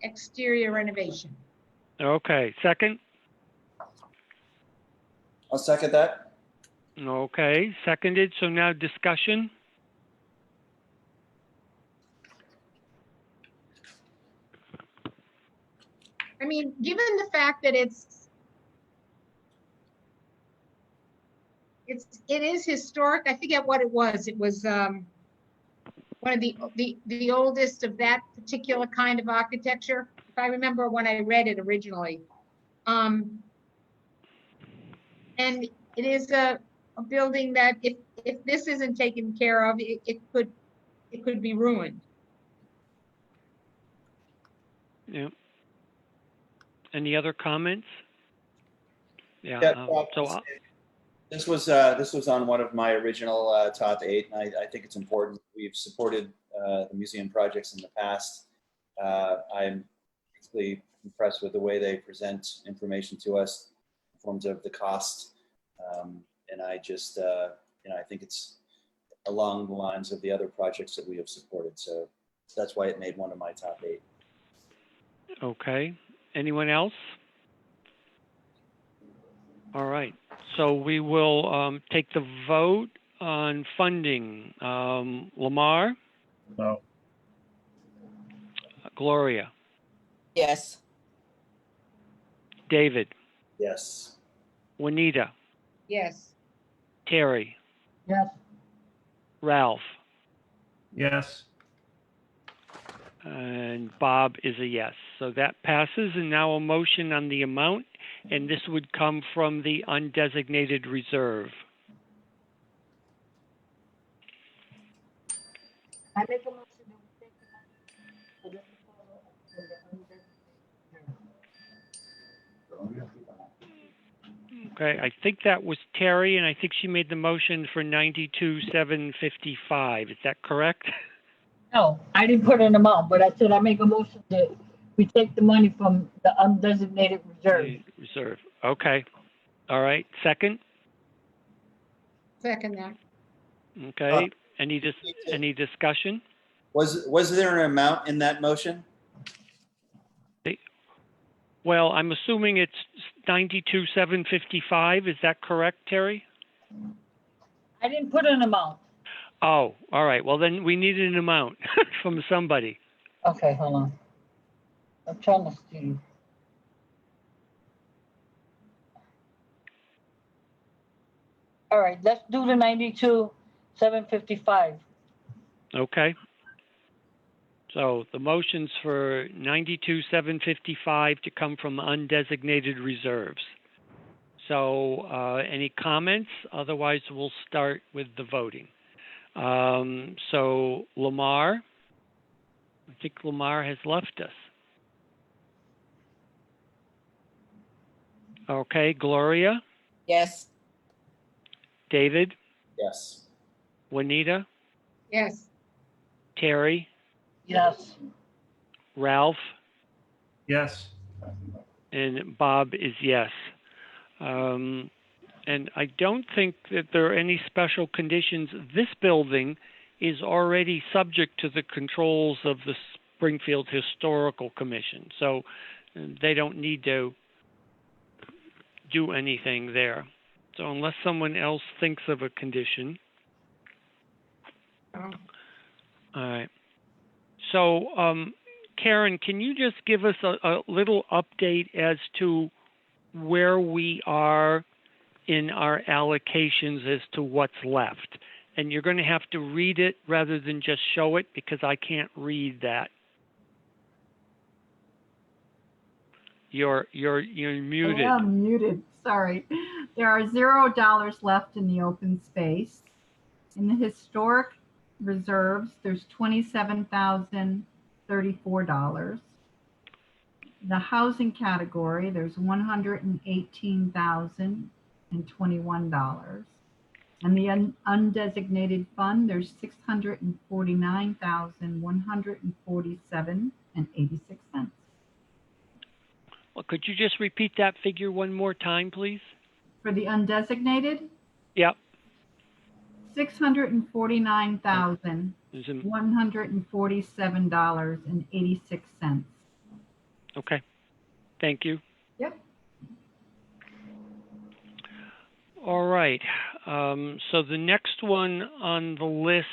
exterior renovation. Okay. Second? I'll second that. Okay. Seconded. So now discussion. I mean, given the fact that it is historic, I forget what it was. It was one of the oldest of that particular kind of architecture, if I remember when I read it originally. And it is a building that if this isn't taken care of, it could be ruined. Yeah. Any other comments? Yeah. Yeah, Bob, So this was on one of my original top 8, and I think it's important. We've supported the museum projects in the past. I'm particularly impressed with the way they present information to us in terms of the cost, and I just I think it's along the lines of the other projects that we have supported. So that's why it made one of my top 8. okay. Anyone else? All right. So we will take the vote on funding. Lamar, No. Gloria, yes, David, Yes. Juanita, Yes. Terry, yes, Ralph, Yes. and Bob is a yes. So that passes, and now a motion on the amount, and this would come from the undesignated reserve. I make a motion that we take the money for the undesignated. Okay, I think that was Terry, and I think she made the motion for 92,755. Is that correct? No, I didn't put an amount, but I said I make a motion that We take the money from the undesignated reserve. Reserve. Okay. All right. Second. Second that. Okay. Any discussion? Was there an amount in that motion? Well, I'm assuming it's 92,755. Is that correct, Terry? I didn't put an amount. Oh, all right. Well, then we need an amount from somebody. Okay, hold on. I'm trying to see. All right, let's do the 92,755. Okay. So the motion's for 92,755 to come from undesignated reserves. So any comments? Otherwise, we'll start with the voting. So Lamar, I think Lamar has left us. Okay, Gloria, Yes, David, Yes. Juanita, Yes, Terry, Yes. Ralph, Yes. and Bob is yes. And I don't think that there are any special conditions. This building is already subject to the controls of the Springfield Historical Commission, so they don't need to do anything there. So unless someone else thinks of a condition. oh, All right. So, Karen, can you just give us a little update as to where we are in our allocations as to what's left? And you're going to have to read it rather than just show it because I can't read that. You're muted. I am muted, sorry. There are $0 left in the open space. In the historic reserves, there's $27,034. The housing category, there's $118,021. And the undesignated fund, there's $649,147.86. Well, could you just repeat that figure one more time, please? For the undesignated, Yep. $649,147.86. Okay. Thank you. Yep. All right. So the next one on the list,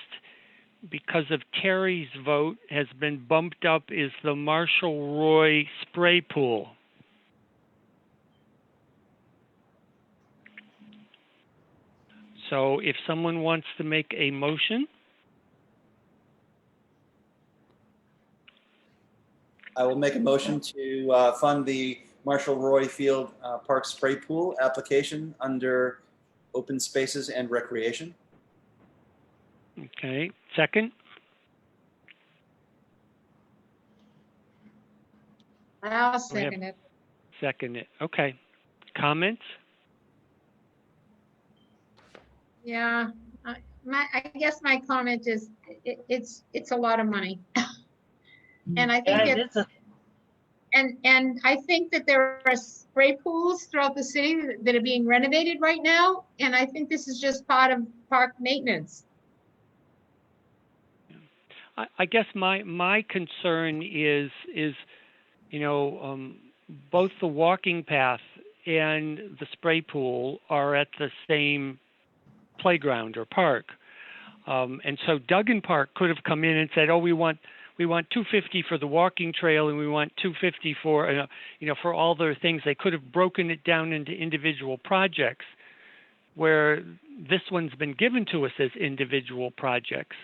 because of Terry's vote, has been bumped up is the Marshall Roy spray pool. So if someone wants to make a motion. I will make a motion to fund the Marshall Roy Field Park Spray Pool application under Open Spaces and Recreation. Okay. Second? I'll second it. Second it. Okay. Comments? Yeah, I guess my comment is, it's a lot of money. And I think Yeah, it's, and I think that there are spray pools throughout the city that are being renovated right now. And I think this is just part of park maintenance. I guess my concern is both the walking path and the spray pool are at the same playground or park, and so Duggan Park could have come in and said, "Oh, we want $250 for the walking trail, and we want $250 for for all their things." They could have broken it down into individual projects, where this one's been given to us as individual projects.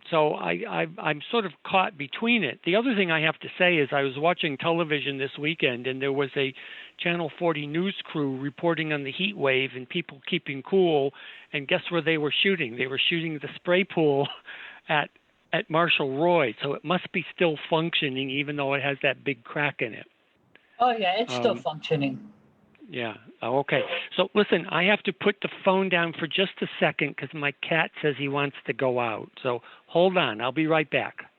So I'm sort of caught between it. The other thing I have to say is I was watching television this weekend, and there was a Channel 40 news crew reporting on the heat wave and people keeping cool. And guess where they were shooting? They were shooting the spray pool at Marshall Roy. So it must be still functioning, even though it has that big crack in it. Oh, yeah, it's still functioning. Yeah. Oh, okay. So listen, I have to put the phone down for just a second because my cat says he wants to go out. So hold on. I'll be right back.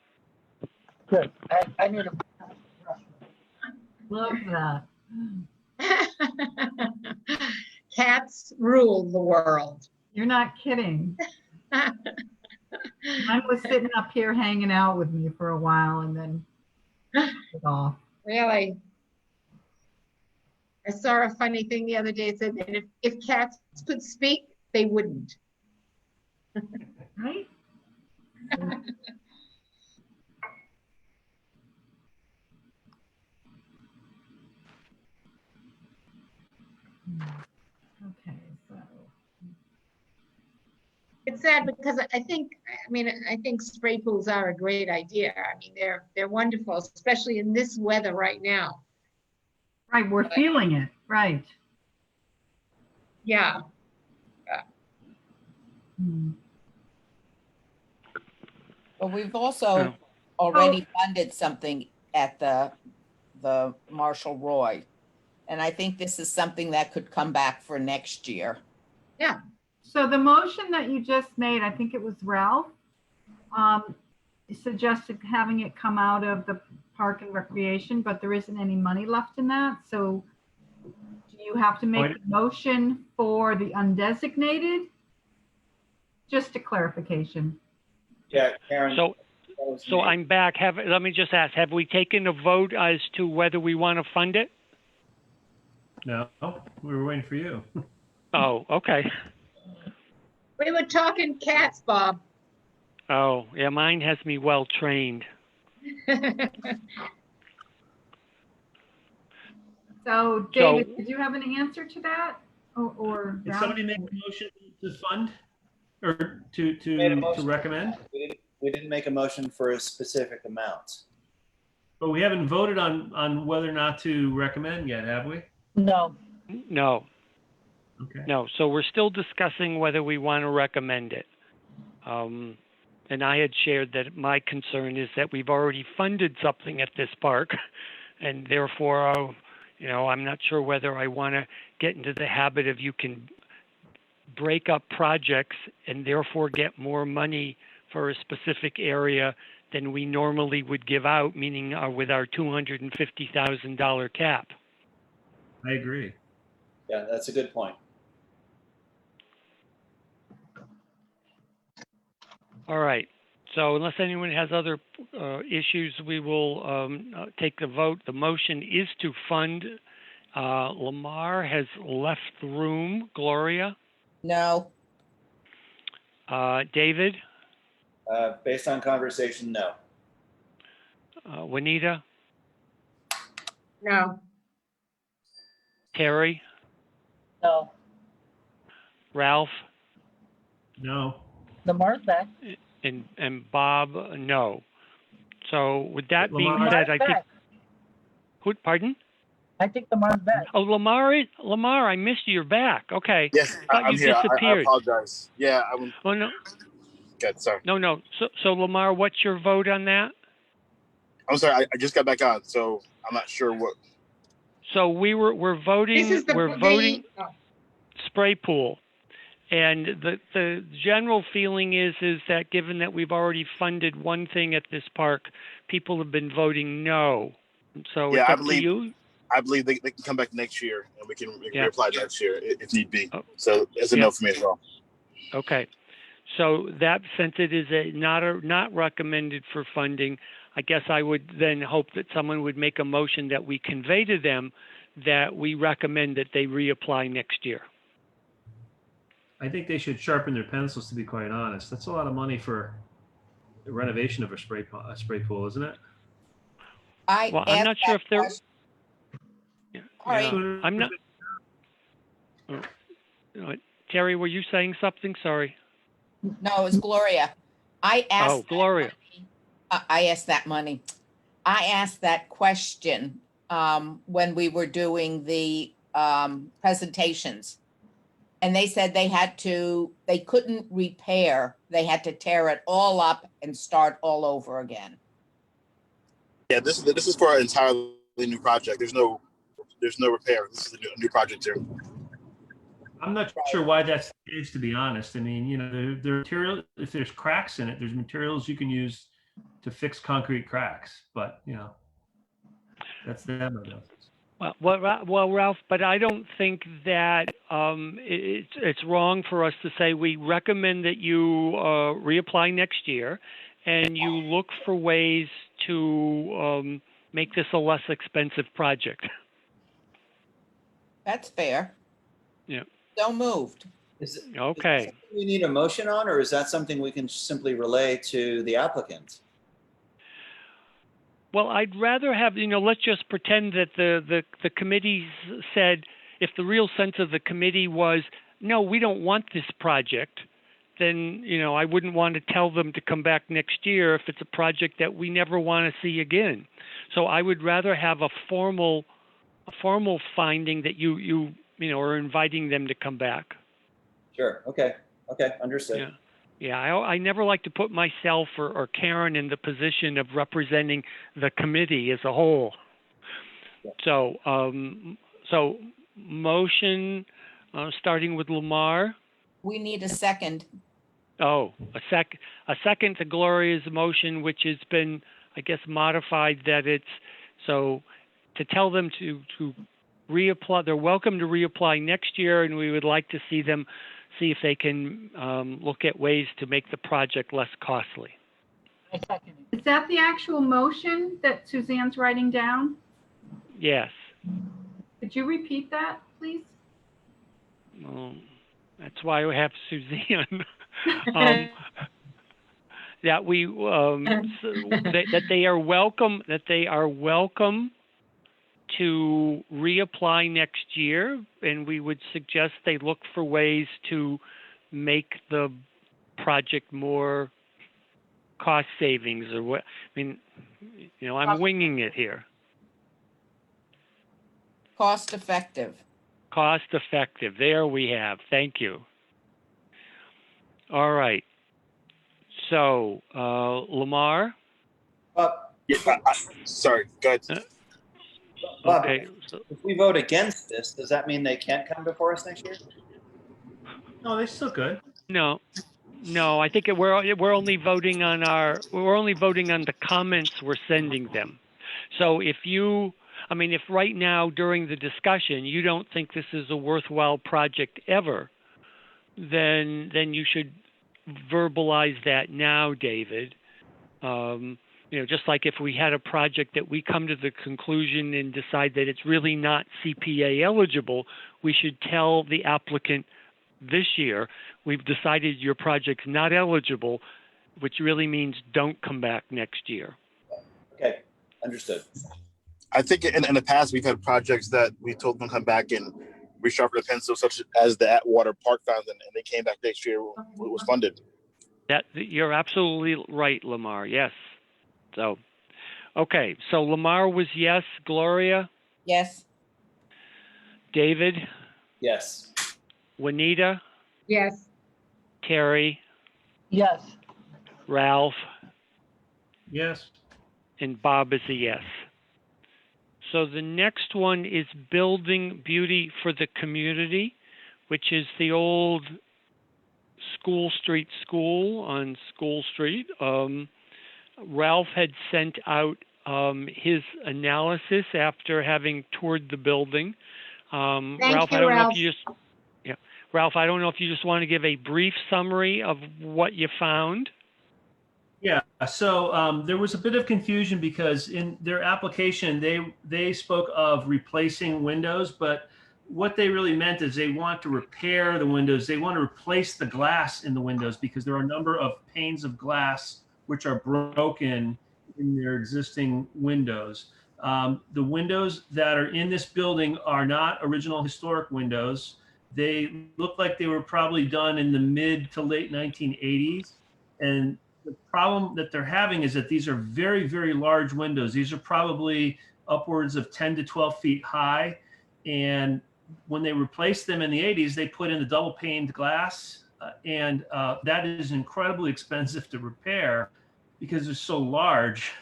Good. I need a. Love that. Cats rule the world. You're not kidding. Mine was sitting up here hanging out with me for a while and then took off. Really? I saw a funny thing the other day. It said that if cats could speak, they wouldn't. Right? Okay, so. It's sad because I think spray pools are a great idea. I mean, they're wonderful, especially in this weather right now. Right, we're feeling it, right. Yeah. Hmm. But we've also Yeah. already funded something at the Marshall Roy. And I think this is something that could come back for next year. Yeah. So the motion that you just made, I think it was Ralph, suggested having it come out of the Park and Recreation, but there isn't any money left in that. So do you have to make a motion for the undesignated? Just a clarification. Yeah, Karen. So, that was so me. I'm back. Let me just ask, have we taken a vote as to whether we want to fund it? No, we were waiting for you. Oh, okay. We were talking cats, Bob. Oh, yeah, mine has me well trained. So David, did you have an answer to that? Or Did Ralph? somebody make a motion to fund or Made a to motion. recommend? We didn't make a motion for a specific amount. But we haven't voted on whether or not to recommend yet, have we? No. No, Okay. no. So we're still discussing whether we want to recommend it. And I had shared that my concern is that we've already funded something at this park, and therefore, I'm not sure whether I want to get into the habit of you can break up projects and therefore get more money for a specific area than we normally would give out, meaning with our $250,000 cap. I agree. Yeah, that's a good point. All right. So unless anyone has other issues, we will take the vote. The motion is to fund. Lamar has left the room. Gloria? No, David? Based on conversation, no. Juanita? No. Terry? No. Ralph? No. Lamar's back. And Bob? No. So with that being Lamar- said, I Lamar's think... back. Who, pardon? I think Lamar's back. Oh, Lamar, I missed you. You're back. Okay. Yes, Thought I'm you here. I disappeared. apologize. Yeah, I'm Oh, no. good. Sorry. No. So Lamar, what's your vote on that? I'm sorry. I just got back on, so I'm not sure what. So we're voting. This is We're voting spray pool, and the general feeling is that given that we've already funded one thing at this park, people have been voting no. So Yeah, it's I up to believe- you. I believe they can come back next year, and we can Yeah. reapply next year if need be. Oh. So it's a Yeah. no for me as well. Okay. So that, since it is not recommended for funding, I guess I would then hope that someone would make a motion that we convey to them that we recommend that they reapply next year. I think they should sharpen their pencils, to be quite honest. That's a lot of money for the renovation of a spray pool, isn't it? I Well, I'm asked not sure that if they're. question. Yeah, All right. yeah. I'm not. Terry, were you saying something? Sorry. No, it's Gloria. I asked. Oh, Gloria. I asked that money. I asked that question when we were doing the presentations. And they said they couldn't repair. They had to tear it all up and start all over again. Yeah, this is for an entirely new project. There's no repair. This is a new project here. I'm not sure why that's the case, to be honest. I mean, the material, if there's cracks in it, there's materials you can use to fix concrete cracks, but you know, that's them, I guess. Well, Ralph, but I don't think that it's wrong for us to say we recommend that you reapply next year, and you look for ways to make this a less expensive project. That's fair. Yeah. So moved. Is that Okay. something we need a motion on, or is that something we can simply relay to the applicant? Well, I'd rather have, let's just pretend that the committee said, if the real sense of the committee was, no, we don't want this project, then, I wouldn't want to tell them to come back next year if it's a project that we never want to see again. So I would rather have a formal finding that you are inviting them to come back. Sure. Okay. Understood. Yeah. Yeah, I never like to put myself or Karen in the position of representing the committee as a whole. Yeah. So motion, starting with Lamar. We need a second. Oh, a second to Gloria's motion, which has been, I guess, modified that it's, so to tell them to reapply, they're welcome to reapply next year, and we would like to see if they can look at ways to make the project less costly. I second it. Is that the actual motion that Suzanne's writing down? Yes. Could you repeat that, please? That's why we have Suzanne. That we that they are welcome to reapply next year, and we would suggest they look for ways to make the project more cost savings or what. I mean, I'm winging it here. Cost effective. Cost effective. There we have. Thank you. All right. So, Lamar? Sorry, go ahead. Bob, Okay. So, if we vote against this, does that mean they can't come before us next year? No, they still good. no, I think we're only voting on the comments we're sending them. So if right now during the discussion you don't think this is a worthwhile project ever, then you should verbalize that now, David. Just like if we had a project that we come to the conclusion and decide that it's really not CPA eligible, we should tell the applicant this year, we've decided your project's not eligible, which really means don't come back next year. Okay, understood. I think in the past we've had projects that we told them to come back and resharpen the pencil, such as the Atwater Park Fountain, and they came back next year. It was funded. You're absolutely right, Lamar. Yes. So, okay. So Lamar was yes. Gloria? Yes. David? Yes. Juanita? Yes, Terry? Yes. Ralph? Yes. And Bob is a yes. So the next one is Building Beauty for the Community, which is the old School Street School on School Street. Ralph had sent out his analysis after having toured the building. Ralph, I don't know if you just, Ralph, I don't know if you just want to give a brief summary of what you found. Yeah, so there was a bit of confusion because in their application, they spoke of replacing windows, but what they really meant is they want to repair the windows. They want to replace the glass in the windows because there are a number of panes of glass which are broken in their existing windows. The windows that are in this building are not original historic windows. They look like they were probably done in the mid to late 1980s. And the problem that they're having is that these are very, very large windows. These are probably upwards of 10 to 12 feet high. And when they replaced them in the 80s, they put in the double paned glass. And that is incredibly expensive to repair because they're so large.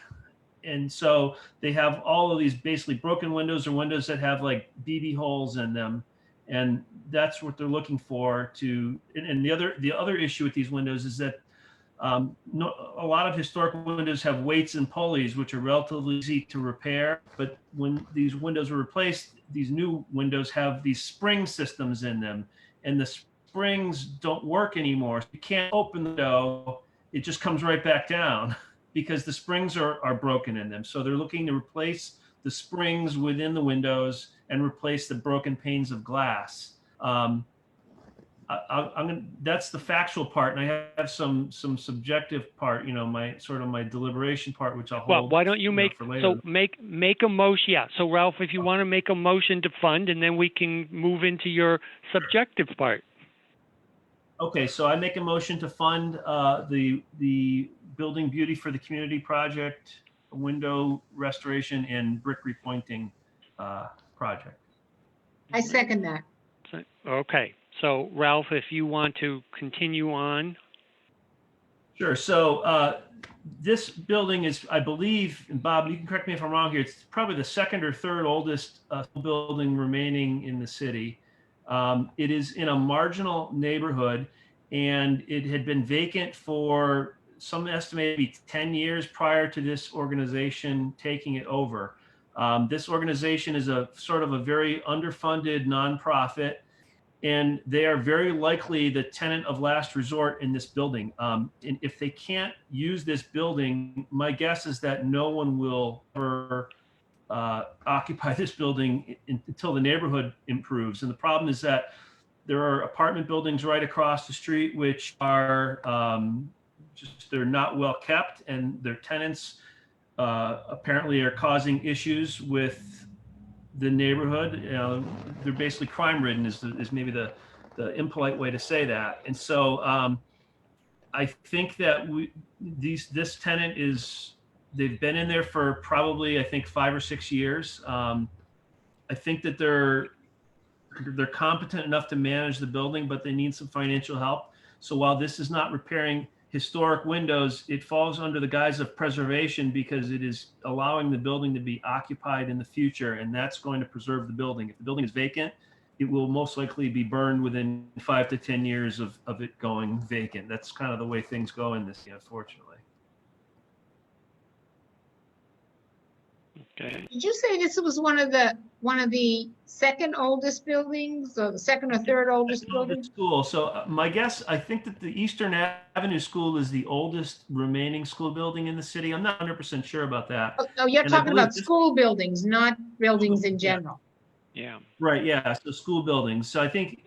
And so they have all of these basically broken windows or windows that have like BB holes in them. And that's what they're looking for to, and the other issue with these windows is that A lot of historic windows have weights and pulleys, which are relatively easy to repair. But when these windows were replaced, these new windows have these spring systems in them, and the springs don't work anymore. So you can't open the window; it just comes right back down because the springs are broken in them. So they're looking to replace the springs within the windows and replace the broken panes of glass. That's the factual part, and I have some subjective part, my deliberation part, which I'll hold. Well, why don't you make, for later. so make a motion, yeah. So Ralph, if you want to make a motion to fund, and then we can move into your subjective part. Okay, so I make a motion to fund the Building Beauty for the Community project, window restoration and brick repointing project. I second that. Okay, so Ralph, if you want to continue on. Sure. So this building is, I believe, and Bob, you can correct me if I'm wrong here, it's probably the second or third oldest building remaining in the city. It is in a marginal neighborhood, and it had been vacant for some estimate maybe 10 years prior to this organization taking it over. This organization is a sort of a very underfunded nonprofit, and they are very likely the tenant of last resort in this building. And if they can't use this building, my guess is that no one will ever occupy this building until the neighborhood improves. And the problem is that there are apartment buildings right across the street, which are they're not well kept, and their tenants apparently are causing issues with the neighborhood. They're basically crime ridden is maybe the impolite way to say that. And so I think that this tenant they've been in there for probably, I think, 5 or 6 years. I think that they're competent enough to manage the building, but they need some financial help. So while this is not repairing historic windows, it falls under the guise of preservation because it is allowing the building to be occupied in the future, and that's going to preserve the building. If the building is vacant, it will most likely be burned within 5 to 10 years of it going vacant. That's kind of the way things go in this, unfortunately. Okay. Did you say this was one of the second oldest buildings, or the second or third oldest building? School. So my guess, I think that the Eastern Avenue School is the oldest remaining school building in the city. I'm not 100% sure about that. Oh, you're And I talking believe about school buildings, not buildings in general. Yeah. Right. Yeah. So school buildings. So I think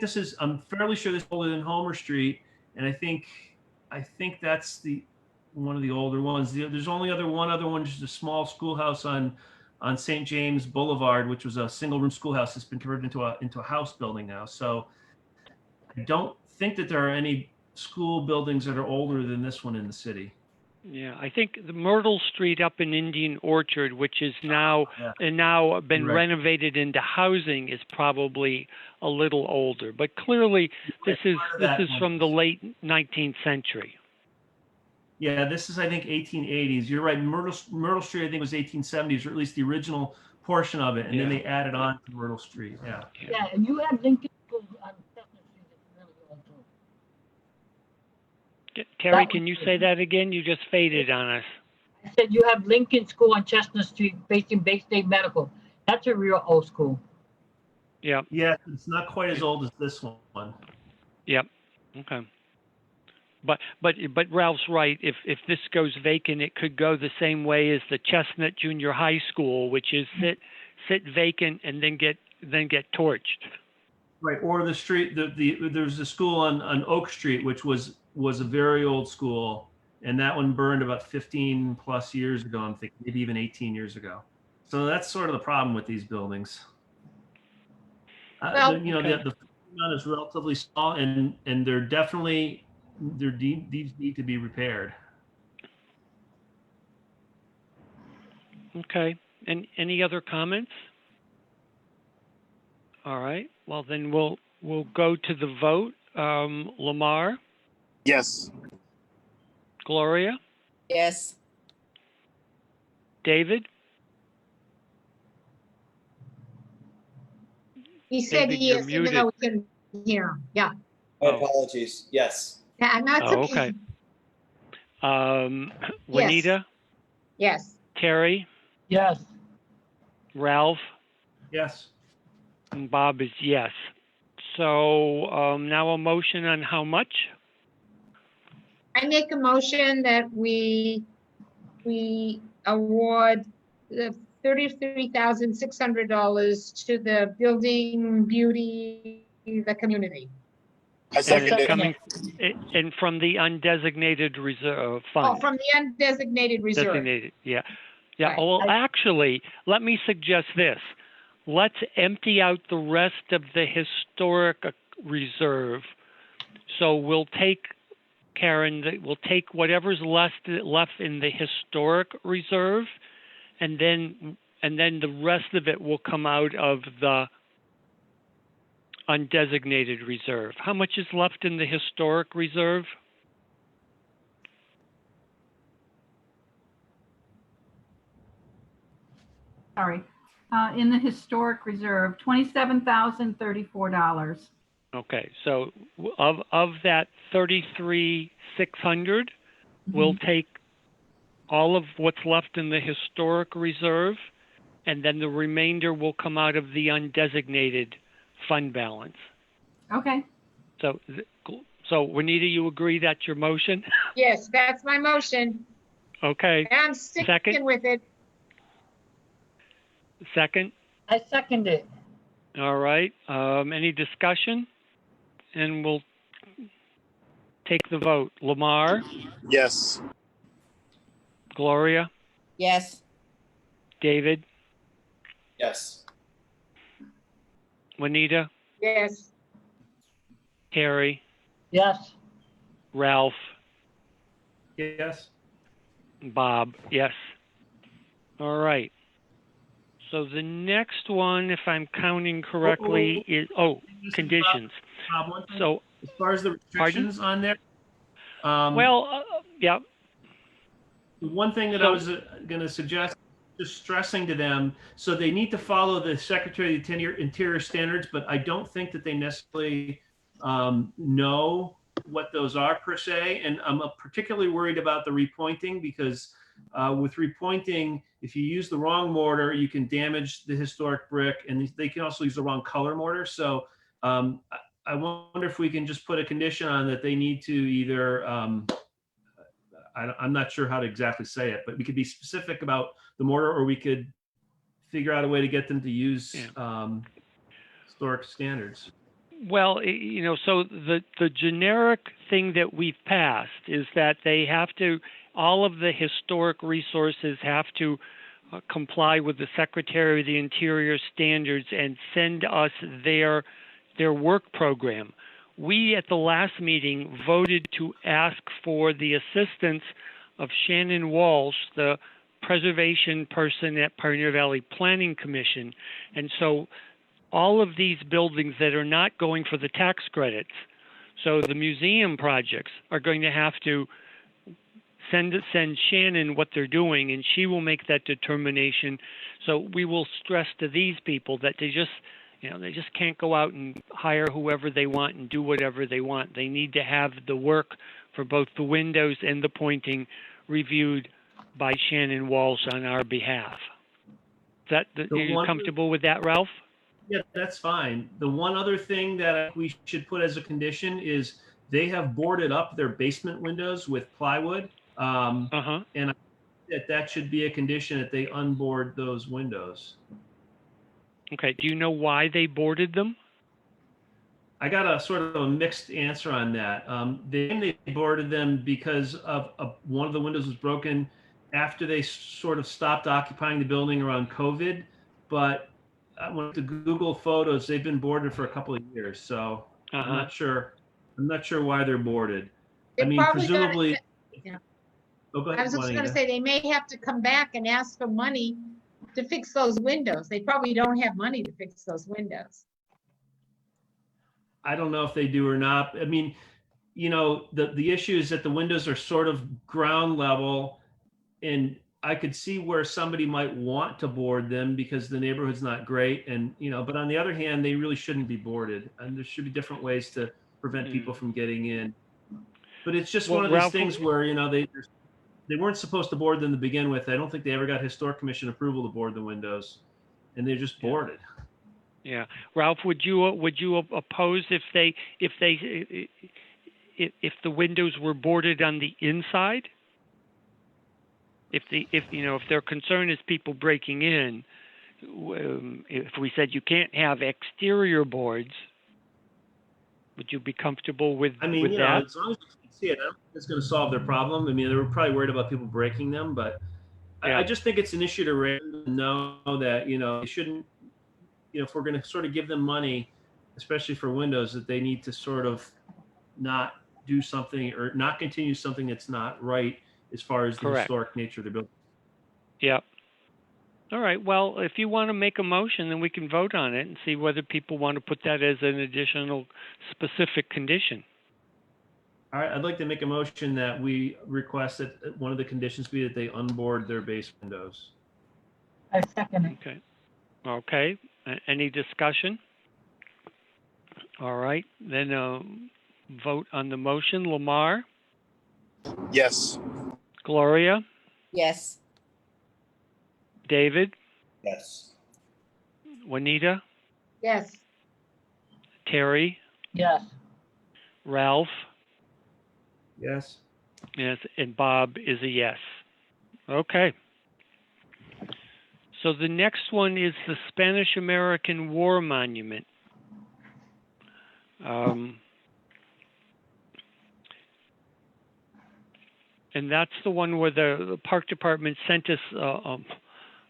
this is. I'm fairly sure this is older than Homer Street, and I think that's one of the older ones. There's only one other one, just a small schoolhouse on St. James Boulevard, which was a single room schoolhouse that's been converted into a house building now. So I don't think that there are any school buildings that are older than this one in the city. Yeah, I think the Myrtle Street up in Indian Orchard, which is now been Right. renovated into housing, is probably a little older. But clearly, this is from the late 19th century. Yeah, this is, I think, 1880s. You're right. Myrtle Street, I think, was 1870s, or at least the original portion of it, and then they added on to Myrtle Street. Yeah. Yeah, and you have Lincoln School on Chestnut Street, it's really old too. Terry, That can was you the- say that again? You just faded on us. I said you have Lincoln School on Chestnut Street facing Bay State Medical. That's a real old school. Yeah. Yeah, it's not quite as old as this one. Yep. Okay. But Ralph's right. If this goes vacant, it could go the same way as the Chestnut Junior High School, which is sit vacant and then get torched. Right, or the street. There's a school on Oak Street, which was a very old school, and that one burned about 15 plus years ago. I'm thinking maybe even 18 years ago. So that's sort of the problem with these buildings. Well, the amount is relatively small, and they're definitely. These need to be repaired. Okay. And any other comments? All right. Well, then we'll go to the vote. Lamar, Yes. Gloria, Yes. David, He said David, you're yes, even though we couldn't hear him. Yeah. My apologies. Yes. Yeah, and that's Oh, okay. Juanita, Yes. Terry, Yes. Ralph, Yes. and Bob is yes. So now a motion on how much? I make a motion that we award the $33,600 to the Building Beauty, the community. I And second it's it. coming, and from the undesignated reserve Oh, fund. from the undesignated reserve. Designated, yeah. Yeah, Right. well, actually, let me suggest this. Let's empty out the rest of the historic reserve. So we'll take, Karen, we'll take whatever's left in the historic reserve, and then the rest of it will come out of the undesignated reserve. How much is left in the historic reserve? Sorry. In the historic reserve, $27,034. Okay, so of that 33,600, we'll take all of what's left in the historic reserve, and then the remainder will come out of the undesignated fund balance. Okay. So Juanita, you agree that's your motion? Yes, that's my motion. Okay, And I'm sticking Second? with it. second? I second it. All right, any discussion? And we'll take the vote. Lamar, Yes. Gloria, Yes. David, Yes. Juanita, Yes. Harry, Yes. Ralph, Yes. Bob, yes. All right. So the next one, if I'm counting correctly, is conditions. One thing, So, as far as the restrictions on there, yeah, the one thing that I was going to suggest, just stressing to them, so they need to follow the Secretary of the Interior standards, but I don't think that they necessarily know what those are per se. And I'm particularly worried about the repointing because with repointing, if you use the wrong mortar, you can damage the historic brick, and they can also use the wrong color mortar. So I wonder if we can just put a condition on that they need to either, I'm not sure how to exactly say it, but we could be specific about the mortar, or we could figure out a way to get them to use historic standards. well, so the generic thing that we've passed is that they have to, all of the historic resources have to comply with the Secretary of the Interior standards and send us their work program. We at the last meeting voted to ask for the assistance of Shannon Walsh, the preservation person at Pioneer Valley Planning Commission. And so all of these buildings that are not going for the tax credits, so the museum projects, are going to have to send Shannon what they're doing, and she will make that determination. So we will stress to these people that they just can't go out and hire whoever they want and do whatever they want. They need to have the work for both the windows and the pointing reviewed by Shannon Walsh on our behalf. Are you comfortable with that, Ralph? Yeah, that's fine. The one other thing that we should put as a condition is they have boarded up their basement windows with plywood. And I think that should be a condition that they unboard those windows. Okay. Do you know why they boarded them? I got a sort of a mixed answer on that. They boarded them because of one of the windows was broken after they sort of stopped occupying the building around COVID. But I went to Google Photos. They've been boarded for a couple of years, so I'm not sure. I'm not sure why they're boarded. I mean, presumably. Oh, go ahead, I was just going to say they may have to come back and ask for money to fix those windows. They probably don't have money to fix those windows. I don't know if they do or not. I mean, the issue is that the windows are sort of ground level, and I could see where somebody might want to board them because the neighborhood's not great. And, but on the other hand, they really shouldn't be boarded. And there should be different ways to prevent people from getting in. But it's just Well, one of those Ralph, things where, you know, they weren't supposed to board them to begin with. I don't think they ever got Historic Commission approval to board the windows, and they're just Yeah. boarded. Yeah, Ralph, would you oppose if the windows were boarded on the inside? If their concern is people breaking in, if we said you can't have exterior boards, would you be comfortable with I mean, with you know, that? as long as you can see it, I don't think it's going to solve their problem. I mean, they were probably worried about people breaking them, but Yeah. I just think it's an issue to raise and know that, you know, they shouldn't, you know, if we're going to sort of give them money, especially for windows, that they need to sort of not do something or not continue something that's not right as far as the Correct. historic nature of the building. Yeah. All right. Well, if you want to make a motion, then we can vote on it and see whether people want to put that as an additional specific condition. All right, I'd like to make a motion that we request that one of the conditions be that they unboard their base windows. I second it. Okay. Okay. Any discussion? All right. Then vote on the motion. Lamar, Yes. Gloria, Yes, David, Yes. Juanita, Yes, Terry, Yes, Ralph, Yes. yes, and Bob is a yes. Okay. So the next one is the Spanish-American War Monument. And that's the one where the park department sent us,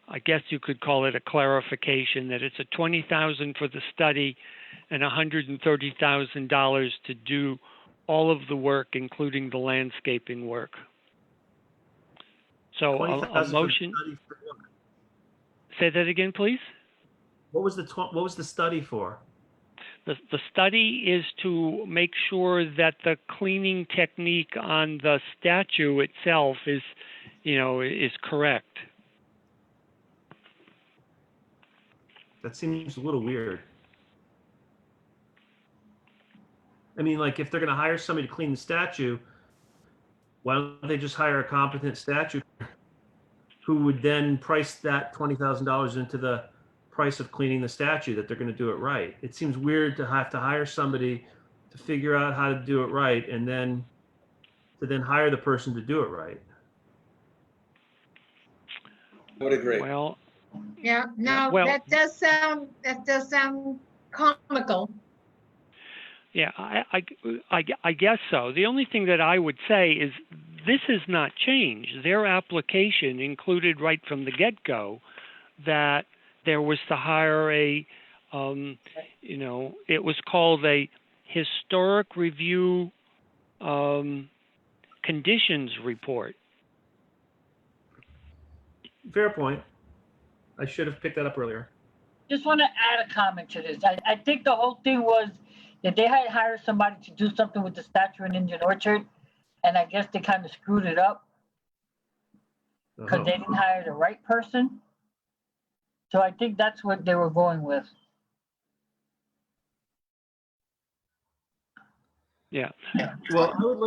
I guess you could call it a clarification, that it's a $20,000 for the study and $130,000 to do all of the work, including the landscaping work. So a 20,000 for the motion. study for what? Say that again, please. What was the study for? The study is to make sure that the cleaning technique on the statue itself is correct. That seems a little weird. I mean, like, if they're going to hire somebody to clean the statue, why don't they just hire a competent statue who would then price that $20,000 into the price of cleaning the statue, that they're going to do it right? It seems weird to have to hire somebody to figure out how to do it right and then hire the person to do it right. I would agree. Well, yeah, no, well- that does sound comical. yeah, I guess so. The only thing that I would say is this has not changed. Their application included right from the get-go that there was to hire it was called a historic review conditions report. Fair point. I should have picked that up earlier. just want to add a comment to this. I think the whole thing was that they had hired somebody to do something with the statue in Indian Orchard, and I guess they kind of screwed it up because they didn't hire the right person. So I think that's what they were going with. Yeah. Well, I would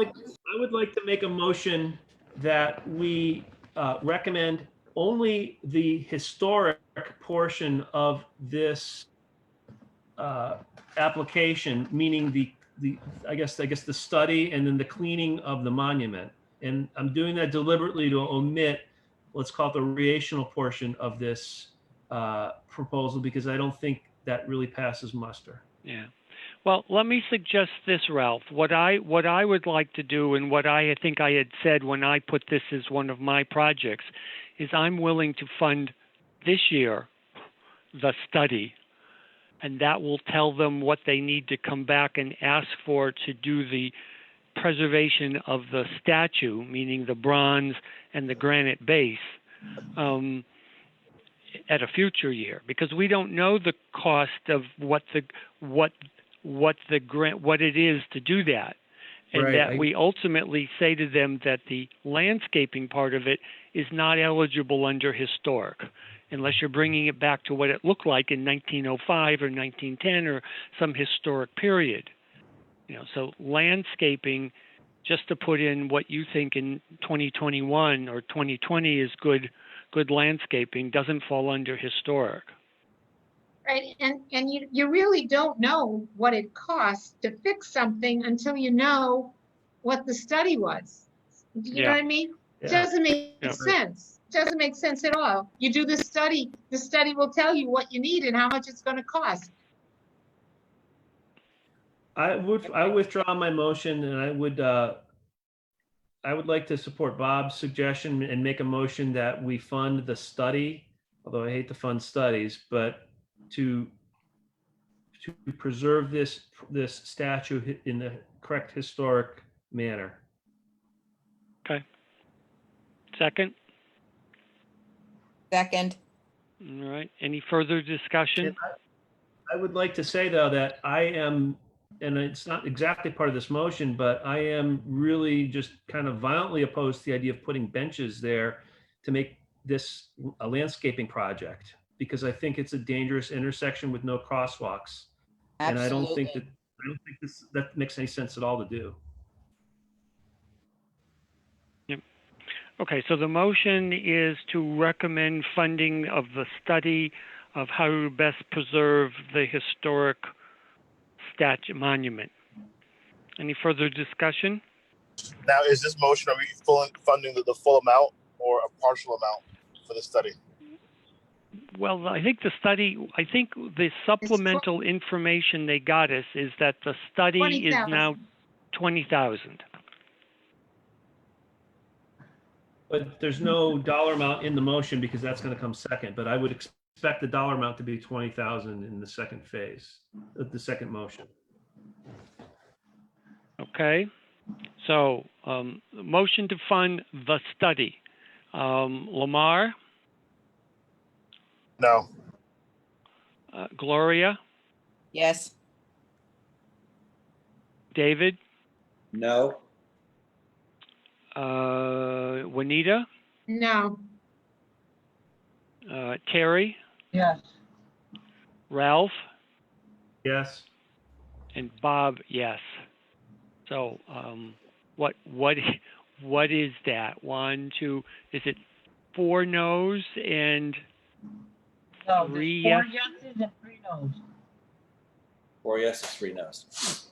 like to make a motion that we recommend only the historic portion of this application, meaning I guess the study and then the cleaning of the monument. And I'm doing that deliberately to omit, let's call it the recreational portion of this proposal, because I don't think that really passes muster. Yeah. Well, let me suggest this, Ralph. What I would like to do, and what I think I had said when I put this as one of my projects, is I'm willing to fund this year the study, and that will tell them what they need to come back and ask for to do the preservation of the statue, meaning the bronze and the granite base, at a future year, because we don't know the cost of what it is to do that. And Right, that we ultimately say to them that the landscaping part of it is not eligible under historic, unless you're bringing it back to what it looked like in 1905 or 1910 or some historic period. So landscaping just to put in what you think in 2021 or 2020 is good landscaping doesn't fall under historic. Right, and you really don't know what it costs to fix something until you know what the study was. Do you know Yeah. what I mean? It Yeah. doesn't make Yeah. sense. Doesn't make sense at all. You do the study will tell you what you need and how much it's gonna cost. I withdraw my motion, and I would like to support Bob's suggestion and make a motion that we fund the study, although I hate to fund studies, but to preserve this statue in the correct historic manner. Okay. Second? Second, All right. Any further discussion? And I would like to say, though, that I am, and it's not exactly part of this motion, but I am really just kind of violently opposed to the idea of putting benches there to make this a landscaping project, because I think it's a dangerous intersection with no crosswalks. And I don't think absolutely. that makes any sense at all to do. Okay, so the motion is to recommend funding of the study of how to best preserve the historic statue monument. Any further discussion? Now, is this motion, are we funding the full amount or a partial amount for the study? Well, I think the supplemental information they got us is that the study is 20,000. now 20,000. But there's no dollar amount in the motion because that's going to come second. But I would expect the dollar amount to be 20,000 in the second phase, the second motion. Okay, so motion to fund the study. Lamar, No. Gloria, Yes, David, No. Juanita, No, Terry, Yes. Ralph, Yes. and Bob, yes. So what is that? 1, 2, is it 4 no's and No, Three there's 4 yes. yeses and 3 noes. 4 yeses, 3 noes.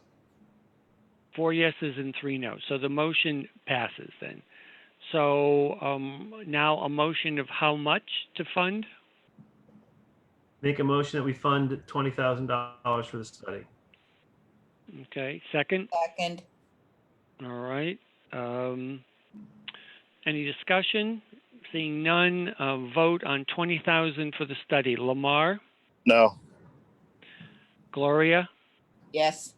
4 yeses and 3 no's? So the motion passes then. So now a motion of how much to fund? Make a motion that we fund $20,000 for the study. Okay, second? second, All right. Any discussion? Seeing none, vote on 20,000 for the study. Lamar, No. Gloria, yes,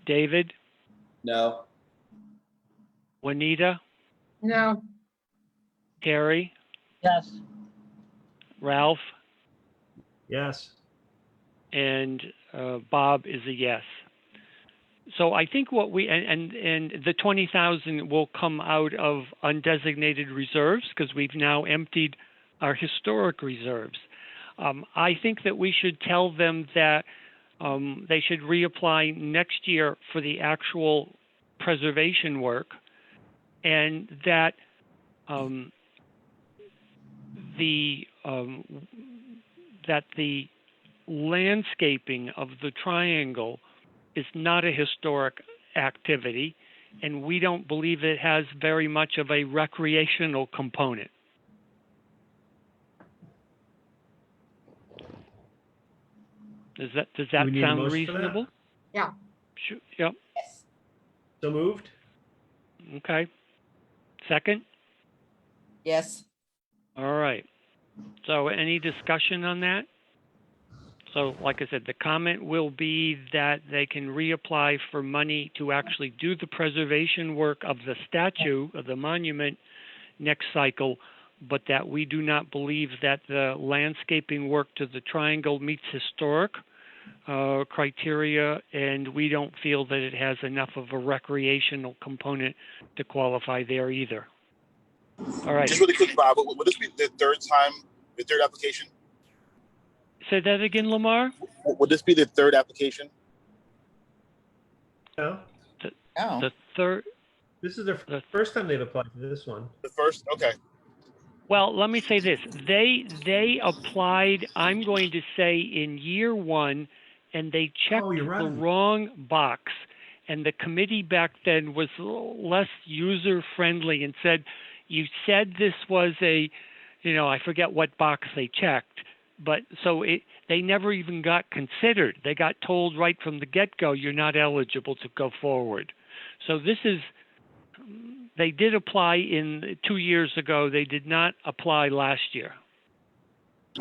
David, No. Juanita, no, Terry, Yes. Ralph, Yes. and Bob is a yes. So I think what we and the 20,000 will come out of undesignated reserves because we've now emptied our historic reserves. I think that we should tell them that they should reapply next year for the actual preservation work, and that the landscaping of the triangle is not a historic activity, and we don't believe it has very much of a recreational component. Does that Do we need a sound motion for that? reasonable? Yeah. Sure. Yep. yes, So moved? Okay. Second? yes, All right. So any discussion on that? So like I said, the comment will be that they can reapply for money to actually do the preservation work of the statue, of the monument, next cycle, but that we do not believe that the landscaping work to the triangle meets historic criteria, and we don't feel that it has enough of a recreational component to qualify there either. All right. Just really quick, Bob, would this be the third application? Say that again, Lamar? Would this be the third application? No. no, The third, This is their The- first time they've applied for this one. The first, okay. Well, let me say this. They applied, I'm going to say in year one, and they checked Oh, you're the right. wrong box. And the committee back then was less user friendly and said, you said this was a, I forget what box they checked, but so they never even got considered. They got told right from the get-go, you're not eligible to go forward. So this is, they did apply in 2 years ago. They did not apply last year.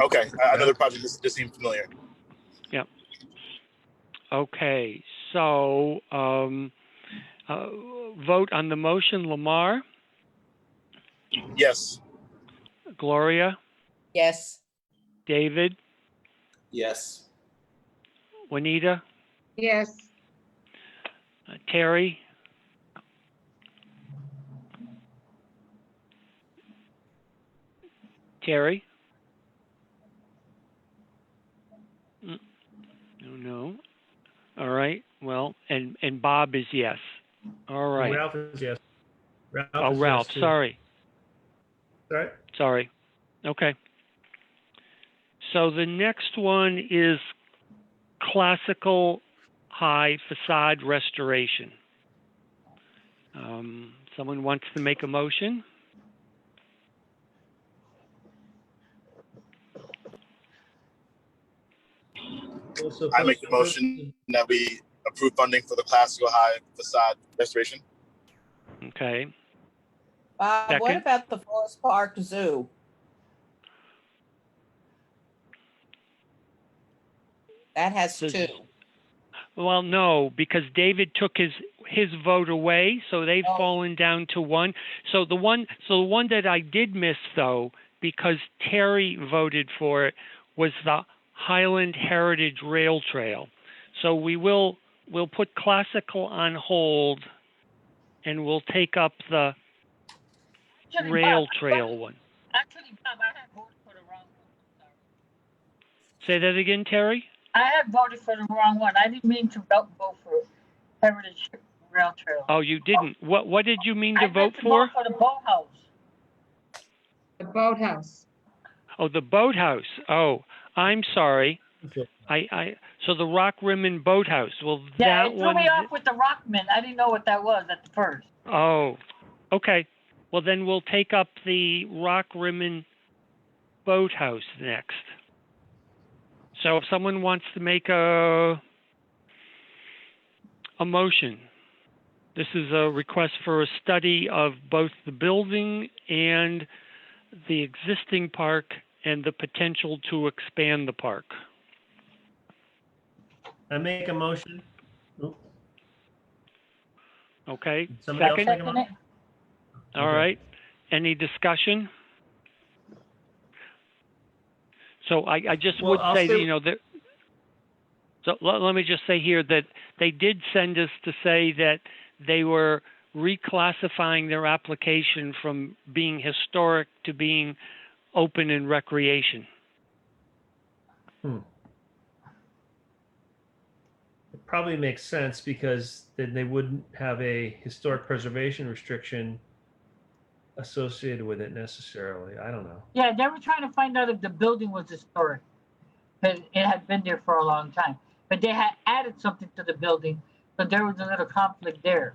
Okay, another project. This seems familiar. Yep. Okay, so vote on the motion. Lamar, Yes. Gloria, Yes, David, Yes. Juanita, Yes, Terry, Terry? No. All right. Well, and Bob is yes. All right. Ralph is yes. Ralph Oh, is Ralph. yes, too. Sorry. All right. Sorry. Okay. So the next one is classical high facade restoration. Someone wants to make a motion? Well, so I make the motion that we approve funding for the classical high facade restoration. Okay. Bob, what Second. about the Forest Park Zoo? That has So- two. Well, no, because David took his vote away, so they've Oh. fallen down to one. So the one that I did miss though, because Terry voted for it, was the Highland Heritage Rail Trail. So we'll put classical on hold, and we'll take up the Actually, rail Bob, trail one. Actually, Bob, I had voted for the wrong one. Sorry. Say that again, Terry? I had voted for the wrong one. I didn't mean to vote for Heritage Rail Trail. Oh, you didn't. What did you mean I to meant vote to for? vote for the boathouse. the boathouse. Oh, the boathouse. Oh, I'm sorry. So the Rock Rimmon Boathouse. Well, Yeah, that it threw one. me off with the Rockman. I didn't know what that was at the first. Oh, okay. Well, then we'll take up the Rock Rimmon Boathouse next. So if someone wants to make a motion, this is a request for a study of both the building and the existing park and the potential to expand the park. I make a motion. Oop, Okay? did somebody else Second? make a Second motion? it. All Okay. right. Any discussion? So I just Well, would I'll say, say- that, so let me just say here that they did send us to say that they were reclassifying their application from being historic to being open and recreation. It probably makes sense because then they wouldn't have a historic preservation restriction associated with it necessarily. I don't know. Yeah, they were trying to find out if the building was historic. Because it had been there for a long time. But they had added something to the building, but there was a little conflict there.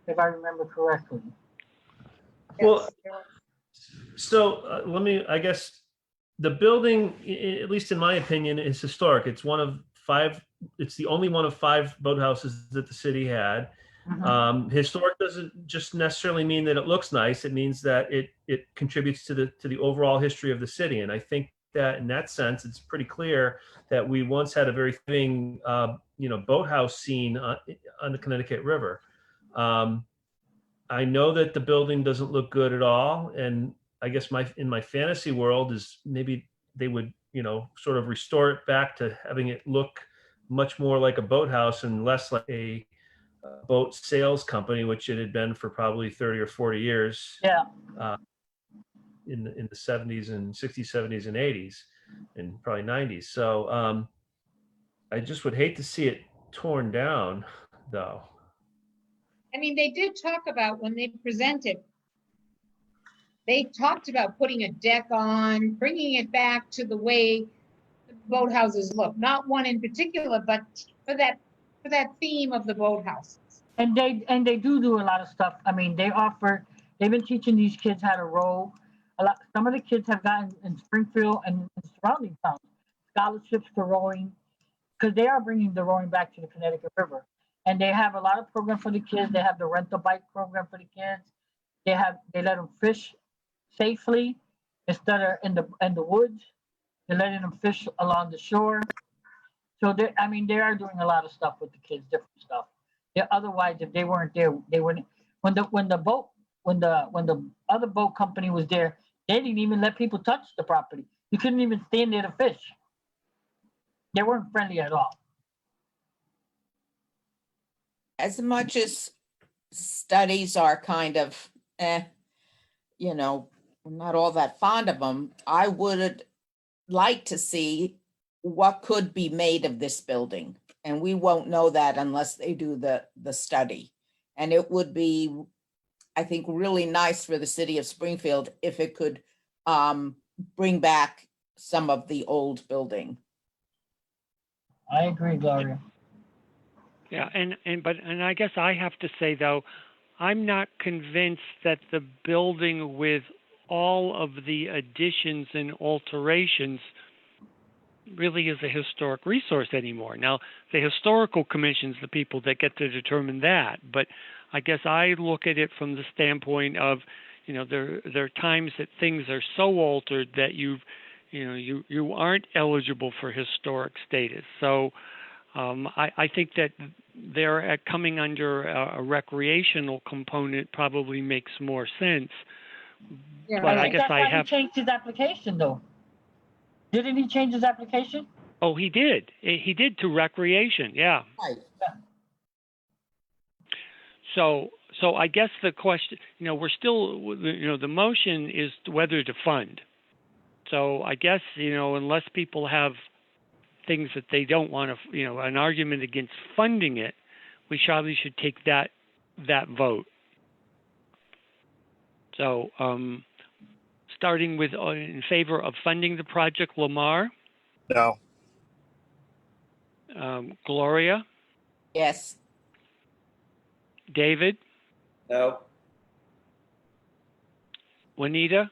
If I remember correctly. Well, so I guess the building, at least in my opinion, is historic. It's one of five, it's the only one of five boathouses that the city had. Mhm. Historic doesn't just necessarily mean that it looks nice. It means that it contributes to the overall history of the city. And I think that in that sense, it's pretty clear that we once had a very thriving, boathouse scene on the Connecticut River. I know that the building doesn't look good at all, and I guess in my fantasy world is maybe they would sort of restore it back to having it look much more like a boathouse and less like a boat sales company, which it had been for probably 30 or 40 years. Yeah. In the 70s and 60s, 70s, and 80s, and probably 90s. So I just would hate to see it torn down, though. I mean, they did talk about when they presented, they talked about putting a deck on, bringing it back to the way boathouses look, not one in particular, but for that theme of the boathouses. And they do a lot of stuff. I mean, they've been teaching these kids how to row. Some of the kids have gotten in Springfield and surrounding towns scholarships to rowing, because they are bringing the rowing back to the Connecticut River. And they have a lot of programs for the kids. They have the rental bike program for the kids. They let them fish safely instead of in the woods. They're letting them fish along the shore. So they are doing a lot of stuff with the kids, different stuff. Otherwise, if they weren't there, they wouldn't. When the other boat company was there, they didn't even let people touch the property. You couldn't even stand there to fish. They weren't friendly at all. As much as studies are kind of, I'm not all that fond of them, I would like to see what could be made of this building. And we won't know that unless they do the study. And it would be, I think, really nice for the city of Springfield if it could bring back some of the old building. I agree, Gloria. Yeah, and I guess I have to say though, I'm not convinced that the building with all of the additions and alterations really is a historic resource anymore. Now, the historical commission's the people that get to determine that, but I guess I look at it from the standpoint of, there are times that things are so altered that you aren't eligible for historic status. So I think that they're coming under a recreational component probably makes more sense. Yeah, But I think guess that's I why have. he changed his application, though. Didn't he change his application? Oh, he did. He did to recreation. Yeah. Right. So I guess the question, we're still, the motion is whether to fund. So I guess, unless people have things that they don't want to, an argument against funding it, we surely should take that vote. So starting with in favor of funding the project, Lamar, No. Gloria, Yes. David, No. Juanita,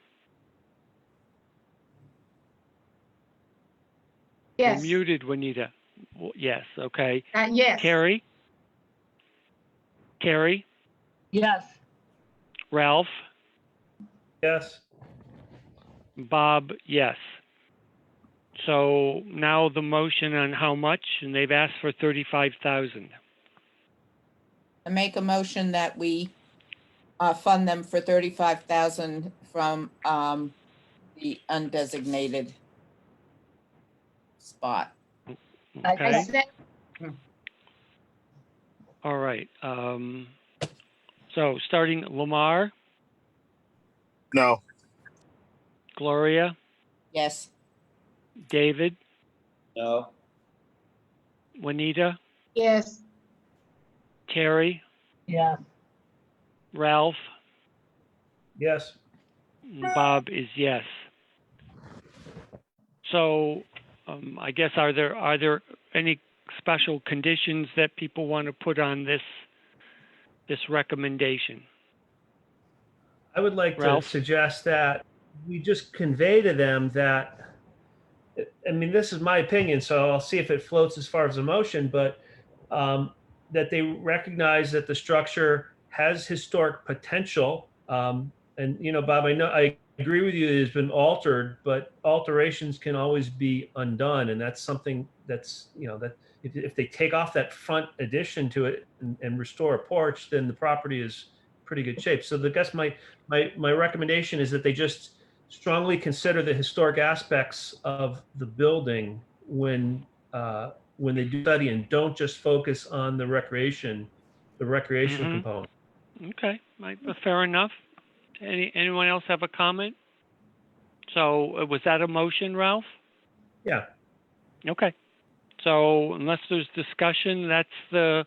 Yes. you're muted, Juanita. Yes, okay. Yes. Carrie, Yes. Ralph, Yes. Bob, yes. So now the motion on how much, and they've asked for 35,000. I make a motion that we fund them for 35,000 from the undesignated spot. Okay. said- All right. So starting Lamar, No. Gloria, Yes. David, No. Juanita, Yes. Terry, Yes. Ralph, Yes. and Bob is yes. So I guess are there any special conditions that people want to put on this recommendation? I would like Ralph? to suggest that we just convey to them that, I mean, this is my opinion, so I'll see if it floats as far as a motion, but that they recognize that the structure has historic potential. And, Bob, I agree with you, it has been altered, but alterations can always be undone. And that's something that's, that if they take off that front addition to it and restore a porch, then the property is pretty good shape. So I guess my recommendation is that they just strongly consider the historic aspects of the building when they do study, and don't just focus on the recreation component. Okay, fair enough. Anyone else have a comment? So was that a motion, Ralph? Yeah. Okay. So unless there's discussion, that's the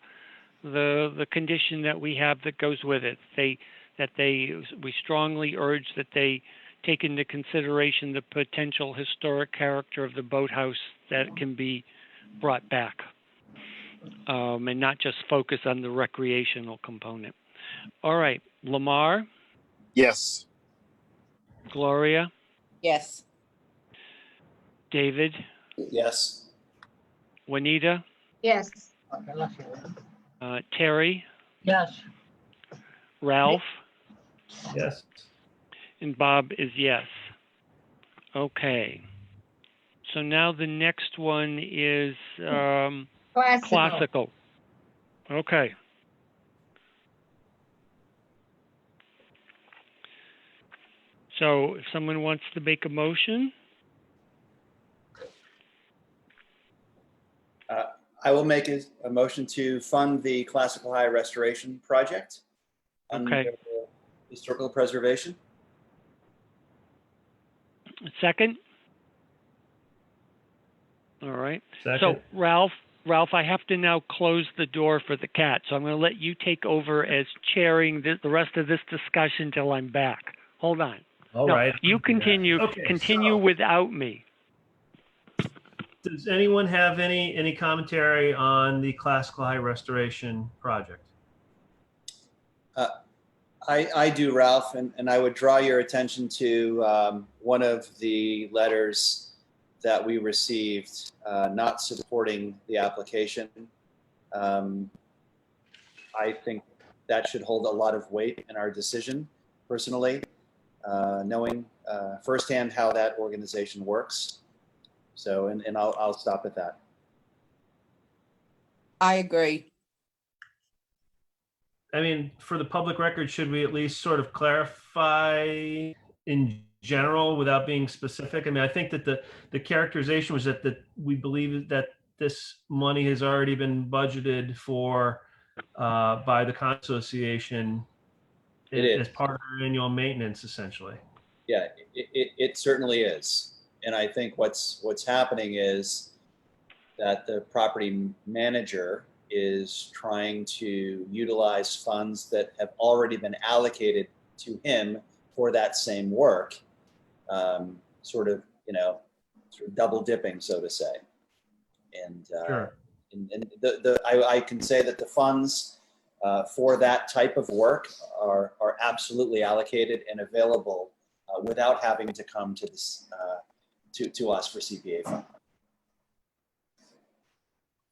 the condition that we have that goes with it. We strongly urge that they take into consideration the potential historic character of the boathouse that can be brought back, and not just focus on the recreational component. All right, Lamar, Yes. Gloria, Yes. David, Yes. Juanita, Yes, Terry, Yes. Ralph, Yes. and Bob is yes. Okay. So now the next one is classical. Okay. So if someone wants to make a motion, I will make a motion to fund the Classical High Restoration Project under Okay. historical preservation. a second. All right. Second. So Ralph, I have to now close the door for the cat. So I'm going to let you take over as chairing the rest of this discussion till I'm back. Hold on. All No, right. you continue. Okay, Continue so- without me. Does anyone have any commentary on the Classical High Restoration project? I do, Ralph, and I would draw your attention to one of the letters that we received not supporting the application. I think that should hold a lot of weight in our decision, personally, knowing firsthand how that organization works. So, and I'll stop at that. I agree. I mean, for the public record, should we at least sort of clarify in general without being specific? I mean, I think that the characterization was that we believe that this money has already been budgeted for by the Con Association It is. as part of our annual maintenance, essentially. Yeah, it certainly is. And I think what's happening is that the property manager is trying to utilize funds that have already been allocated to him for that same work, sort of double dipping, so to say. And Sure. I can say that the funds for that type of work are absolutely allocated and available without having to come to this to us for CPA funding.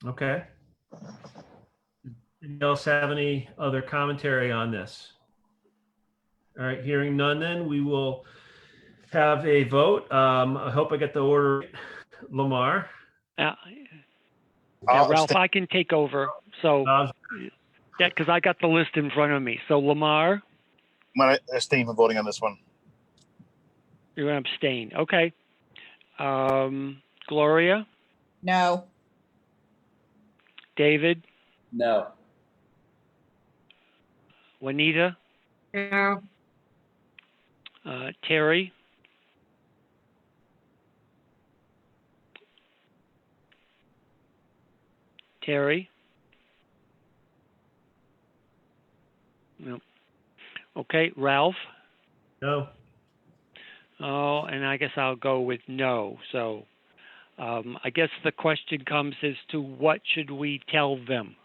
Okay. Anyone else have any other commentary on this? All right, hearing none, then we will have a vote. I hope I get the order right. Lamar. Ralph, I can take over. So because I got the list in front of me. So Lamar, I'm gonna abstain from voting on this one. you're going to abstain. Okay. Gloria, No. David, No. Juanita, no, Terry, no. Okay, Ralph. No. Oh, and I guess I'll go with no. So I guess the question comes as to what should we tell them?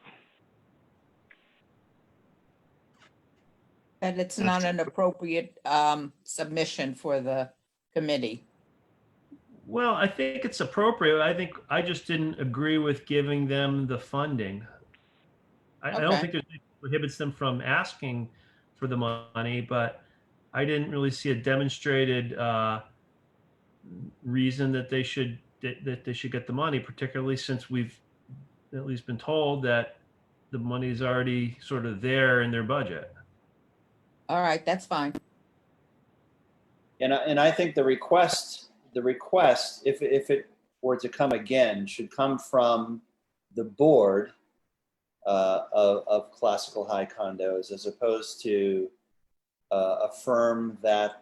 That it's not an appropriate submission for the committee. Well, I think it's appropriate. I think I just didn't agree with giving them the funding. I don't Okay. think there's anything that prohibits them from asking for the money, but I didn't really see a demonstrated reason that they should get the money, particularly since we've at least been told that the money's already sort of there in their budget. All right, that's fine. And I think the request, if it were to come again, should come from the board of Classical High Condos, as opposed to a firm that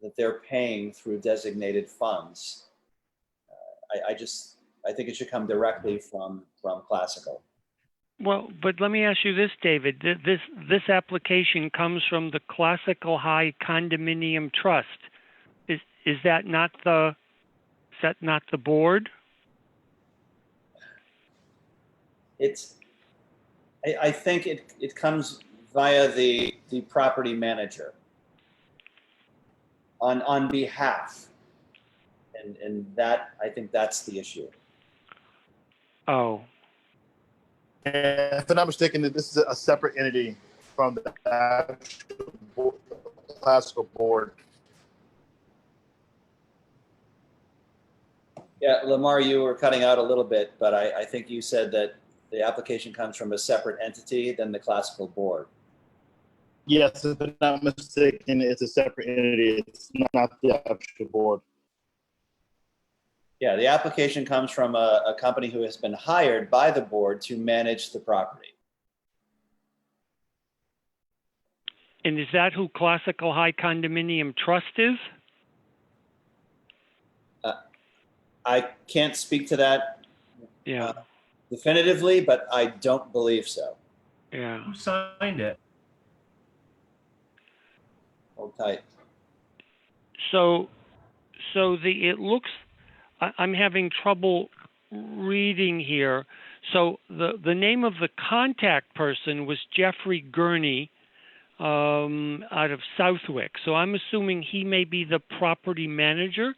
that they're paying through designated funds. I think it should come directly from Classical. Well, but let me ask you this, David. This application comes from the Classical High Condominium Trust. Is that not the board? I think it comes via the property manager on behalf. And that, I think that's the issue. Oh, If I'm not mistaken, this is a separate entity from the actual classical board. Yeah, Lamar, you were cutting out a little bit, but I think you said that the application comes from a separate entity than the classical board. Yes, if I'm not mistaken, it's a separate entity. It's not the actual board. Yeah, the application comes from a company who has been hired by the board to manage the property. and is that who Classical High Condominium Trust is? I can't speak to that Yeah, definitively, but I don't believe so. yeah. Who signed it? Hold tight. So it looks, I'm having trouble reading here. So the name of the contact person was Jeffrey Gurney out of Southwick. So I'm assuming he may be the property manager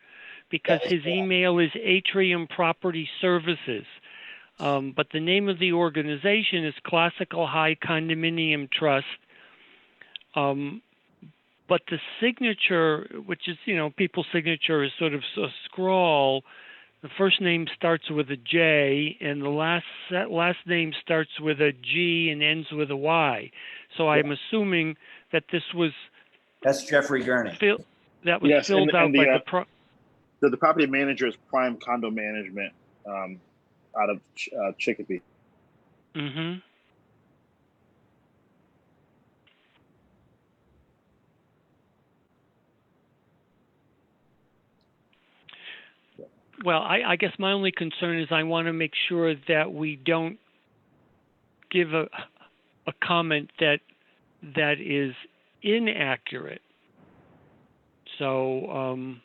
because That is his correct. email is Atrium Property Services. But the name of the organization is Classical High Condominium Trust. But the signature, which is, people's signature is sort of a scrawl. The first name starts with a J, and the last name starts with a G and ends with a Y. So I'm assuming that this was That's Jeffrey Gurney. Yes, filled out by the property manager is Prime Condo Management out of Chicopee. Mm-hmm. Well, I guess my only concern is I want to make sure that we don't give a comment that is inaccurate. So,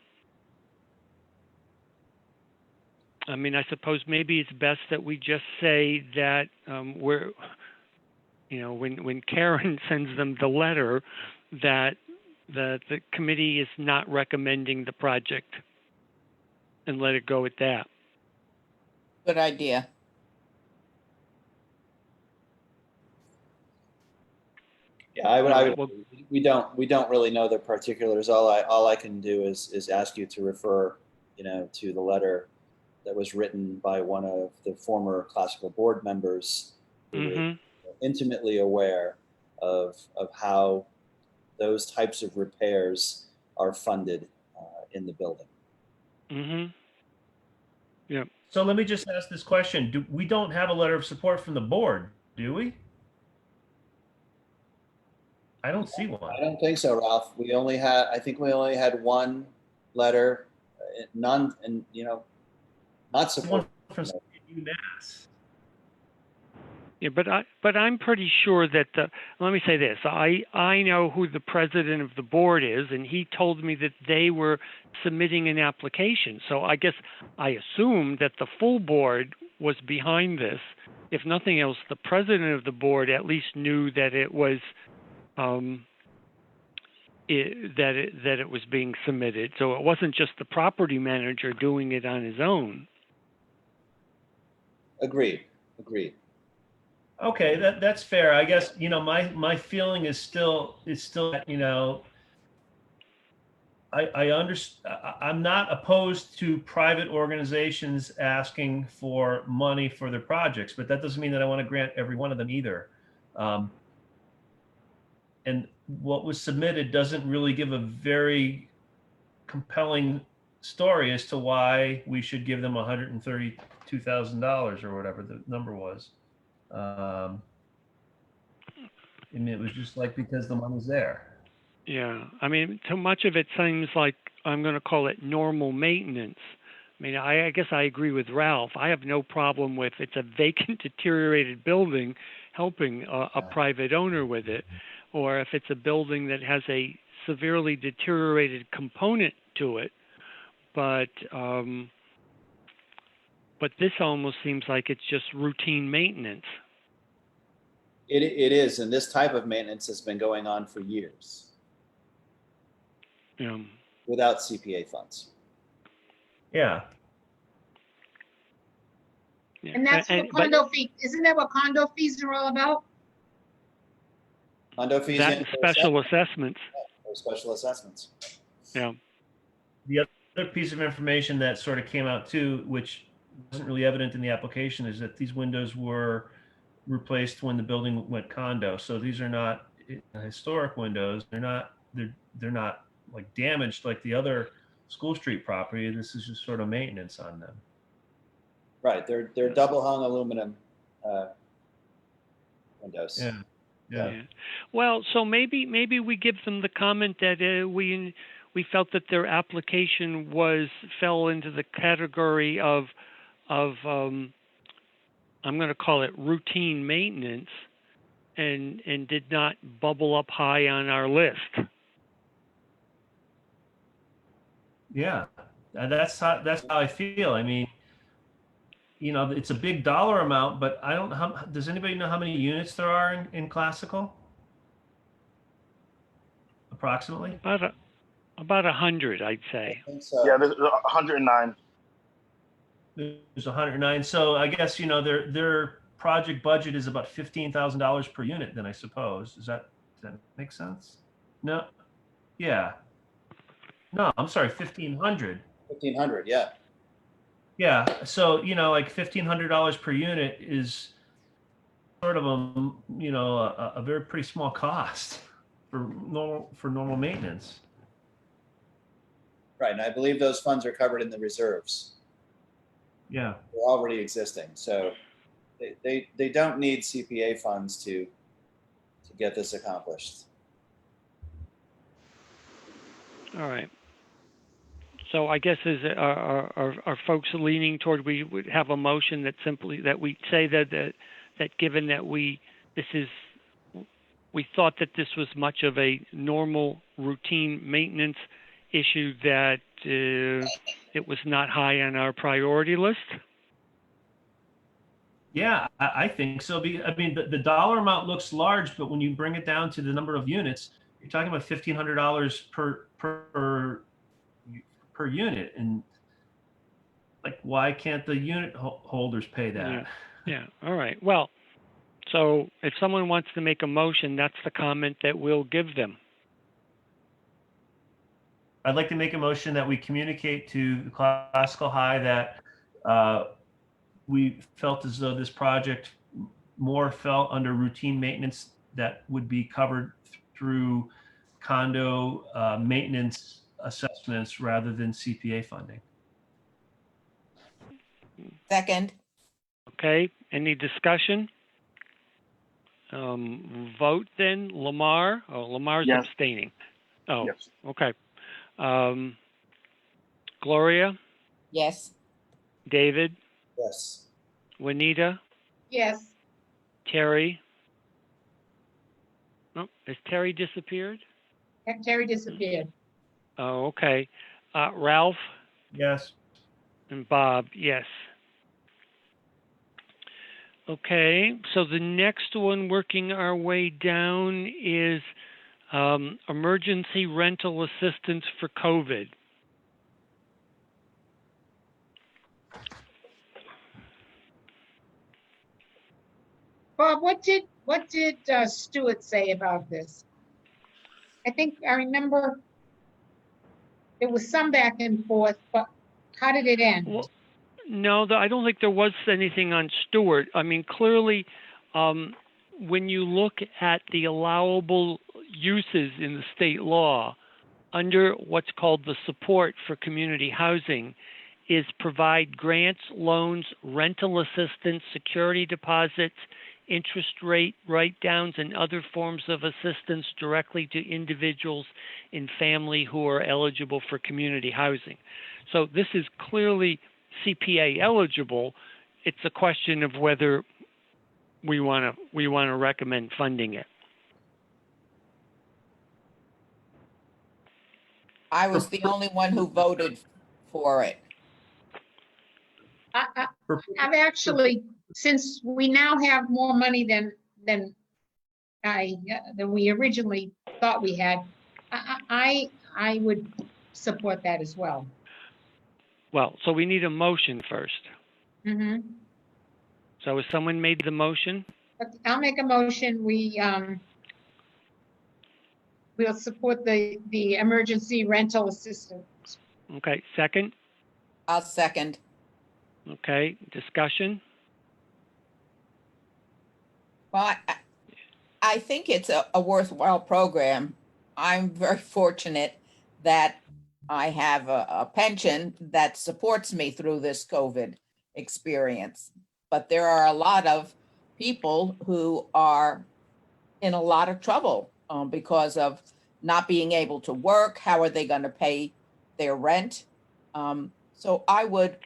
I suppose maybe it's best that we just say that when Karen sends them the letter, that the committee is not recommending the project, and let it go at that. Good idea. Yeah, I would. Well, We don't really know the particulars. All I can do is ask you to refer, to the letter that was written by one of the former classical board members who is intimately aware of how those types of repairs are funded in the building. Mm-hmm. Yeah. So let me just ask this question. We don't have a letter of support from the board, do we? I don't see one. I don't think so, Ralph. I think we only had one letter, none, and not support. One from UMass. Yeah, but I'm pretty sure that let me say this. I know who the president of the board is, and he told me that they were submitting an application. So I guess I assumed that the full board was behind this. If nothing else, the president of the board at least knew that it was that it was being submitted. So it wasn't just the property manager doing it on his own. Agreed. Okay, that's fair. I guess, my feeling is still, I'm not opposed to private organizations asking for money for their projects, but that doesn't mean that I want to grant every one of them either. And what was submitted doesn't really give a very compelling story as to why we should give them $132,000 or whatever the number was. It was just because the money's there. Yeah, too much of it seems like I'm going to call it normal maintenance, I mean, I guess I agree with Ralph. I have no problem with it's a vacant, deteriorated building helping a private owner with it, or if it's a building that has a severely deteriorated component to it. But this almost seems like it's just routine maintenance. It is, and this type of maintenance has been going on for years Yeah. without CPA funds. Yeah. Yeah. And that's what condo fee, isn't that what condo fees are all about? Condo fees That in and for special assessments. or special assessments. Yeah. The other piece of information that sort of came out too, which wasn't really evident in the application, is that these windows were replaced when the building went condo. So these are not historic windows. They're not like damaged like the other School Street property. This is just sort of maintenance on them. Right, they're double hung aluminum windows. Yeah. Yeah. Yeah. Well, so maybe we give them the comment that we felt that their application fell into the category of I'm going to call it routine maintenance, and did not bubble up high on our list. Yeah, that's how I feel. I mean, you know, it's a big dollar amount, but I don't. Does anybody know how many units there are in Classical? Approximately. About 100, I'd say. I think so. Yeah, there's 109. There's 109. So I guess, you know, their project budget is about $15,000 per unit. Then I suppose does that make sense? No. Yeah. No, I'm sorry, 1,500. 1,500, yeah. Yeah. So, you know, like $1,500 per unit is sort of a very pretty small cost for normal maintenance. Right, and I believe those funds are covered in the reserves. Yeah. They're already existing, so they don't need CPA funds to get this accomplished. All right. So I guess are folks leaning toward we would have a motion that simply that we say that given that we thought that this was much of a normal routine maintenance issue that it was not high on our priority list? Yeah, I think so. I mean, the dollar amount looks large, but when you bring it down to the number of units, you're talking about $1,500 per unit, and like, why can't the unit holders pay that? Yeah. All right. Well, so if someone wants to make a motion, that's the comment that we'll give them. I'd like to make a motion that we communicate to the Classical High that we felt as though this project more fell under routine maintenance that would be covered through condo maintenance assessments rather than CPA funding. Second, Okay. Any discussion? Vote then. Lamar. Oh, Lamar's Yes. abstaining. Oh, Yes. okay. Gloria, yes. David, Yes. Juanita, Yes, Terry. Oh, has Terry disappeared? Terry disappeared. Oh, okay. Ralph Yes. and Bob, yes. Okay, so the next one, working our way down, is emergency rental assistance for COVID. Bob, what did Stuart say about this? I think I remember there was some back and forth, but how did it end? Well, no, I don't think there was anything on Stewart. I mean, clearly, when you look at the allowable uses in the state law under what's called the support for community housing, is provide grants, loans, rental assistance, security deposits, interest rate write-downs, and other forms of assistance directly to individuals in family who are eligible for community housing. So this is clearly CPA eligible. It's a question of whether we want to recommend funding it. I was the only one who voted for it. I've actually, since we now have more money than we originally thought we had, I would support that as well. Well, so we need a motion first. Mhm. So has someone made the motion? But I'll make a motion. We'll support the emergency rental assistance. Okay, second. I'll second. Okay, discussion. Well, I think it's a worthwhile program. I'm very fortunate that I have a pension that supports me through this COVID experience. But there are a lot of people who are in a lot of trouble because of not being able to work. How are they going to pay their rent? So I would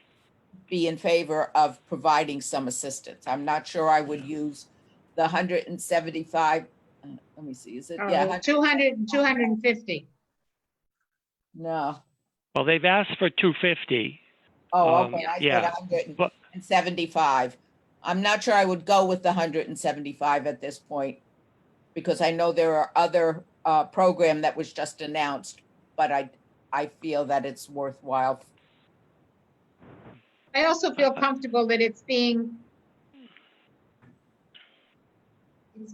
be in favor of providing some assistance. I'm not sure I would use the 175. Let me see, is it? Yeah. 200, 250. No. Well, they've asked for 250. Oh, okay. I yeah, said but- 175. I'm not sure I would go with the 175 at this point because I know there are other program that was just announced, but I feel that it's worthwhile. I also feel comfortable that it's being.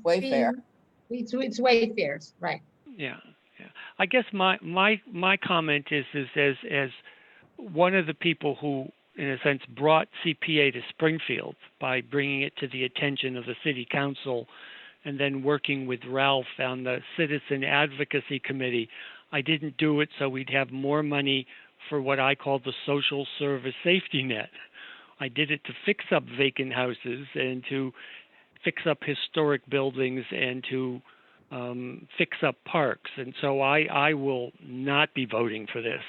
Wayfair. It's Wayfair's, right. Yeah. I guess my comment is as one of the people who, in a sense, brought CPA to Springfield by bringing it to the attention of the city council and then working with Ralph on the citizen advocacy committee. I didn't do it so we'd have more money for what I call the social service safety net. I did it to fix up vacant houses and to fix up historic buildings and to fix up parks. And so I will not be voting for this.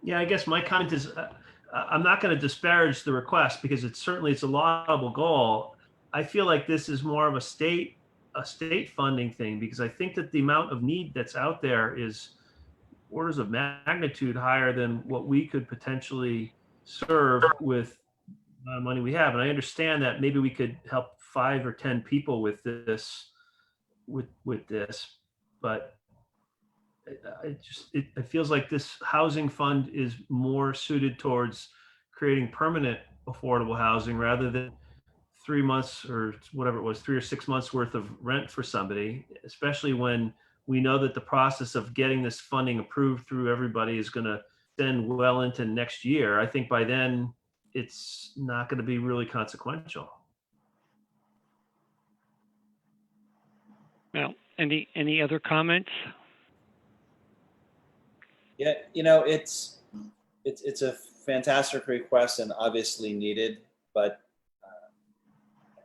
Yeah, I guess my comment is I'm not going to disparage the request because it's a laudable goal. I feel like this is more of a state funding thing because I think that the amount of need that's out there is orders of magnitude higher than what we could potentially serve with the money we have. And I understand that maybe we could help 5 or 10 people with this, but it feels like this housing fund is more suited towards creating permanent affordable housing rather than 3 months or whatever it was, 3 or 6 months worth of rent for somebody, especially when we know that the process of getting this funding approved through everybody is going to extend well into next year. I think by then it's not going to be really consequential. Well, any other comments? Yeah, it's a fantastic request and obviously needed, but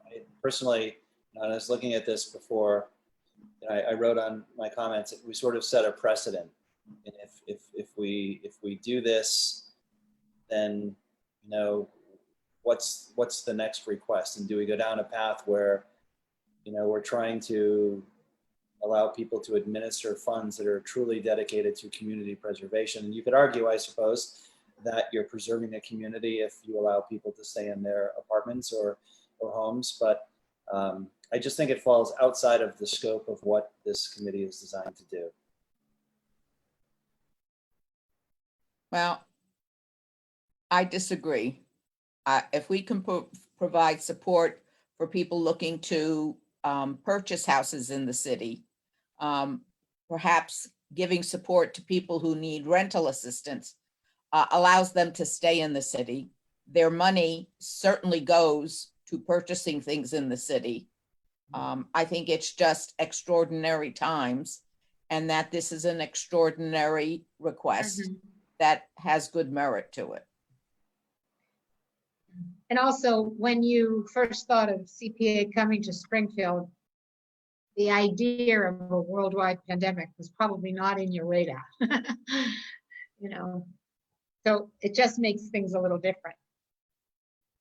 I personally, when I was looking at this before, I wrote on my comments that we sort of set a precedent, and if we do this, then what's the next request, and do we go down a path where we're trying to allow people to administer funds that are truly dedicated to community preservation? And you could argue, I suppose, that you're preserving the community if you allow people to stay in their apartments or homes, but I just think it falls outside of the scope of what this committee is designed to do. Well, I disagree. If we can provide support for people looking to purchase houses in the city, perhaps giving support to people who need rental assistance allows them to stay in the city. Their money certainly goes to purchasing things in the city. I think it's just extraordinary times, and that this is an extraordinary request that has good merit to it. And also, when you first thought of CPA coming to Springfield, the idea of a worldwide pandemic was probably not in your radar. you know. So it just makes things a little different.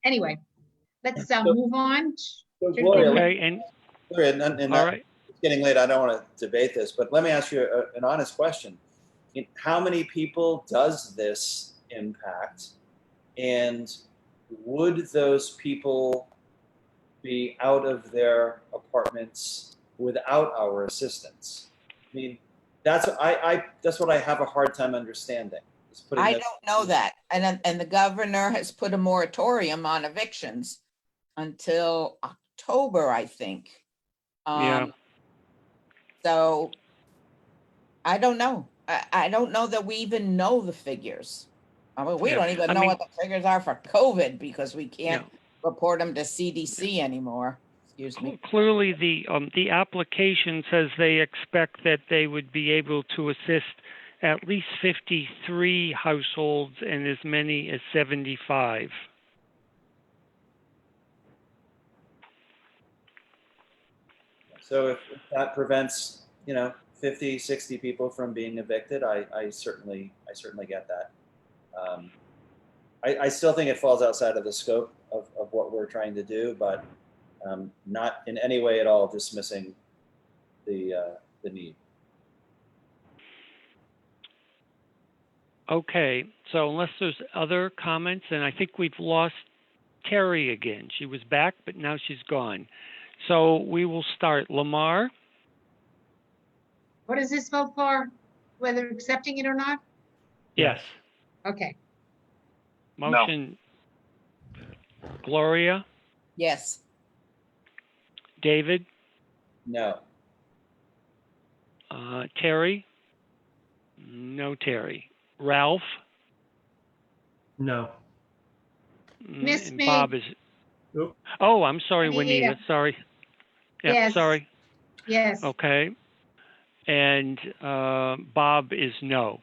Anyway, let's move on. So Gloria, Okay, and Gloria, and all right. it's getting late. I don't want to debate this, but let me ask you an honest question. How many people does this impact? And would those people be out of their apartments without our assistance? I mean, that's what I have a hard time understanding. is putting I this- don't know that. And the governor has put a moratorium on evictions until October, I think. Yeah. So I don't know. I don't know that we even know the figures. I mean, we Yeah. don't even I know mean- what the figures are for COVID because we can't Yeah. report them to CDC anymore. Excuse me. Clearly, the application says they expect that they would be able to assist at least 53 households and as many as 75. So if that prevents, 50, 60 people from being evicted, I certainly get that. I still think it falls outside of the scope of what we're trying to do, but not in any way at all dismissing the need. Okay, so unless there's other comments, and I think we've lost Terry again. She was back, but now she's gone. So we will start. Lamar, What does this vote for? Whether accepting it or not? yes. Okay. Motion. Gloria, Yes. David, No. Terry, no Terry. Ralph, No. Miss and me. Bob is. Oop. Oh, I'm sorry, Juanita. Juanita. Sorry. Yeah, Yes. sorry. Yes. Okay. And Bob is no.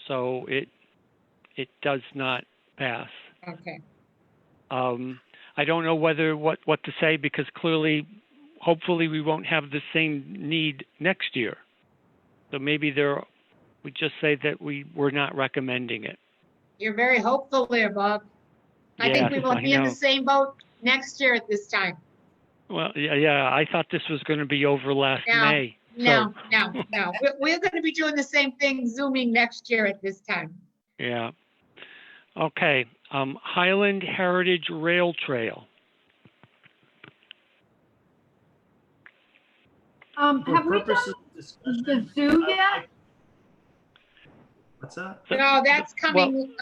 So it does not pass. Okay. I don't know what to say because clearly, hopefully, we won't have the same need next year. So maybe we just say that we're not recommending it. You're very hopeful there, Bob. I think we Yes, will I be in the know. same boat next year at this time. Well, yeah. I thought this was going to be over last No, May. No. We're going to be doing the same thing, Zooming next year at this time. Yeah. Okay. Highland Heritage Rail Trail. For Have we purposes done of discussion, the zoo yet? what's that? No, that's coming,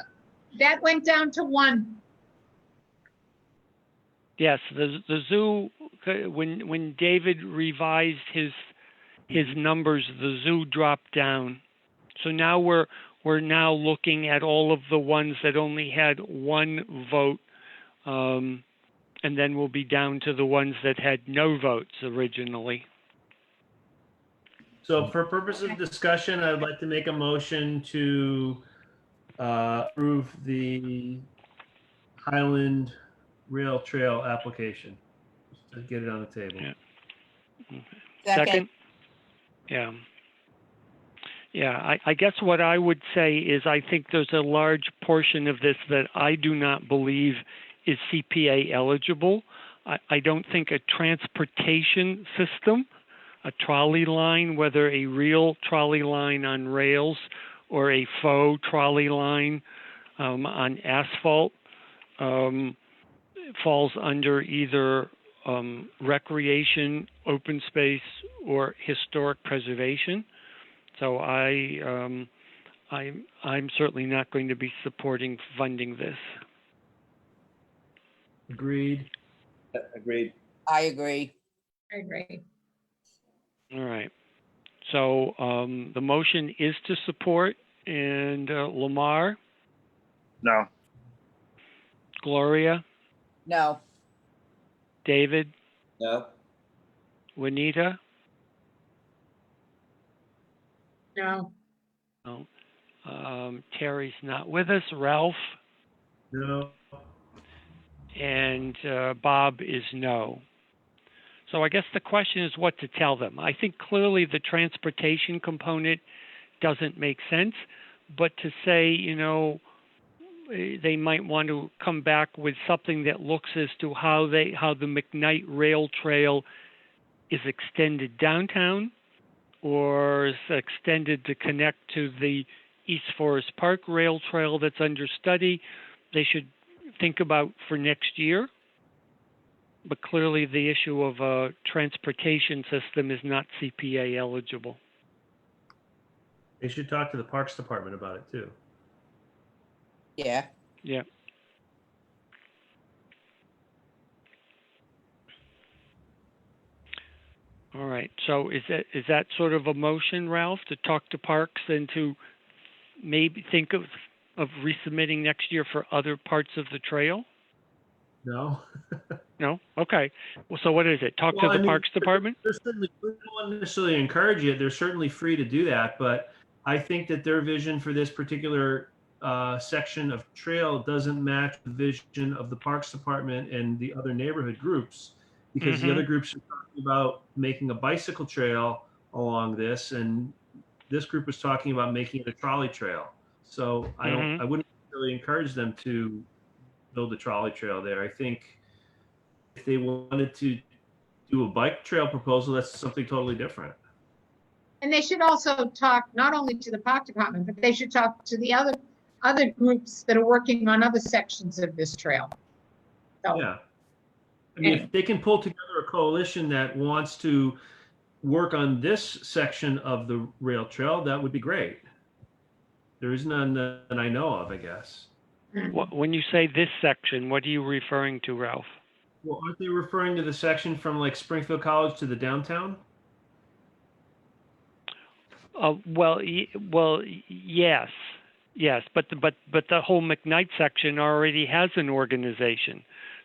that went down to 1. Yes, the zoo. When David revised his numbers, the zoo dropped down. So now we're now looking at all of the ones that only had 1 vote, and then we'll be down to the ones that had no votes originally. So for purpose of discussion, I'd like to make a motion to approve the Highland Rail Trail application. Just to get it on the table. Yeah. Second. Yeah. Yeah, I guess what I would say is I think there's a large portion of this that I do not believe is CPA eligible. I don't think a transportation system, a trolley line, whether a real trolley line on rails or a faux trolley line on asphalt, falls under either recreation, open space, or historic preservation. So I'm certainly not going to be supporting funding this. Agreed. Agreed. I agree. I agree. All right. So the motion is to support, and Lamar, No. Gloria, No. David, No. Juanita, No. no. Terry's not with us. Ralph No. and Bob is no. So I guess the question is what to tell them. I think clearly the transportation component doesn't make sense, but to say, they might want to come back with something that looks as to how the McKnight Rail Trail is extended downtown or is extended to connect to the East Forest Park Rail Trail that's under study, they should think about for next year. But clearly the issue of a transportation system is not CPA eligible. They should talk to the Parks Department about it too. Yeah. Yeah. All right. So is that sort of a motion, Ralph, to talk to Parks and to maybe think of resubmitting next year for other parts of the trail? No. No? Okay. Well, so what is it? Talk Well, to the Parks Department? We don't want to necessarily encourage it. They're certainly free to do that, but I think that their vision for this particular section of trail doesn't match the vision of the Parks Department and the other neighborhood groups, because the other groups are talking about making a bicycle trail along this, and this group was talking about making it a trolley trail. So I wouldn't really encourage them to build a trolley trail there. I think if they wanted to do a bike trail proposal, that's something totally different. And they should also talk not only to the park department, but they should talk to the other groups that are working on other sections of this trail. So, Yeah. I mean, if they can pull together a coalition that wants to work on this section of the rail trail, that would be great. There is none that I know of, I guess. When you say this section, what are you referring to, Ralph? Well, aren't they referring to the section from like Springfield College to the downtown? Well, yes, but the whole McKnight section already has an organization.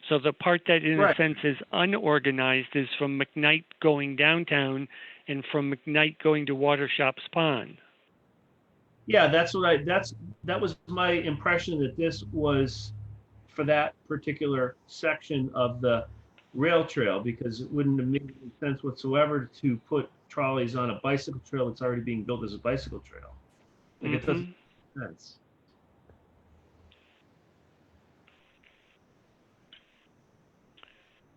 So the part that, in a sense, is unorganized is from McKnight going downtown and from McKnight going to Watershops Pond. Yeah, that was my impression, that this was for that particular section of the rail trail, because it wouldn't have made any sense whatsoever to put trolleys on a bicycle trail that's already being built as a bicycle trail. Like, it doesn't make sense.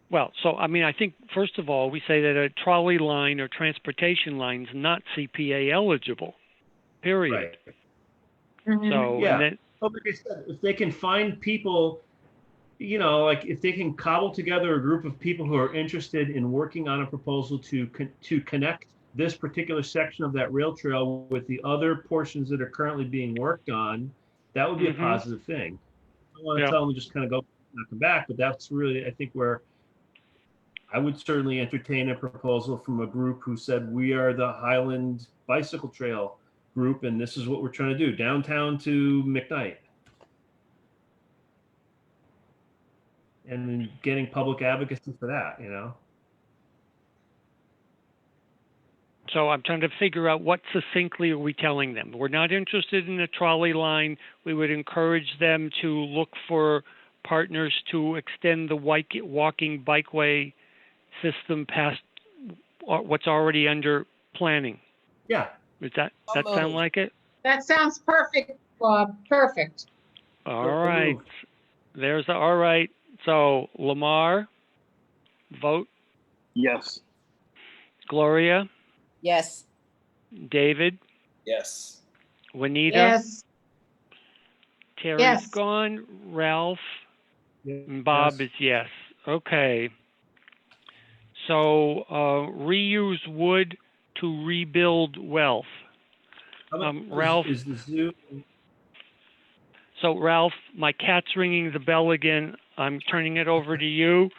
Well, so, I mean, I think, first of all, we say that a trolley line or transportation line is not CPA eligible, period. Right. So, Yeah. and then, Well, like I said, if they can find people, like if they can cobble together a group of people who are interested in working on a proposal to connect this particular section of that rail trail with the other portions that are currently being worked on, that would be a positive thing. I don't want to tell them to just kind of go and come back, but that's really, I think, where I would certainly entertain a proposal from a group who said, we are the Highland Bicycle Trail group, and this is what we're trying to do, downtown to McKnight. And then getting public advocacy for that, So I'm trying to figure out what succinctly are we telling them. We're not interested in a trolley line. We would encourage them to look for partners to extend the walking bikeway system past what's already under planning. Yeah. Does that sound like it? that sounds perfect, Bob. Perfect. All right. All right. So Lamar, vote. Yes. Gloria, Yes. David, Yes. Juanita, Yes. Terry's Yes. gone, Ralph, and Bob is yes. Okay. So reuse wood to rebuild wealth. Ralph. Is the zoo? So Ralph, my cat's ringing the bell again. I'm turning it over to you.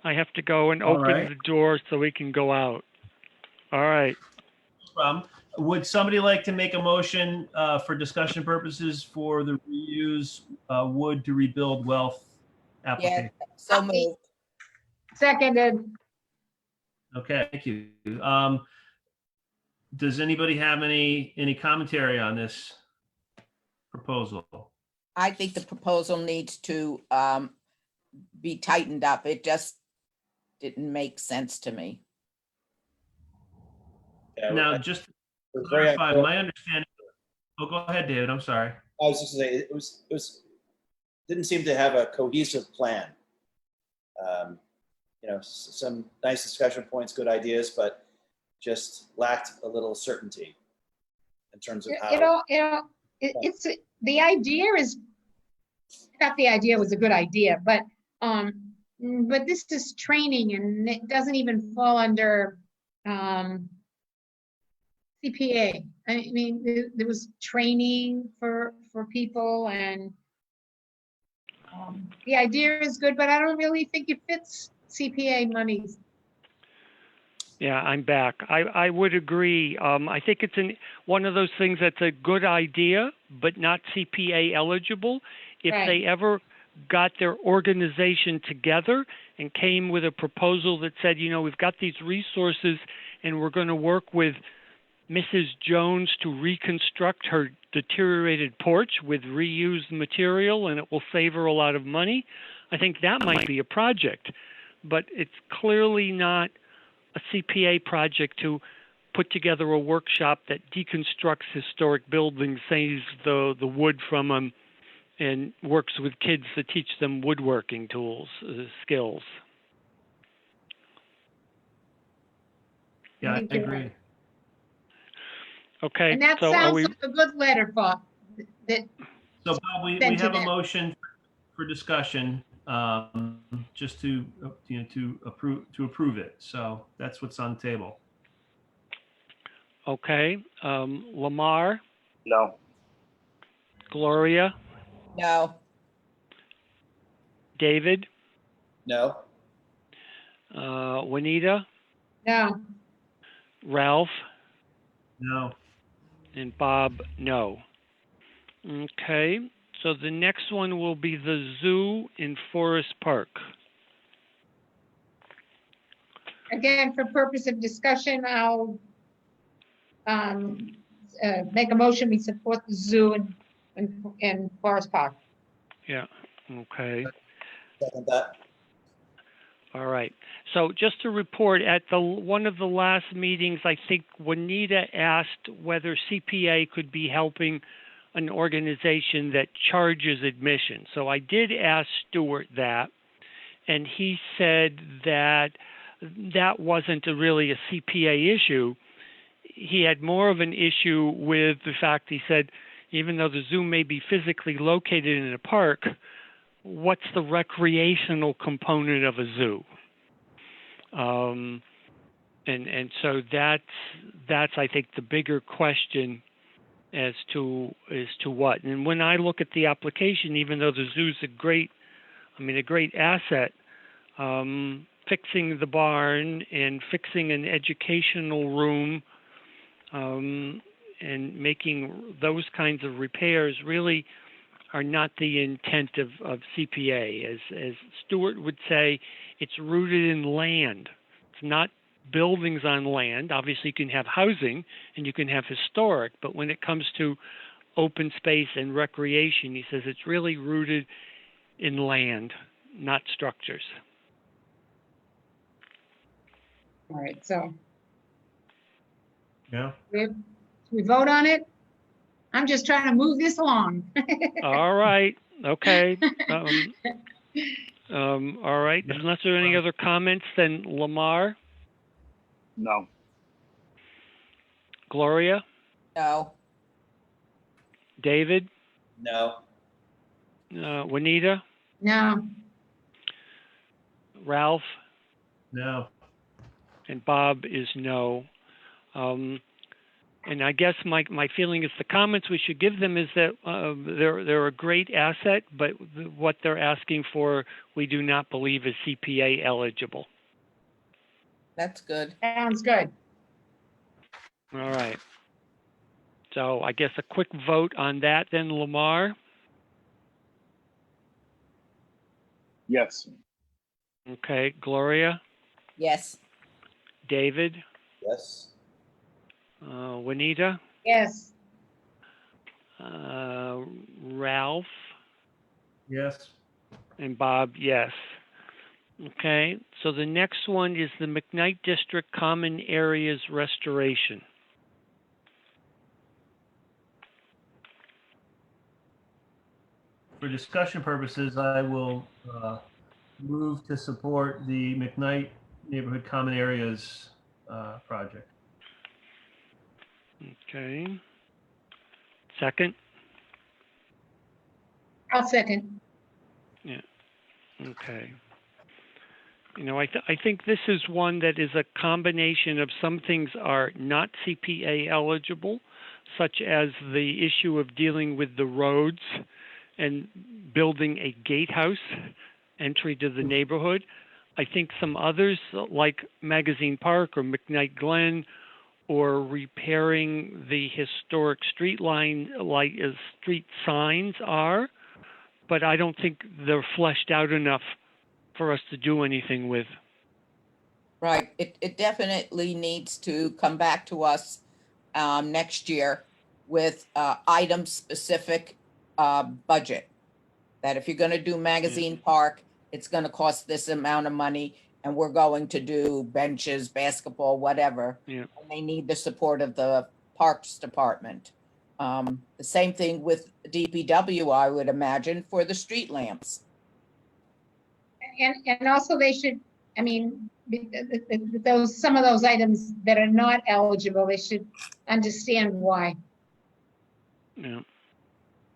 I have to go and open the door so we can go out. All right. Would somebody like to make a motion for discussion purposes for the reuse wood to rebuild wealth application? Yeah, so moved. Seconded. Okay, thank you. Does anybody have any commentary on this proposal? I think the proposal needs to be tightened up. It just didn't make sense to me. Yeah, Now, just to we're very clarify, my understanding Oh, go ahead, David. I'm sorry. I was just gonna say, didn't seem to have a cohesive plan. Some nice discussion points, good ideas, but just lacked a little certainty in terms of how. It's, the idea is, not the idea was a good idea, but this is training and it doesn't even fall under, CPA. I mean, there was training for people and, the idea is good, but I don't really think it fits CPA monies. Yeah, I'm back. I would agree. I think it's one of those things that's a good idea, but not CPA eligible. If Right. they ever got their organization together and came with a proposal that said, we've got these resources and we're going to work with Mrs. Jones to reconstruct her deteriorated porch with reused material and it will save her a lot of money, I think that might be a project. But it's clearly not a CPA project to put together a workshop that deconstructs historic buildings, saves the wood from them, and works with kids to teach them woodworking tools, skills. Yeah, I Thank you. agree. Okay, And that so are sounds we? like a good letter, Bob. That, So Bob, we Send to have a them. motion for discussion, just to, to approve it. So that's what's on the table. Okay, Lamar, No. Gloria, No, David, No, Juanita, no, Ralph, No. and Bob, no. Okay, so the next one will be the zoo in Forest Park. again, for purpose of discussion, I'll make a motion, we support the zoo in Forest Park. Yeah, okay. second that. All right. So just to report, at one of the last meetings, I think Juanita asked whether CPA could be helping an organization that charges admission. So I did ask Stuart that, and he said that that wasn't really a CPA issue. He had more of an issue with the fact, he said, even though the zoo may be physically located in a park, what's the recreational component of a zoo? And so that's I think the bigger question as to what. And when I look at the application, even though the zoo's a great asset, fixing the barn and fixing an educational room, and making those kinds of repairs really are not the intent of CPA. As Stuart would say, it's rooted in land. It's not buildings on land. Obviously, you can have housing and you can have historic, but when it comes to open space and recreation, he says it's really rooted in land, not structures. All right, so Yeah. we vote on it. I'm just trying to move this along. All right. Okay. All right. Unless there are any other comments, then Lamar, No. Gloria, no, David, No, Juanita, No, Ralph, No. and Bob is no. And I guess my feeling is the comments we should give them is that they're a great asset, but what they're asking for we do not believe is CPA eligible. that's good. sounds good. All right. So I guess a quick vote on that then, Lamar. Yes. Okay, Gloria, Yes, David, yes, Juanita, Yes, Ralph, Yes. and Bob, yes. Okay, so the next one is the McKnight District Common Areas Restoration. for discussion purposes, I will move to support the McKnight Neighborhood Common Areas project. Okay. Second? I'll second. Okay. You know, I think this is one that is a combination of some things are not CPA eligible, such as the issue of dealing with the roads and building a gatehouse entry to the neighborhood. I think some others, like Magazine Park or McKnight Glen, or repairing the historic street line, like as street signs are, but I don't think they're fleshed out enough for us to do anything with. Right, it definitely needs to come back to us next year with item-specific budget. That if you're gonna do Magazine Park, it's gonna cost this amount of money, and we're going to do benches, basketball, whatever. Yeah. And they need the support of the Parks Department. The same thing with DPW, I would imagine, for the street lamps. And also they should, I mean, some of those items that are not eligible, they should understand why. Yeah.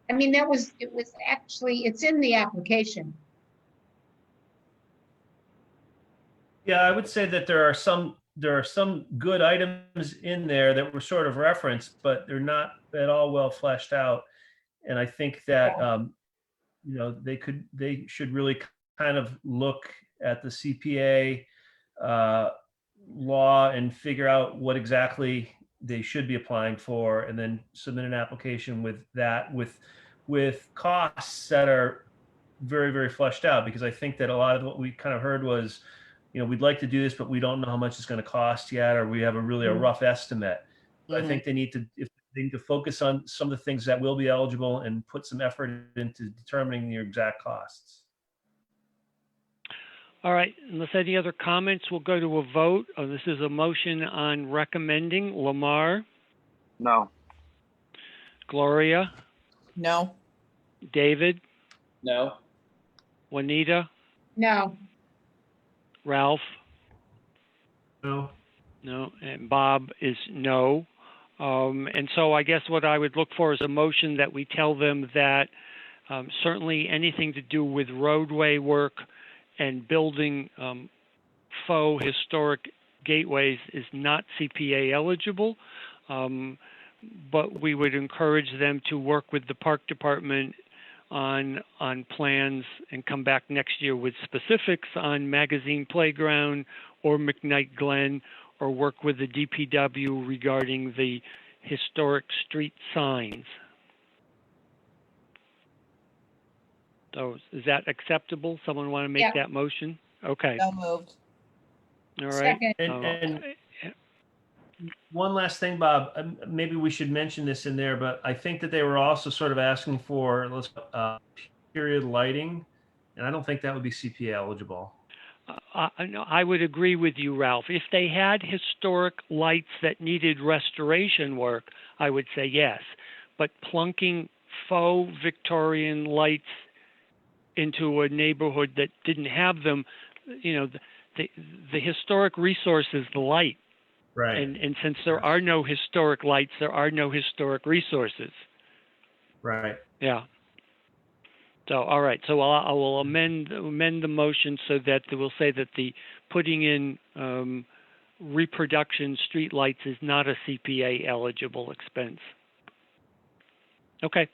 I mean, it was actually, it's in the application. Yeah, I would say that there are some good items in there that were sort of referenced, but they're not at all well fleshed out. And I think that you know, they should really kind of look at the CPA law and figure out what exactly they should be applying for, and then submit an application with that, with costs that are very, very fleshed out. Because I think that a lot of what we kind of heard was, you know, we'd like to do this, but we don't know how much it's going to cost yet, or we have a rough estimate. I think they need to focus on some of the things that will be eligible and put some effort into determining the exact costs. All right, unless any other comments, we'll go to a vote. This is a motion on recommending. Lamar, No. Gloria, No, David, No. Juanita, No, Ralph, No. no, and Bob is no. And so I guess what I would look for is a motion that we tell them that certainly anything to do with roadway work and building faux historic gateways is not CPA eligible, but we would encourage them to work with the park department on plans and come back next year with specifics on Magazine Playground or McKnight Glen, or work with the DPW regarding the historic street signs. So is that acceptable? Someone want to make that motion? Okay. so moved. All right. second. And one last thing, Bob, maybe we should mention this in there, but I think that they were also sort of asking for period lighting, and I don't think that would be CPA eligible. I would agree with you, Ralph. If they had historic lights that needed restoration work, I would say yes. But plunking faux Victorian lights into a neighborhood that didn't have them, you know, the historic resource is the light. Right. And since there are no historic lights, there are no historic resources. Right. Yeah. So, all right. So I will amend the motion so that we'll say that the putting in reproduction street lights is not a CPA eligible expense. Okay.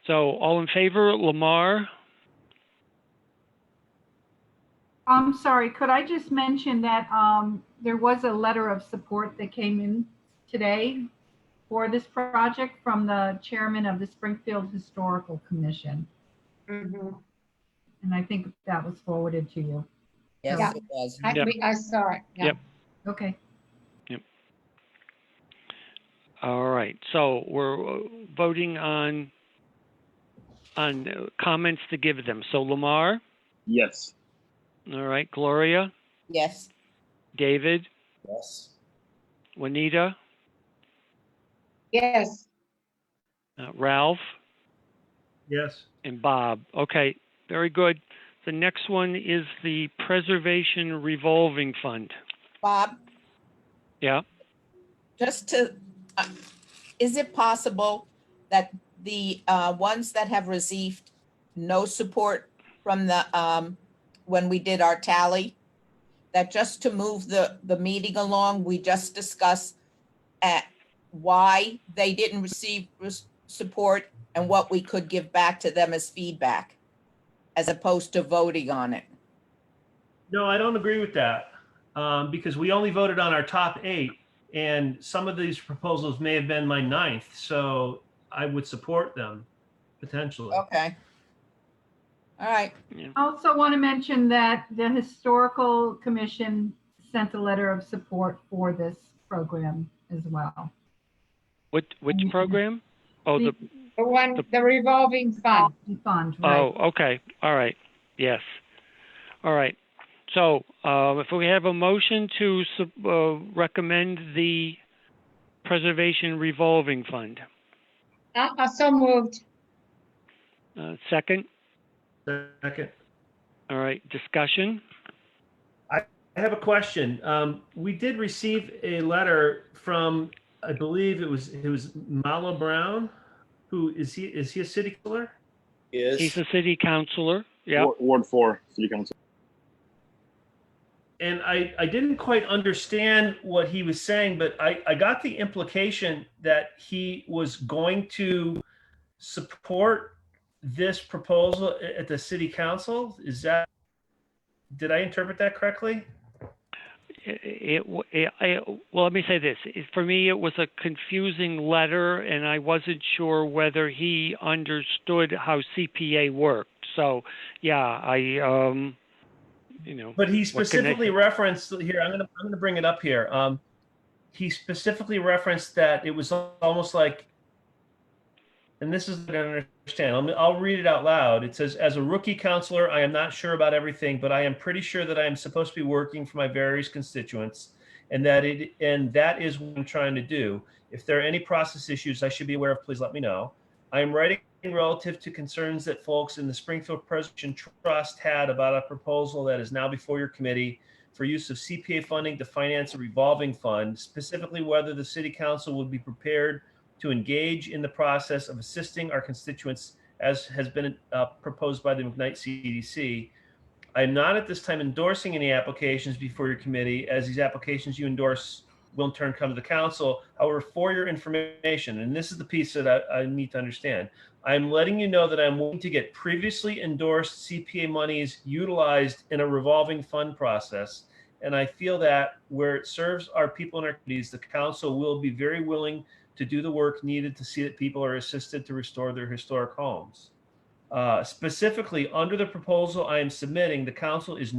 So all in favor, Lamar? I'm sorry, could I just mention that there was a letter of support that came in today for this project from the chairman of the Springfield Historical Commission. Mhm. And I think that was forwarded to you. Yes, Yeah. it was. I saw it. Yeah. Yep. Okay. All right. So we're voting on comments to give them. So Lamar? Yes. All right. Gloria? Yes, David? Yes. Juanita? Yes, Ralph? Yes. and Bob. Okay, very good. The next one is the Preservation Revolving Fund. Bob, Yeah, just to, uh, is it possible that the ones that have received no support from the, when we did our tally, that just to move the meeting along, we just discuss why they didn't receive support and what we could give back to them as feedback, as opposed to voting on it? No, I don't agree with that, because we only voted on our top 8, and some of these proposals may have been my 9th, so I would support them potentially. Okay. All right. I also want to mention that the Historical Commission sent a letter of support for this program as well. which program? Oh, the The revolving fund. Fund, right. oh, okay, all right, yes, all right. So if we have a motion to recommend the Preservation Revolving Fund, So moved. second. Second. All right, discussion. I have a question. We did receive a letter from, I believe it was Malo Brown. Who is he? Is he a city councilor? He's a city councilor. Yeah. Ward 4 City Council. And I didn't quite understand what he was saying, but I got the implication that he was going to support this proposal at the city council. Did I interpret that correctly? Well, let me say this. For me, it was a confusing letter, and I wasn't sure whether he understood how CPA worked. So, yeah, you know. But he specifically referenced here. I'm gonna bring it up here. He specifically referenced that it was almost like, and this is what I don't understand. I'll read it out loud. It says, "As a rookie counselor, I am not sure about everything, but I am pretty sure that I am supposed to be working for my various constituents, and that is what I'm trying to do. If there are any process issues I should be aware of, please let me know. I am writing relative to concerns that folks in the Springfield Preservation Trust had about a proposal that is now before your committee for use of CPA funding to finance a revolving fund, specifically whether the city council would be prepared to engage in the process of assisting our constituents as has been proposed by the McKnight CDC. I am not at this time endorsing any applications before your committee, as these applications you endorse will in turn come to the council. However, for your information, and this is the piece that I need to understand, I'm letting you know that I'm willing to get previously endorsed CPA monies utilized in a revolving fund process. And I feel that where it serves our people in our communities, the council will be very willing to do the work needed to see that people are assisted to restore their historic homes. Specifically, under the proposal I am submitting, the council is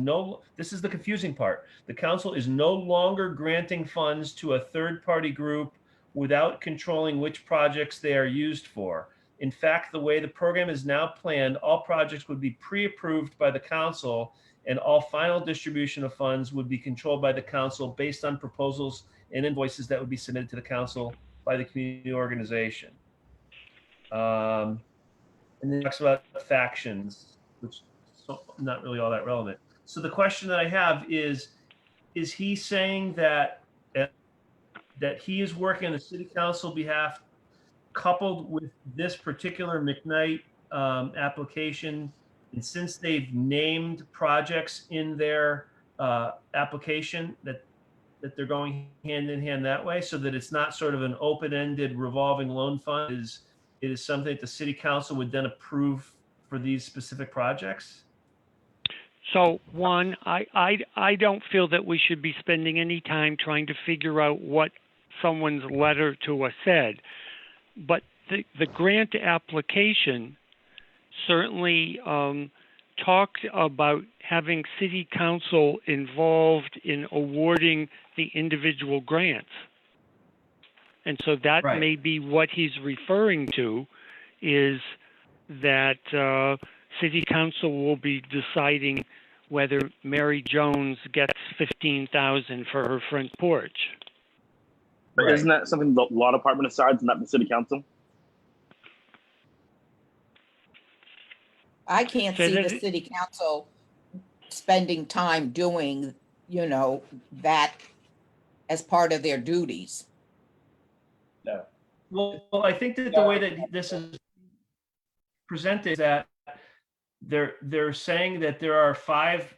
this is the confusing part. The council is no longer granting funds to a third-party group without controlling which projects they are used for. In fact, the way the program is now planned, all projects would be pre-approved by the council, and all final distribution of funds would be controlled by the council based on proposals and invoices that would be submitted to the council by the community organization. And then it talks about factions, which is not really all that relevant. So the question that I have is he saying that he is working on the city council behalf coupled with this particular McKnight application, and since they've named projects in their application that they're going hand in hand that way, so that it's not sort of an open-ended revolving loan fund, it is something that the city council would then approve for these specific projects? So one, I don't feel that we should be spending any time trying to figure out what someone's letter to us said. But the grant application certainly talked about having city council involved in awarding the individual grants. And so that Right. may be what he's referring to, is that city council will be deciding whether Mary Jones gets $15,000 for her front porch. But Right. isn't that something the law department decides, not the city council? I can't Say see that the it- city council spending time doing, that as part of their duties. No. Well, I think that the way that this is presented is that they're saying that there are five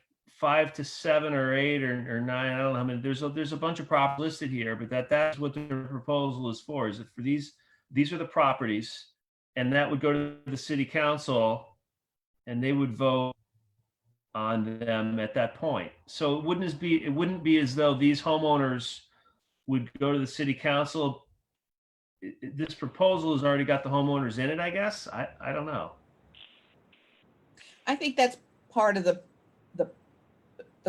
to seven or eight or nine. I don't know how many. There's a bunch of properties listed here, but that's what their proposal is for. Is that for these are the properties, and that would go to the city council, and they would vote on them at that point. So it wouldn't be as though these homeowners would go to the city council. This proposal has already got the homeowners in it, I guess. I don't know. I think that's part of the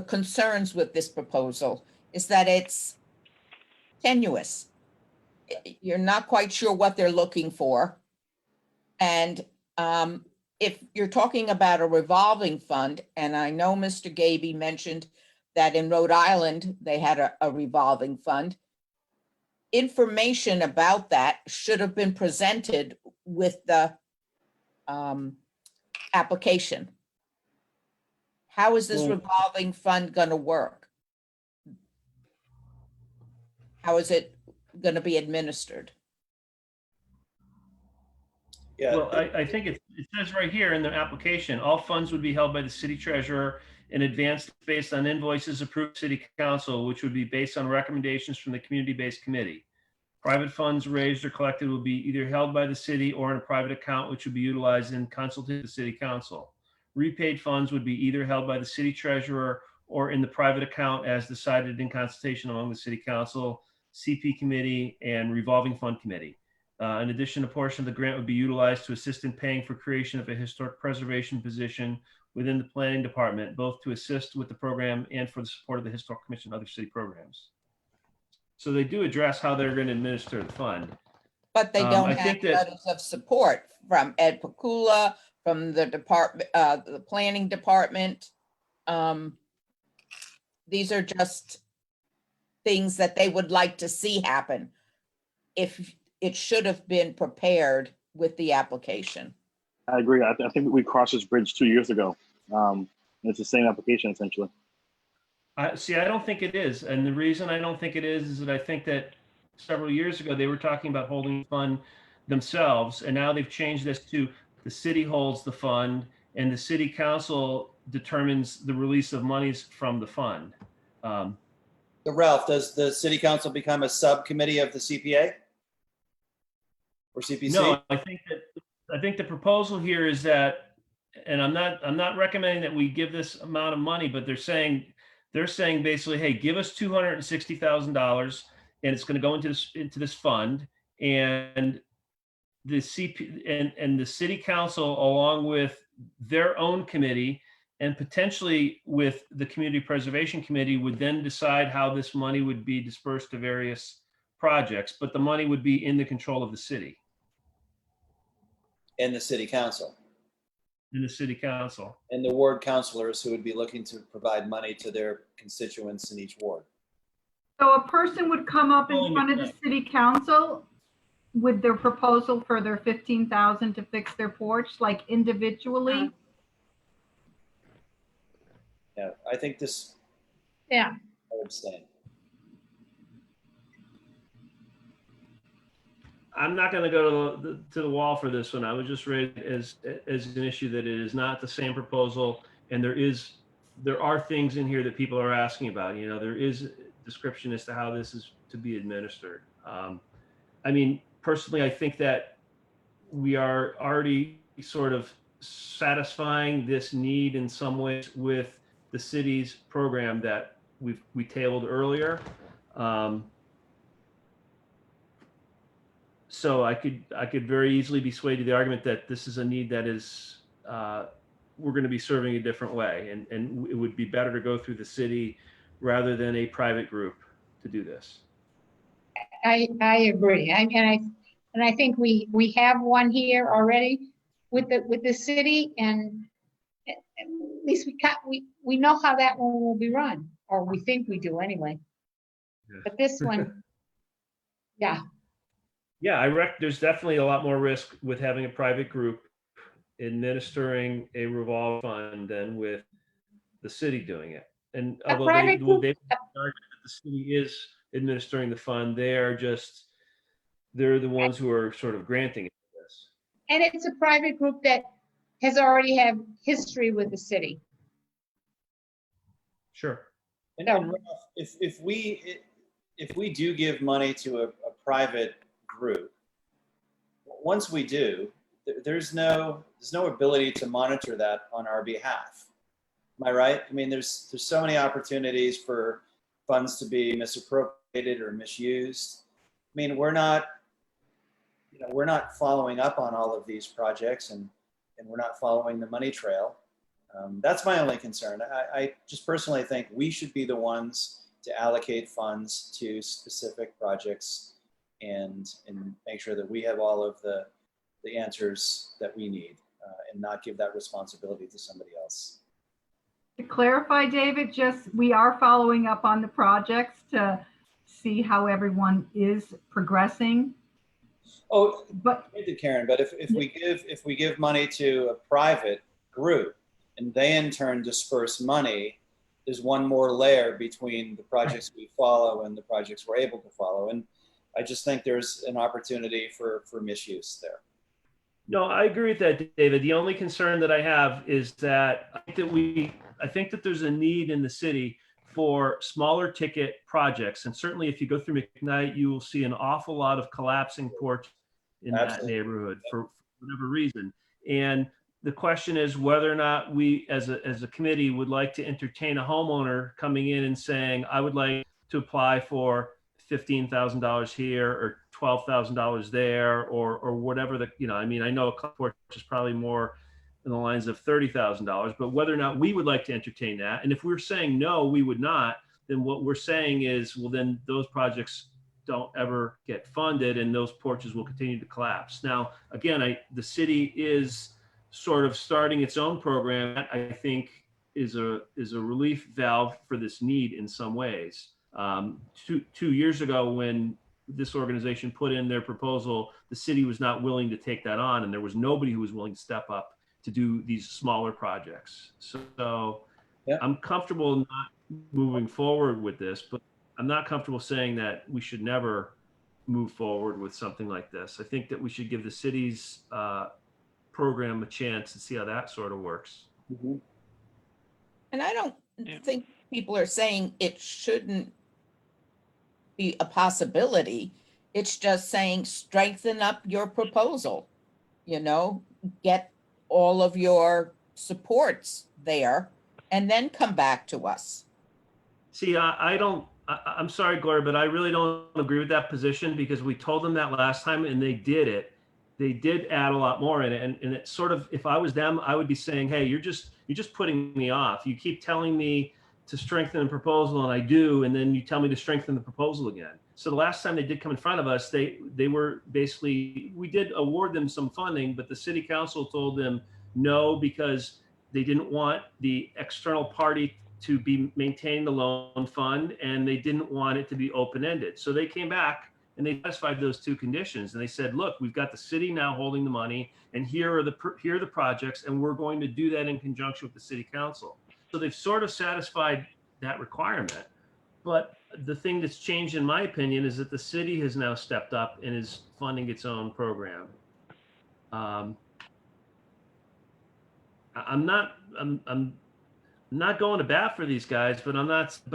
concerns with this proposal, is that it's tenuous. You're not quite sure what they're looking for. And if you're talking about a revolving fund, and I know Mr. Gaby mentioned that in Rhode Island, they had a revolving fund, information about that should have been presented with the application. How is this Well- revolving fund going to work? How is it going to be administered? Yeah. Well, I think it says right here in the application, all funds would be held by the city treasurer in advance based on invoices approved city council, which would be based on recommendations from the community-based committee. Private funds raised or collected will be either held by the city or in a private account, which would be utilized in consultation with the city council. Repaid funds would be either held by the city treasurer or in the private account as decided in consultation among the city council, CP committee, and revolving fund committee. In addition, a portion of the grant would be utilized to assist in paying for creation of a historic preservation position within the planning department, both to assist with the program and for the support of the Historic Commission and other city programs. So they do address how they're going to administer the fund. But they don't I have think that- letters of support from Ed Pakula, from the department, the planning department. These are just things that they would like to see happen. If it should have been prepared with the application. I agree. I think we crossed this bridge 2 years ago. It's the same application essentially. I don't think it is. And the reason I don't think it is that I think that several years ago, they were talking about holding the fund themselves. And now they've changed this to the city holds the fund and the city council determines the release of monies from the fund. So Ralph, does the city council become a subcommittee of the CPA? Or CPC? No, I think the proposal here is that, and I'm not recommending that we give this amount of money, but they're saying basically, hey, give us $260,000 and it's going to go into this fund, and the and the city council, along with their own committee and potentially with the community preservation committee, would then decide how this money would be dispersed to various projects, but the money would be in the control of the city. And the city council. In the city council. And the ward councilors who would be looking to provide money to their constituents in each ward. So a person would come up in front of the city council with their proposal for their 15,000 to fix their porch, like individually? Yeah, I think this. Yeah. I would abstain. I'm not going to go to the wall for this one. I would just raise as an issue that it is not the same proposal, and there are things in here that people are asking about. You know, there is description as to how this is to be administered. I mean, personally, I think that we are already sort of satisfying this need in some ways with the city's program that we tabled earlier. So I could very easily be swayed to the argument that this is a need that is we're going to be serving a different way, and it would be better to go through the city rather than a private group to do this. I agree. And I think we have one here already with the city, and at least we know how that one will be run, or we think we do anyway. Yeah. But this one, yeah. Yeah, there's definitely a lot more risk with having a private group administering a revolving fund than with the city doing it. And A although private they group, argue that the city is administering the fund, they're the ones who are sort of granting it this. and it's a private group that has already had history with the city. Sure. And Ralph, if we do give money to a private group, once we do, there's no ability to monitor that on our behalf. Am I right? I mean, there's so many opportunities for funds to be misappropriated or misused. I mean, we're not following up on all of these projects, and we're not following the money trail. That's my only concern. I just personally think we should be the ones to allocate funds to specific projects and make sure that we have all of the answers that we need, and not give that responsibility to somebody else. To clarify, David, just we are following up on the projects to see how everyone is progressing. Oh, But Karen, but if we give money to a private group and they in turn disperse money, there's one more layer between the projects we follow and the projects we're able to follow. And I just think there's an opportunity for misuse there. No, I agree with that, David. The only concern that I have is that I think that there's a need in the city for smaller ticket projects. And certainly if you go through McKnight, you will see an awful lot of collapsing porches in that neighborhood for whatever reason. And the question is whether or not we as a committee would like to entertain a homeowner coming in and saying, I would like to apply for $15,000 here or $12,000 there or whatever I mean, I know a porch is probably more in the lines of $30,000, but whether or not we would like to entertain that. And if we're saying no, we would not, then what we're saying is, well, then those projects don't ever get funded and those porches will continue to collapse. Now, again, the city is sort of starting its own program that I think is a relief valve for this need in some ways. 2 years ago, when this organization put in their proposal, the city was not willing to take that on, and there was nobody who was willing to step up to do these smaller projects. So yeah. I'm comfortable not moving forward with this, but I'm not comfortable saying that we should never move forward with something like this. I think that we should give the city's program a chance to see how that sort of works. Mm-hmm. And I don't think people are saying it shouldn't be a possibility. It's just saying strengthen up your proposal, get all of your supports there and then come back to us. See, I'm sorry, Gloria, but I really don't agree with that position because we told them that last time and they did it. They did add a lot more in it. And it's sort of, if I was them, I would be saying, hey, you're just putting me off. You keep telling me to strengthen the proposal and I do, and then you tell me to strengthen the proposal again. So the last time they did come in front of us, they were basically, we did award them some funding, but the city council told them no, because they didn't want the external party to be maintaining the loan fund and they didn't want it to be open-ended. So they came back and they satisfied those two conditions. And they said, look, we've got the city now holding the money and here are the projects, and we're going to do that in conjunction with the city council. So they've sort of satisfied that requirement. But the thing that's changed, in my opinion, is that the city has now stepped up and is funding its own program. I'm not going to bat for these guys, but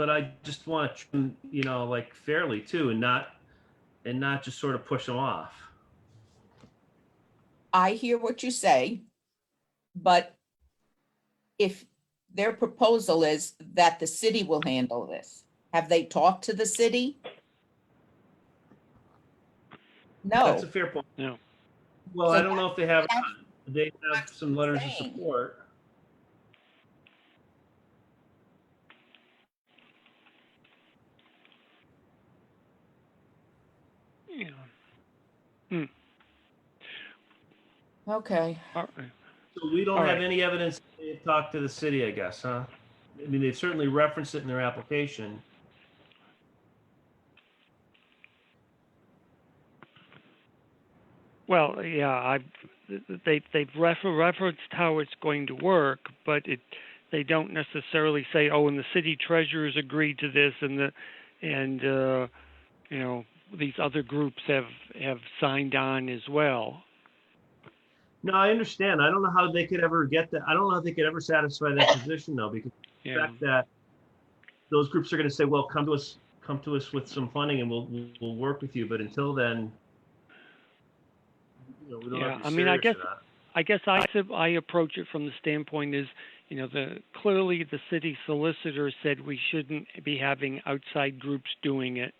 I just want to, like fairly too, and not just sort of push them off. I hear what you say, but if their proposal is that the city will handle this, have they talked to the city? No. That's a fair point. No. Well, So I don't know if they have what some letters of saying. support. Yeah. Okay. All right. So we don't All have right. any evidence that they've talked to the city, I guess, huh? I mean, they've certainly referenced it in their application. Well, yeah, they've referenced how it's going to work, but they don't necessarily say, oh, and the city treasurers agreed to this, and you know, these other groups have signed on as well. No, I understand. I don't know how they could ever get that. I don't know how they could ever satisfy that position though, because the fact that those groups are going to say, well, come to us with some funding and we'll work with you. But until then, you know, we don't have to be I mean, I serious or not. I guess I approach it from the standpoint is, you know, clearly the city solicitor said we shouldn't be having outside groups doing it.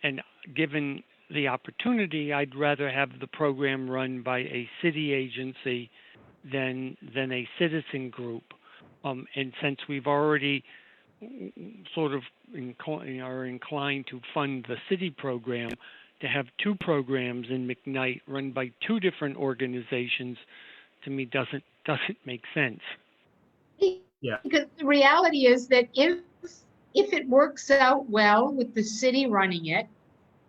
And given the opportunity, I'd rather have the program run by a city agency than a citizen group. And since we've already sort of are inclined to fund the city program, to have two programs in McKnight run by two different organizations, to me doesn't make sense. Yeah. Because the reality is that if it works out well with the city running it,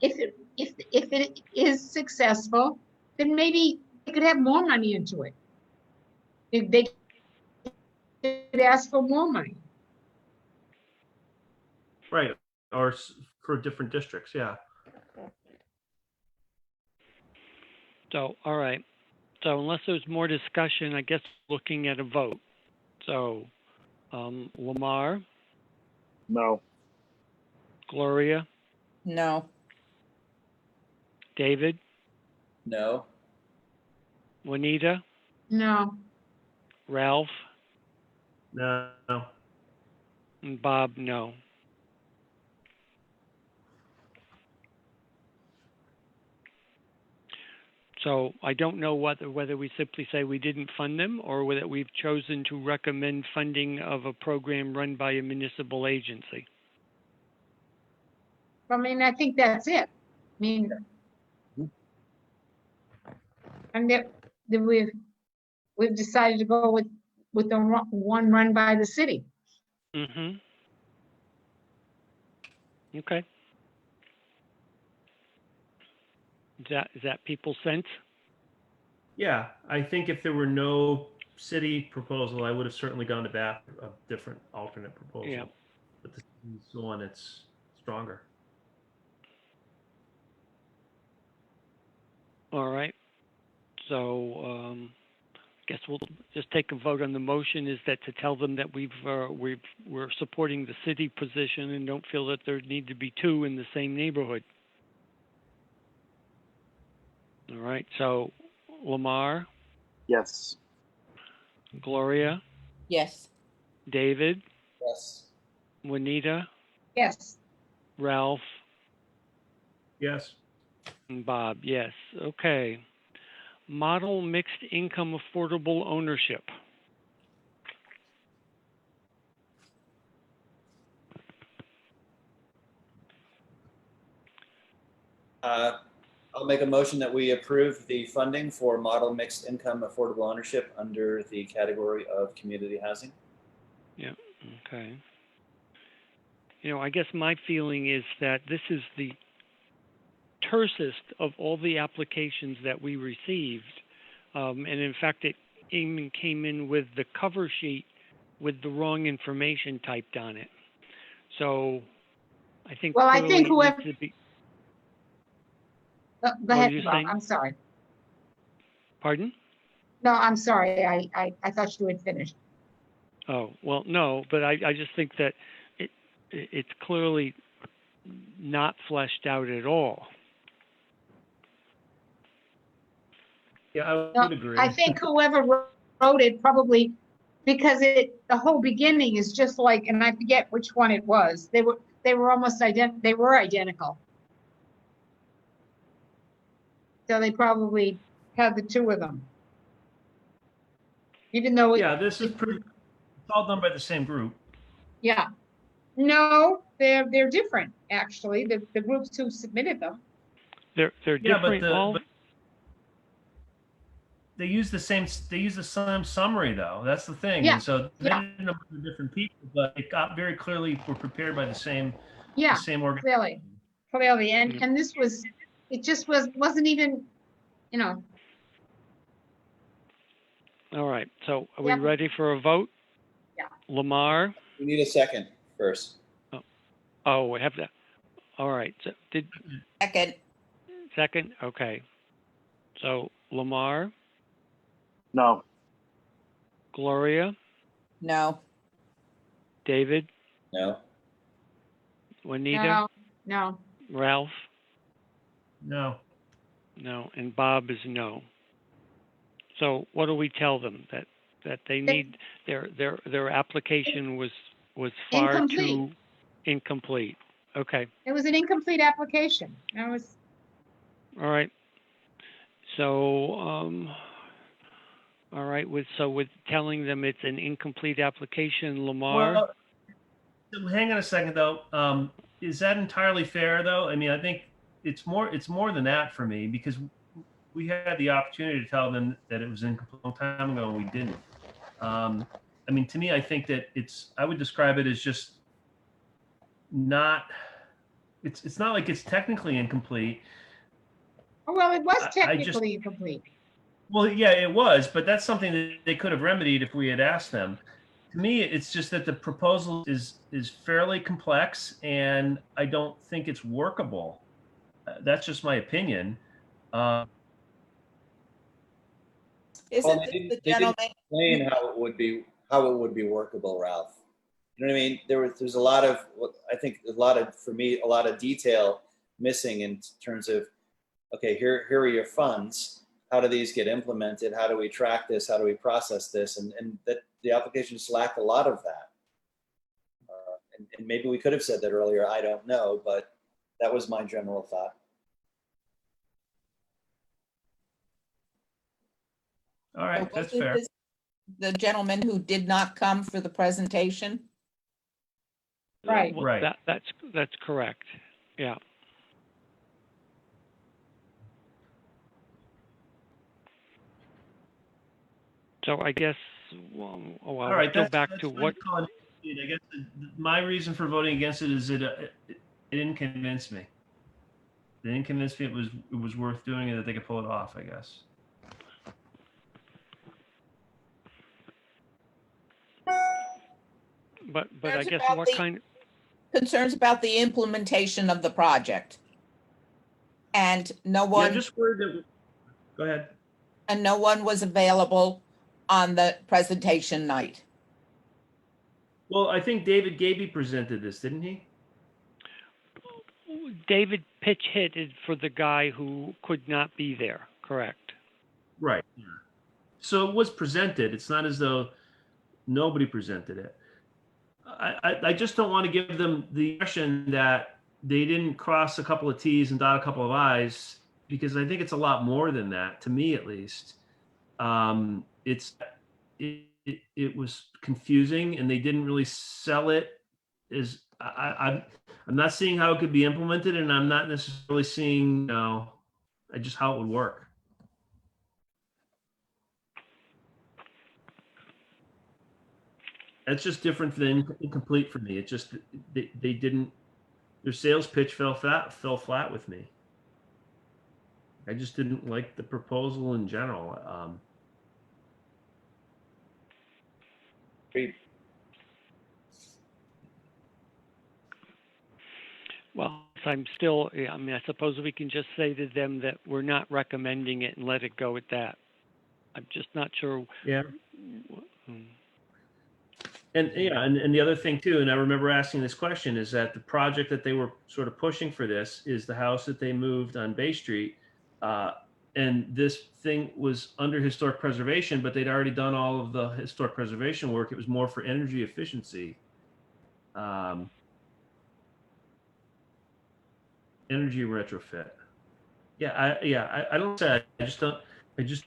if it is successful, then maybe they could have more money into it. If they could ask for more money. Right. Or for different districts. Yeah. So, all right. So unless there's more discussion, I guess looking at a vote. So, Lamar, No. Gloria, No. David, No. Juanita, No. Ralph, No. and Bob, no. So I don't know whether we simply say we didn't fund them or whether we've chosen to recommend funding of a program run by a municipal agency. I mean, I think that's it. I mean, and that we've decided to go with the one run by the city. Mm-hmm. Okay. Is that people's sense? Yeah. I think if there were no city proposal, I would have certainly gone to bat a different alternate proposal. Yeah. But this is the one that's stronger. All right. So I guess we'll just take a vote on the motion. Is that to tell them that we're supporting the city position and don't feel that there need to be two in the same neighborhood? All right. So Lamar, Yes. Gloria, Yes. David, Yes. Juanita, Yes. Ralph, Yes. and Bob, yes. Okay. Model mixed income affordable ownership. I'll make a motion that we approve the funding for model mixed income affordable ownership under the category of community housing. Yeah, okay. You know, I guess my feeling is that this is the tersest of all the applications that we received. And in fact, it even came in with the cover sheet with the wrong information typed on it. So I think Well, I think clearly it whoever- needs to be, Go What ahead, were you Bob. saying? I'm sorry. pardon? No, I'm sorry. I thought you had finished. Oh, well, no, but I just think that it's clearly not fleshed out at all. Yeah, I would No, agree. I think whoever wrote it probably, because the whole beginning is just like, and I forget which one it was. They were almost identical. So they probably had the two of them. Even though Yeah, this is pretty, it's all done by the same group. yeah. No, they're different, actually. The groups who submitted them. They're Yeah, different. but they use the same summary though. That's the thing. Yeah, And so they yeah. didn't know the different people, but it got very clearly were prepared by the same organization. Clearly. And this was, it just wasn't even, All right, so are we Yep. ready for a vote? Yeah. Lamar? We need a second first. Oh, we have that. All right, so second, okay. So Lamar, No. Gloria, No, David, No. Juanita, No, Ralph? No. No, and Bob is no. So what do we tell them? That they need, their application was far Incomplete. too incomplete? Okay, it was an incomplete application. That was, all right. So, all right, with telling them it's an incomplete application, Lamar? Well, hang on a second though. Is that entirely fair though? I mean, I think it's more than that for me because we had the opportunity to tell them that it was incomplete a long time ago and we didn't. I mean, to me, I think that I would describe it as just not, it's not like it's technically incomplete. oh, well, it was I just- technically incomplete. Well, yeah, it was, but that's something that they could have remedied if we had asked them. To me, it's just that the proposal is fairly complex, and I don't think it's workable. That's just my opinion. Well, isn't they this didn't- the they didn't gentleman? Explain how it would be workable, Ralph. You know what I mean? There's a lot of, I think a lot of detail missing in terms of, okay, here are your funds. How do these get implemented? How do we track this? How do we process this? And that the application just lacked a lot of that. And maybe we could have said that earlier. I don't know, but that was my general thought. All right, that's Wasn't fair. this the gentleman who did not come for the presentation? Right. Well, Right. That's correct. Yeah. So I guess, well, All right, go that's back that's to fine what, calling it incomplete. I guess my reason for voting against it is it didn't convince me. It didn't convince me it was worth doing and that they could pull it off, I guess. but I Concerns guess about what the- kind, Concerns about the implementation of the project. And no Yeah, one, I'm just worried that. Go ahead. and no one was available on the presentation night. Well, I think David Gaby presented this, didn't he? David pitch hitted for the guy who could not be there, correct? Right. Yeah. So it was presented. It's not as though nobody presented it. I just don't want to give them the impression that they didn't cross a couple of T's and dot a couple of I's because I think it's a lot more than that, to me at least. It was confusing and they didn't really sell it as I'm not seeing how it could be implemented, and I'm not necessarily seeing just how it would work. That's just different than incomplete for me. It just they didn't, their sales pitch fell flat with me. I just didn't like the proposal in general. Agreed. Well, I'm still, I mean, I suppose we can just say to them that we're not recommending it and let it go at that. I'm just not sure. Yeah. Hmm. And yeah, and the other thing too, and I remember asking this question, is that the project that they were sort of pushing for this is the house that they moved on Bay Street. And this thing was under historic preservation, but they'd already done all of the historic preservation work. It was more for energy efficiency. Energy retrofit. I don't say, I just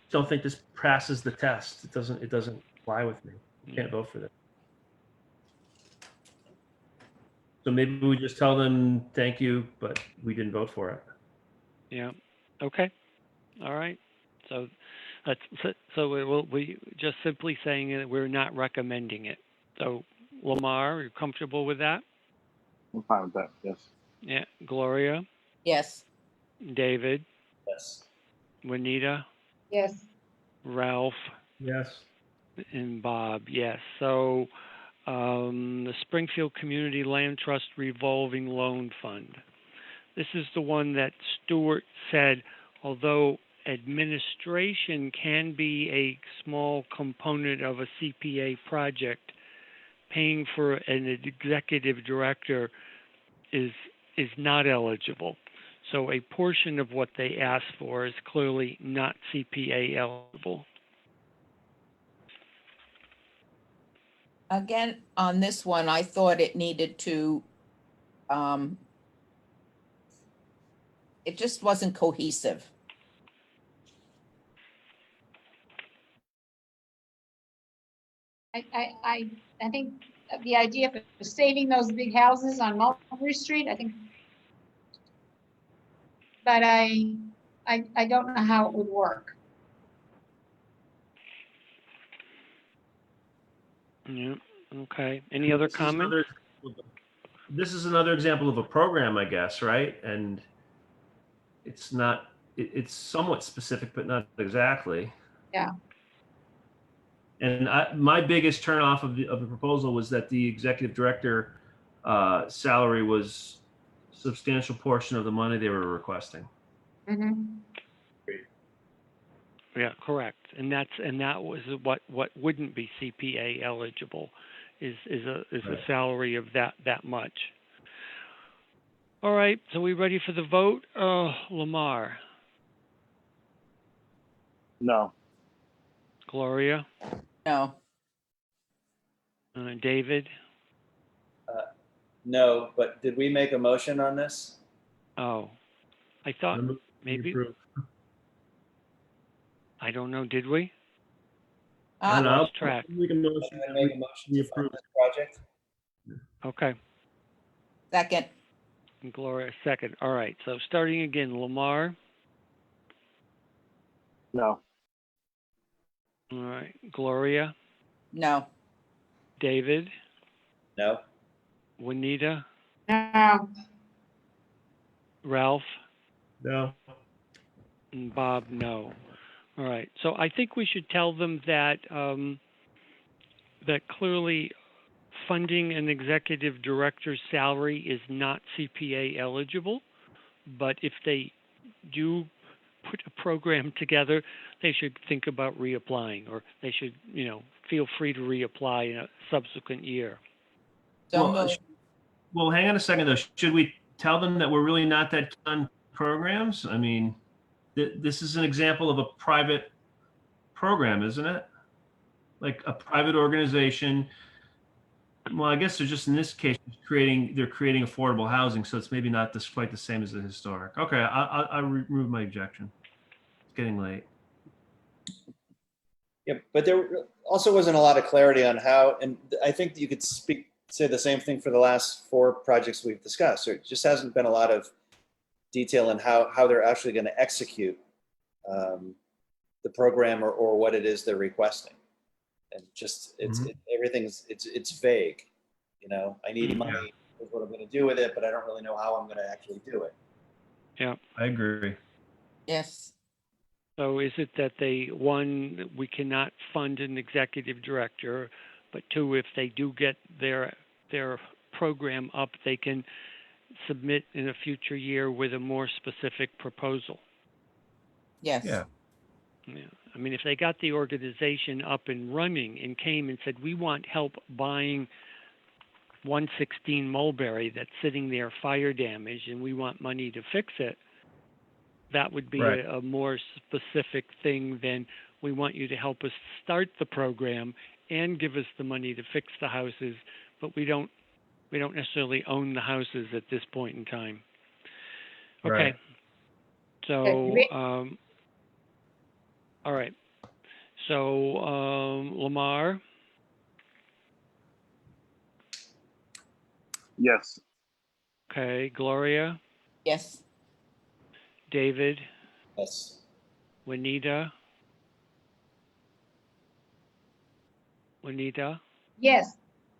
don't think this passes the test. It doesn't fly with me. I can't vote for that. So maybe we just tell them thank you, but we didn't vote for it. Yeah. Okay. All right. So we just simply saying that we're not recommending it. So Lamar, are you comfortable with that? I'm fine with that. Yes. Yeah. Gloria, Yes, David, Yes. Juanita, Yes, Ralph, Yes. And Bob, yes. So the Springfield Community Land Trust Revolving Loan Fund. This is the one that Stuart said, although administration can be a small component of a CPA project, paying for an executive director is not eligible. So a portion of what they asked for is clearly not CPA eligible. Again, on this one, I thought it needed to, it just wasn't cohesive. I think the idea of saving those big houses on Mulberry Street, I think, but I don't know how it would work. Yeah. Okay. Any other comments? This is another example of a program, I guess, right? And it's not, it's somewhat specific, but not exactly. Yeah. And my biggest turnoff of the proposal was that the executive director salary was a substantial portion of the money they were requesting. Mm-hmm. Yeah, correct. And that was what wouldn't be CPA eligible is a salary of that much. All right, so we ready for the vote? Lamar, No. Gloria, No, David. No, but did we make a motion on this? Oh, I thought maybe. I don't know. Did we? I lost track. Make a motion. Can I make a motion to fund this project? Okay. second, And Gloria, second. All right. So starting again, Lamar. No. All right. Gloria, no, David, No? Juanita, No, Ralph, No. and Bob, no. All right. So I think we should tell them that that clearly funding an executive director's salary is not CPA eligible, but if they do put a program together, they should think about reapplying, or they should, feel free to reapply in a subsequent year. so Well, moved. Well, hang on a second though. Should we tell them that we're really not that keen on programs? I mean, this is an example of a private program, isn't it? Like a private organization. Well, I guess they're just in this case they're creating affordable housing, so it's maybe not quite the same as the historic. Okay, I remove my objection. It's getting late. Yeah, but there also wasn't a lot of clarity on how, and I think you could say the same thing for the last 4 projects we've discussed. There just hasn't been a lot of detail in how they're actually going to execute the program or what it is they're requesting. And just everything's vague. I need money. Here's what I'm going to do with it, but I don't really know how I'm going to actually do it. Yeah. I agree. Yes, So is it that one, we cannot fund an executive director, but 2, if they do get their program up, they can submit in a future year with a more specific proposal? yes. Yeah. Yeah. I mean, if they got the organization up and running and came and said, we want help buying 116 Mulberry that's sitting there fire damaged and we want money to fix it, that would be Right. a more specific thing than we want you to help us start the program and give us the money to fix the houses, but we don't necessarily own the houses at this point in time. Okay. Right. So, all right. So, Lamar, Yes. okay, Gloria, Yes, David, Yes. Juanita, yes,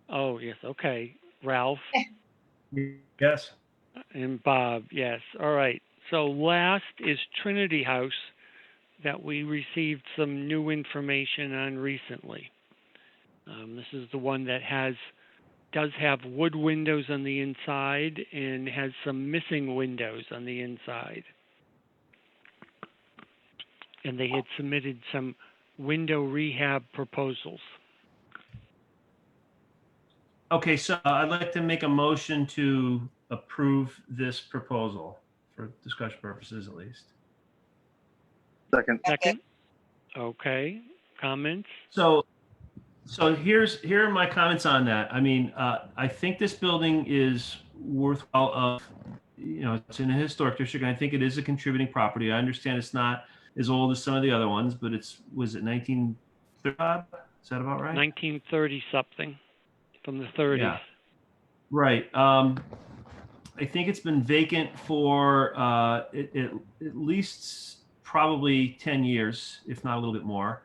oh, yes, okay, Ralph, Yes. and Bob, yes. All right. So last is Trinity House that we received some new information on recently. This is the one that does have wood windows on the inside and has some missing windows on the inside. And they had submitted some window rehab proposals. Okay, so I'd like to make a motion to approve this proposal for discussion purposes at least. Second. Second? Okay, comments? So here are my comments on that. I mean, I think this building is worthwhile of, it's in a historic district. And I think it is a contributing property. I understand it's not as old as some of the other ones, but was it 1930? Is that about right? 1930 something from the 30s. Yeah. Right. I think it's been vacant for at least probably 10 years, if not a little bit more.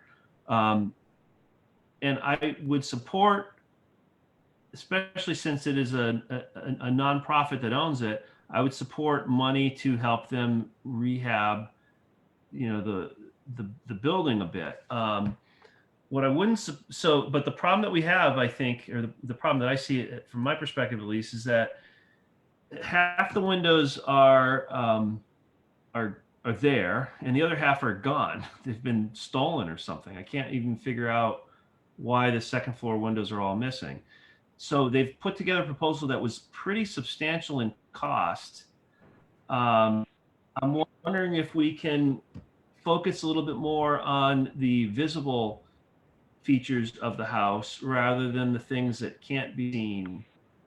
And I would support, especially since it is a nonprofit that owns it, I would support money to help them rehab, the building a bit. What I wouldn't, but the problem that we have, I think, or the problem that I see from my perspective at least, is that half the windows are there, and the other half are gone. They've been stolen or something. I can't even figure out why the second floor windows are all missing. So they've put together a proposal that was pretty substantial in cost. I'm wondering if we can focus a little bit more on the visible features of the house rather than the things that can't be seen.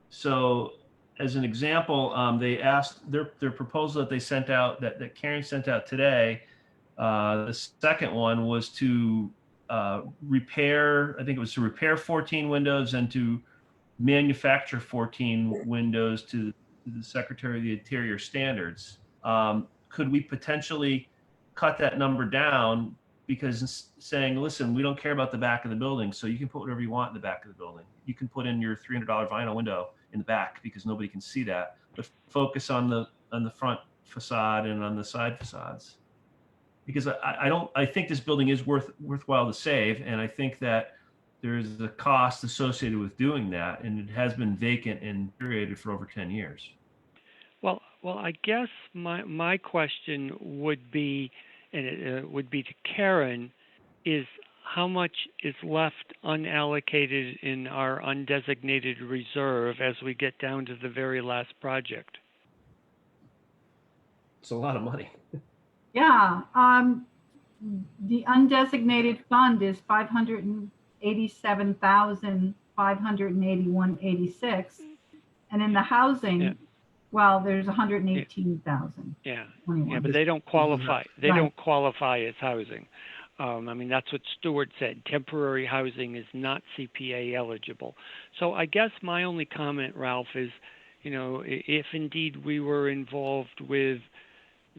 So as an example, they asked their proposal that they sent out, that Karen sent out today. The second one was to repair 14 windows and to manufacture 14 windows to the Secretary of the Interior standards. Could we potentially cut that number down, because saying, listen, we don't care about the back of the building, so you can put whatever you want in the back of the building. You can put in your $300 vinyl window in the back because nobody can see that, but focus on the front facade and on the side facades. Because I think this building is worthwhile to save, and I think that there's a cost associated with doing that, and it has been vacant and deteriorated for over 10 years. Well, I guess my question would be, and it would be to Karen, is how much is left unallocated in our undesignated reserve as we get down to the very last project? It's a lot of money. Yeah, the undesignated fund is 587,581.86, and in the housing, Yeah. well, there's 118,000. Yeah, 21. yeah, but they don't qualify. They Right. don't qualify as housing. I mean, that's what Stuart said. Temporary housing is not CPA eligible. So I guess my only comment, Ralph, is, if indeed we were involved with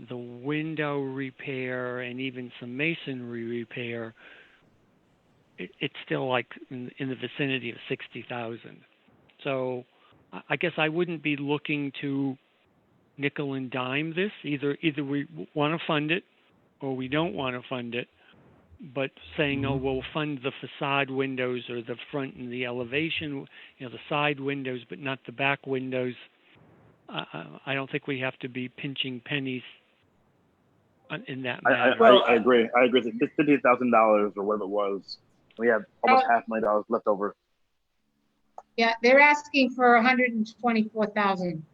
the window repair and even some masonry repair, it's still like in the vicinity of 60,000. So I guess I wouldn't be looking to nickel and dime this. Either we want to fund it or we don't want to fund it. But saying, oh, we'll fund the facade windows or the front and the elevation, the side windows, but not the back windows, I don't think we have to be pinching pennies in that matter. I agree. I agree. It's $58,000 or whatever it was. We have almost $500,000 left over. Yeah, they're asking for 124,000.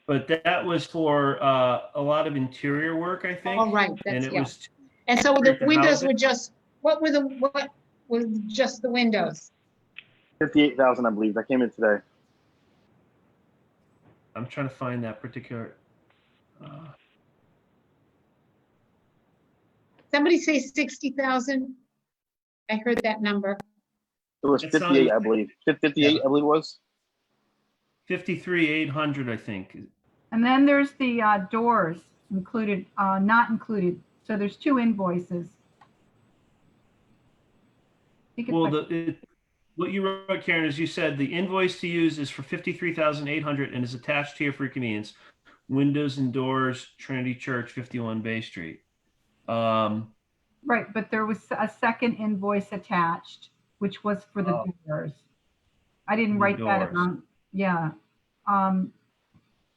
But that was for a lot of interior work, I think. Oh, right. And That's, it yeah. was And so the the windows housing? were just, what was just the windows? 58,000, I believe. That came in today. I'm trying to find that particular. Somebody say 60,000? I heard that number. It was It 58, sounded- I believe. 58, I believe it was. 53,800, I think. And then there's the doors included, not included. So there's two invoices. You can Well, put- what you wrote, Karen, is you said the invoice to use is for 53,800 and is attached here for your convenience. Windows and doors, Trinity Church, 51 Bay Street. Right, but there was a second invoice attached, which was for the Oh. doors. I didn't The write that doors. amount. Yeah. Um,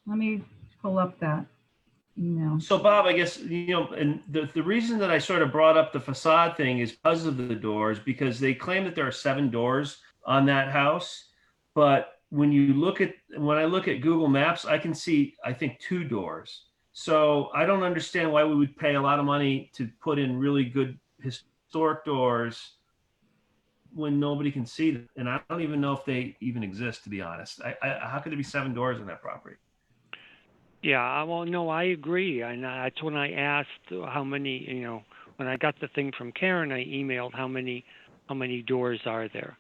let me pull up that email. So Bob, I guess, and the reason that I sort of brought up the facade thing is because of the doors, because they claim that there are 7 doors on that house. But when I look at Google Maps, I can see, I think, 2 doors. So I don't understand why we would pay a lot of money to put in really good historic doors when nobody can see them. And I don't even know if they even exist, to be honest. How could there be 7 doors on that property? Yeah, well, no, I agree. And that's when I asked how many, when I got the thing from Karen, I emailed how many doors are there.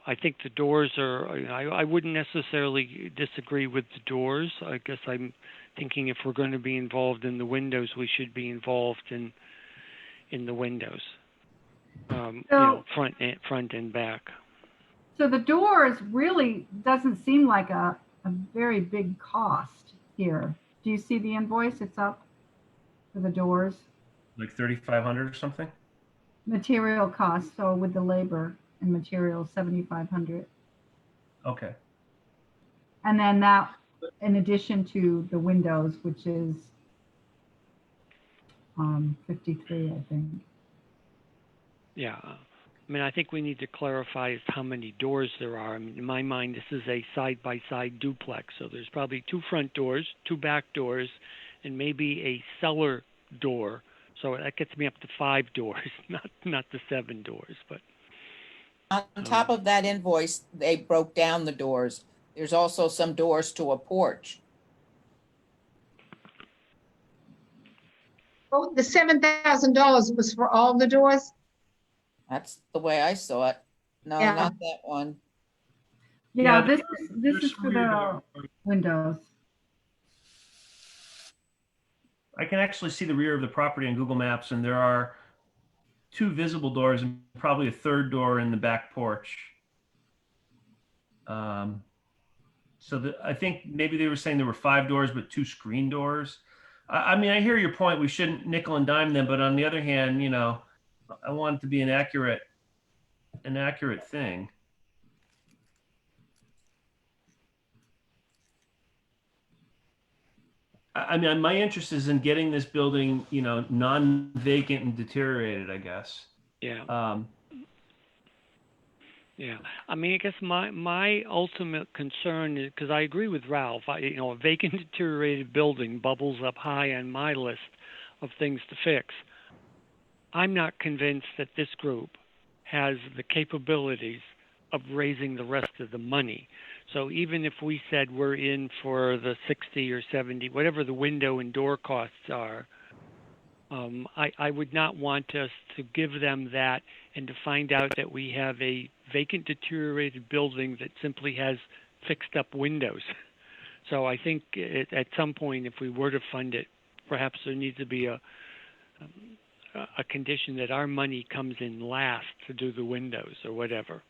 I think the doors are, I wouldn't necessarily disagree with the doors. I guess I'm thinking if we're going to be involved in the windows, we should be involved in the windows, front and back. So the doors really doesn't seem like a very big cost here. Do you see the invoice? It's up for the doors. Like 3,500 or something? Material costs, so with the labor and materials, 7,500. Okay. And then that, in addition to the windows, which is 53, I think. Yeah. I mean, I think we need to clarify as how many doors there are. I mean, in my mind, this is a side-by-side duplex, so there's probably 2 front doors, 2 back doors, and maybe a cellar door. So that gets me up to 5 doors, not the 7 doors. But On top of that invoice, they broke down the doors. There's also some doors to a porch. Oh, the $7,000 was for all the doors? That's the way I saw it. No, Yeah. not that one. Yeah, Yeah, this is for the windows. I can actually see the rear of the property on Google Maps, and there are 2 visible doors and probably a 3rd door in the back porch. I think maybe they were saying there were 5 doors, but 2 screen doors. I mean, I hear your point. We shouldn't nickel and dime them, but on the other hand, I want it to be an accurate thing. I mean, my interest is in getting this building, non-vacant and deteriorated, I guess. yeah. Yeah, I mean, I guess my ultimate concern is, because I agree with Ralph, a vacant, deteriorated building bubbles up high on my list of things to fix. I'm not convinced that this group has the capabilities of raising the rest of the money. So even if we said we're in for the 60 or 70, whatever the window and door costs are, I would not want us to give them that and to find out that we have a vacant, deteriorated building that simply has fixed up windows. So I think at some point, if we were to fund it, perhaps there needs to be a condition that our money comes in last to do the windows or whatever.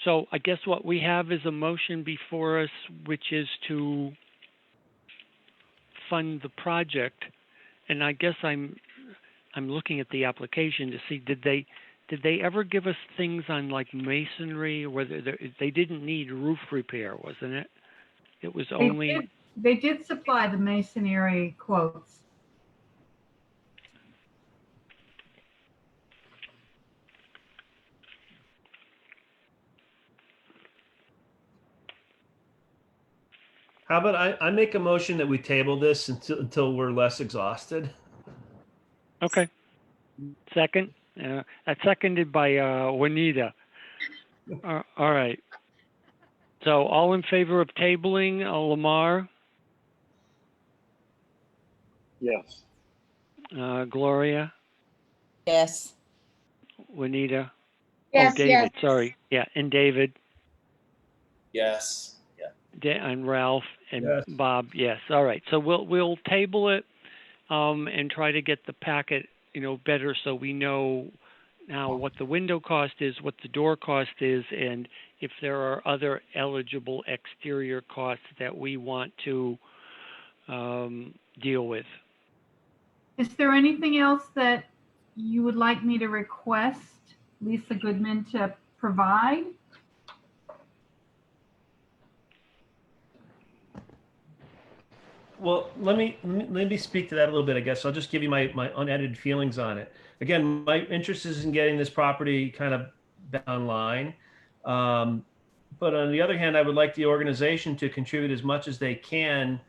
So I guess what we have is a motion before us, which is to fund the project. And I guess I'm looking at the application to see, did they ever give us things on like masonry, or whether they didn't need roof repair, wasn't it? It was only. They did supply the masonry quotes. How about I make a motion that we table this until we're less exhausted? Okay. Second. That's seconded by Juanita. All right. So all in favor of tabling, Lamar, Yes. Gloria, Yes. Juanita. Yes, Oh, David, yes. sorry. Yeah, and David, Yes. Yeah. and Ralph, and Yes. Bob, yes. All right. So we'll table it and try to get the packet, better so we know now what the window cost is, what the door cost is, and if there are other eligible exterior costs that we want to deal with. Is there anything else that you would like me to request Lisa Goodman to provide? Well, let me speak to that a little bit, I guess. I'll just give you my unedited feelings on it. Again, my interest is in getting this property kind of back online. But on the other hand, I would like the organization to contribute as much as they can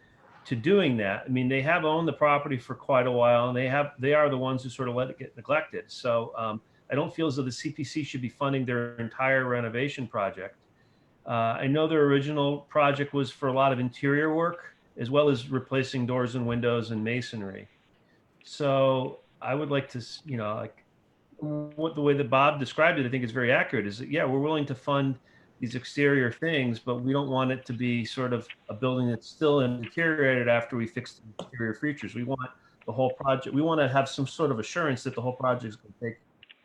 to doing that. I mean, they have owned the property for quite a while, and they are the ones who sort of let it get neglected. So I don't feel as though the CPC should be funding their entire renovation project. I know their original project was for a lot of interior work, as well as replacing doors and windows and masonry. So I would like to, you know, like what the way that Bob described it, I think is very accurate, is that, yeah, we're willing to fund these exterior things, but we don't want it to be sort of a building that's still deteriorated after we fix the interior features. We want the whole project, we want to have some sort of assurance that the whole project is going to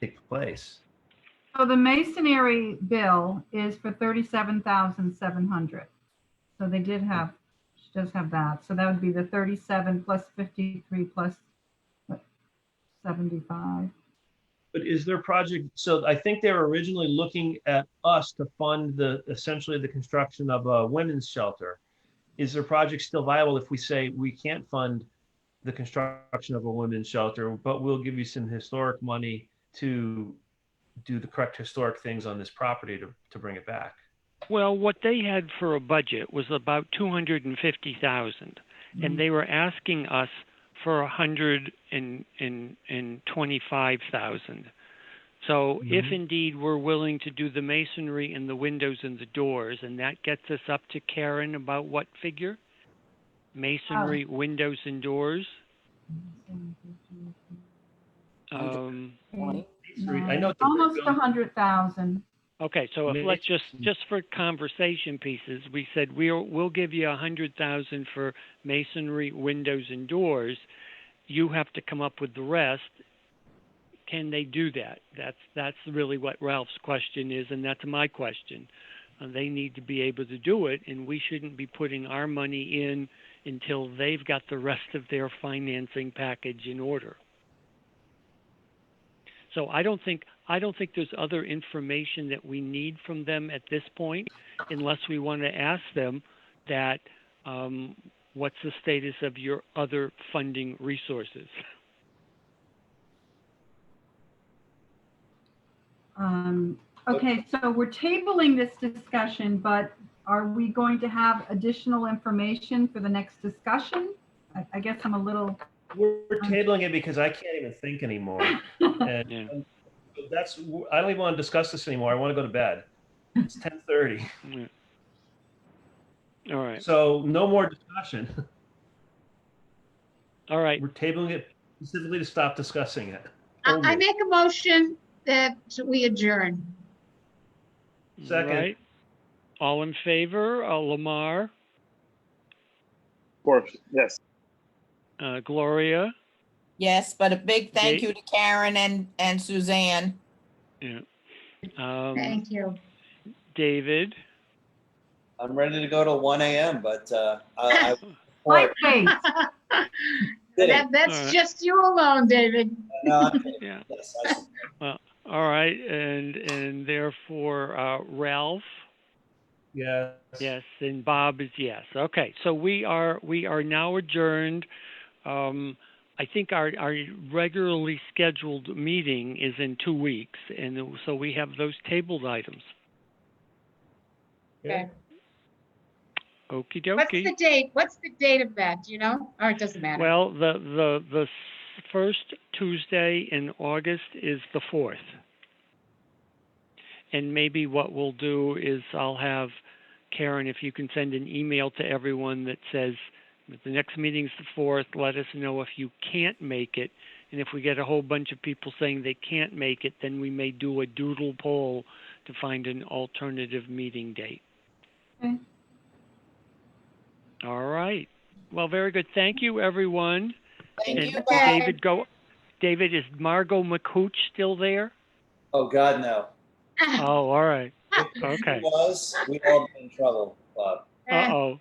take place. So the masonry bill is for $37,700. So they did have, she does have that. So that would be the 37 plus 53 plus what, 75. But is their project, so I think they were originally looking at us to fund essentially the construction of a women's shelter. Is their project still viable if we say we can't fund the construction of a women's shelter, but we'll give you some historic money to do the correct historic things on this property to bring it back? Well, what they had for a budget was about $250,000, and they were asking us for $125,000. So if indeed we're willing to do the masonry and the windows and the doors, and that gets us up to Karen about what figure? Masonry, windows and doors? I know Almost 100,000. Okay, so if let's just for conversation pieces, we said we'll give you 100,000 for masonry, windows, and doors. You have to come up with the rest. Can they do that? That's really what Ralph's question is, and that's my question. They need to be able to do it, and we shouldn't be putting our money in until they've got the rest of their financing package in order. So I don't think there's other information that we need from them at this point, unless we want to ask them that what's the status of your other funding resources? Okay, so we're tabling this discussion, but are we going to have additional information for the next discussion? I guess I'm a little... We're tabling it because I can't even think anymore. And Yeah. I don't even want to discuss this anymore. I want to go to bed. It's 10:30. Yeah. All right. So no more discussion. All right. We're tabling it specifically to stop discussing it. I make a motion that we adjourn. Second. All right. All in favor? Lamar, Of course, yes. Gloria. Yes, but a big thank you to Karen and Suzanne. Yeah. Thank you. David. I'm ready to go till 1 a.m., but Lightweight. That's All right. just you alone, David. No, I'm kidding. Yeah. Yes, All right. And therefore, Ralph. Yes. Yes, and Bob is yes. Okay, so we are now adjourned. I think our regularly scheduled meeting is in 2 weeks, and so we have those tabled items. Okay. Okie What's dokie. the date? What's the date of that? Do you know? Or it doesn't matter? Well, the first Tuesday in August is the 4th. And maybe what we'll do is I'll have Karen, if you can send an email to everyone that says the next meeting's the 4th, let us know if you can't make it. And if we get a whole bunch of people saying they can't make it, then we may do a doodle poll to find an alternative meeting date. Okay. All right. Well, very good. Thank you, everyone. Thank And you, Okay. Bob. David, is Margot McCooch still there? Oh, God, no. Oh, all right. If it Okay. was, we'd all be in trouble, Bob. Uh-oh.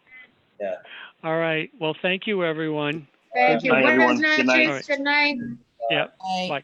Yeah. All right. Well, thank you, everyone. Thank you. Good night, everyone. Buenas Good night. noches. Good night. Yep. I- Bye.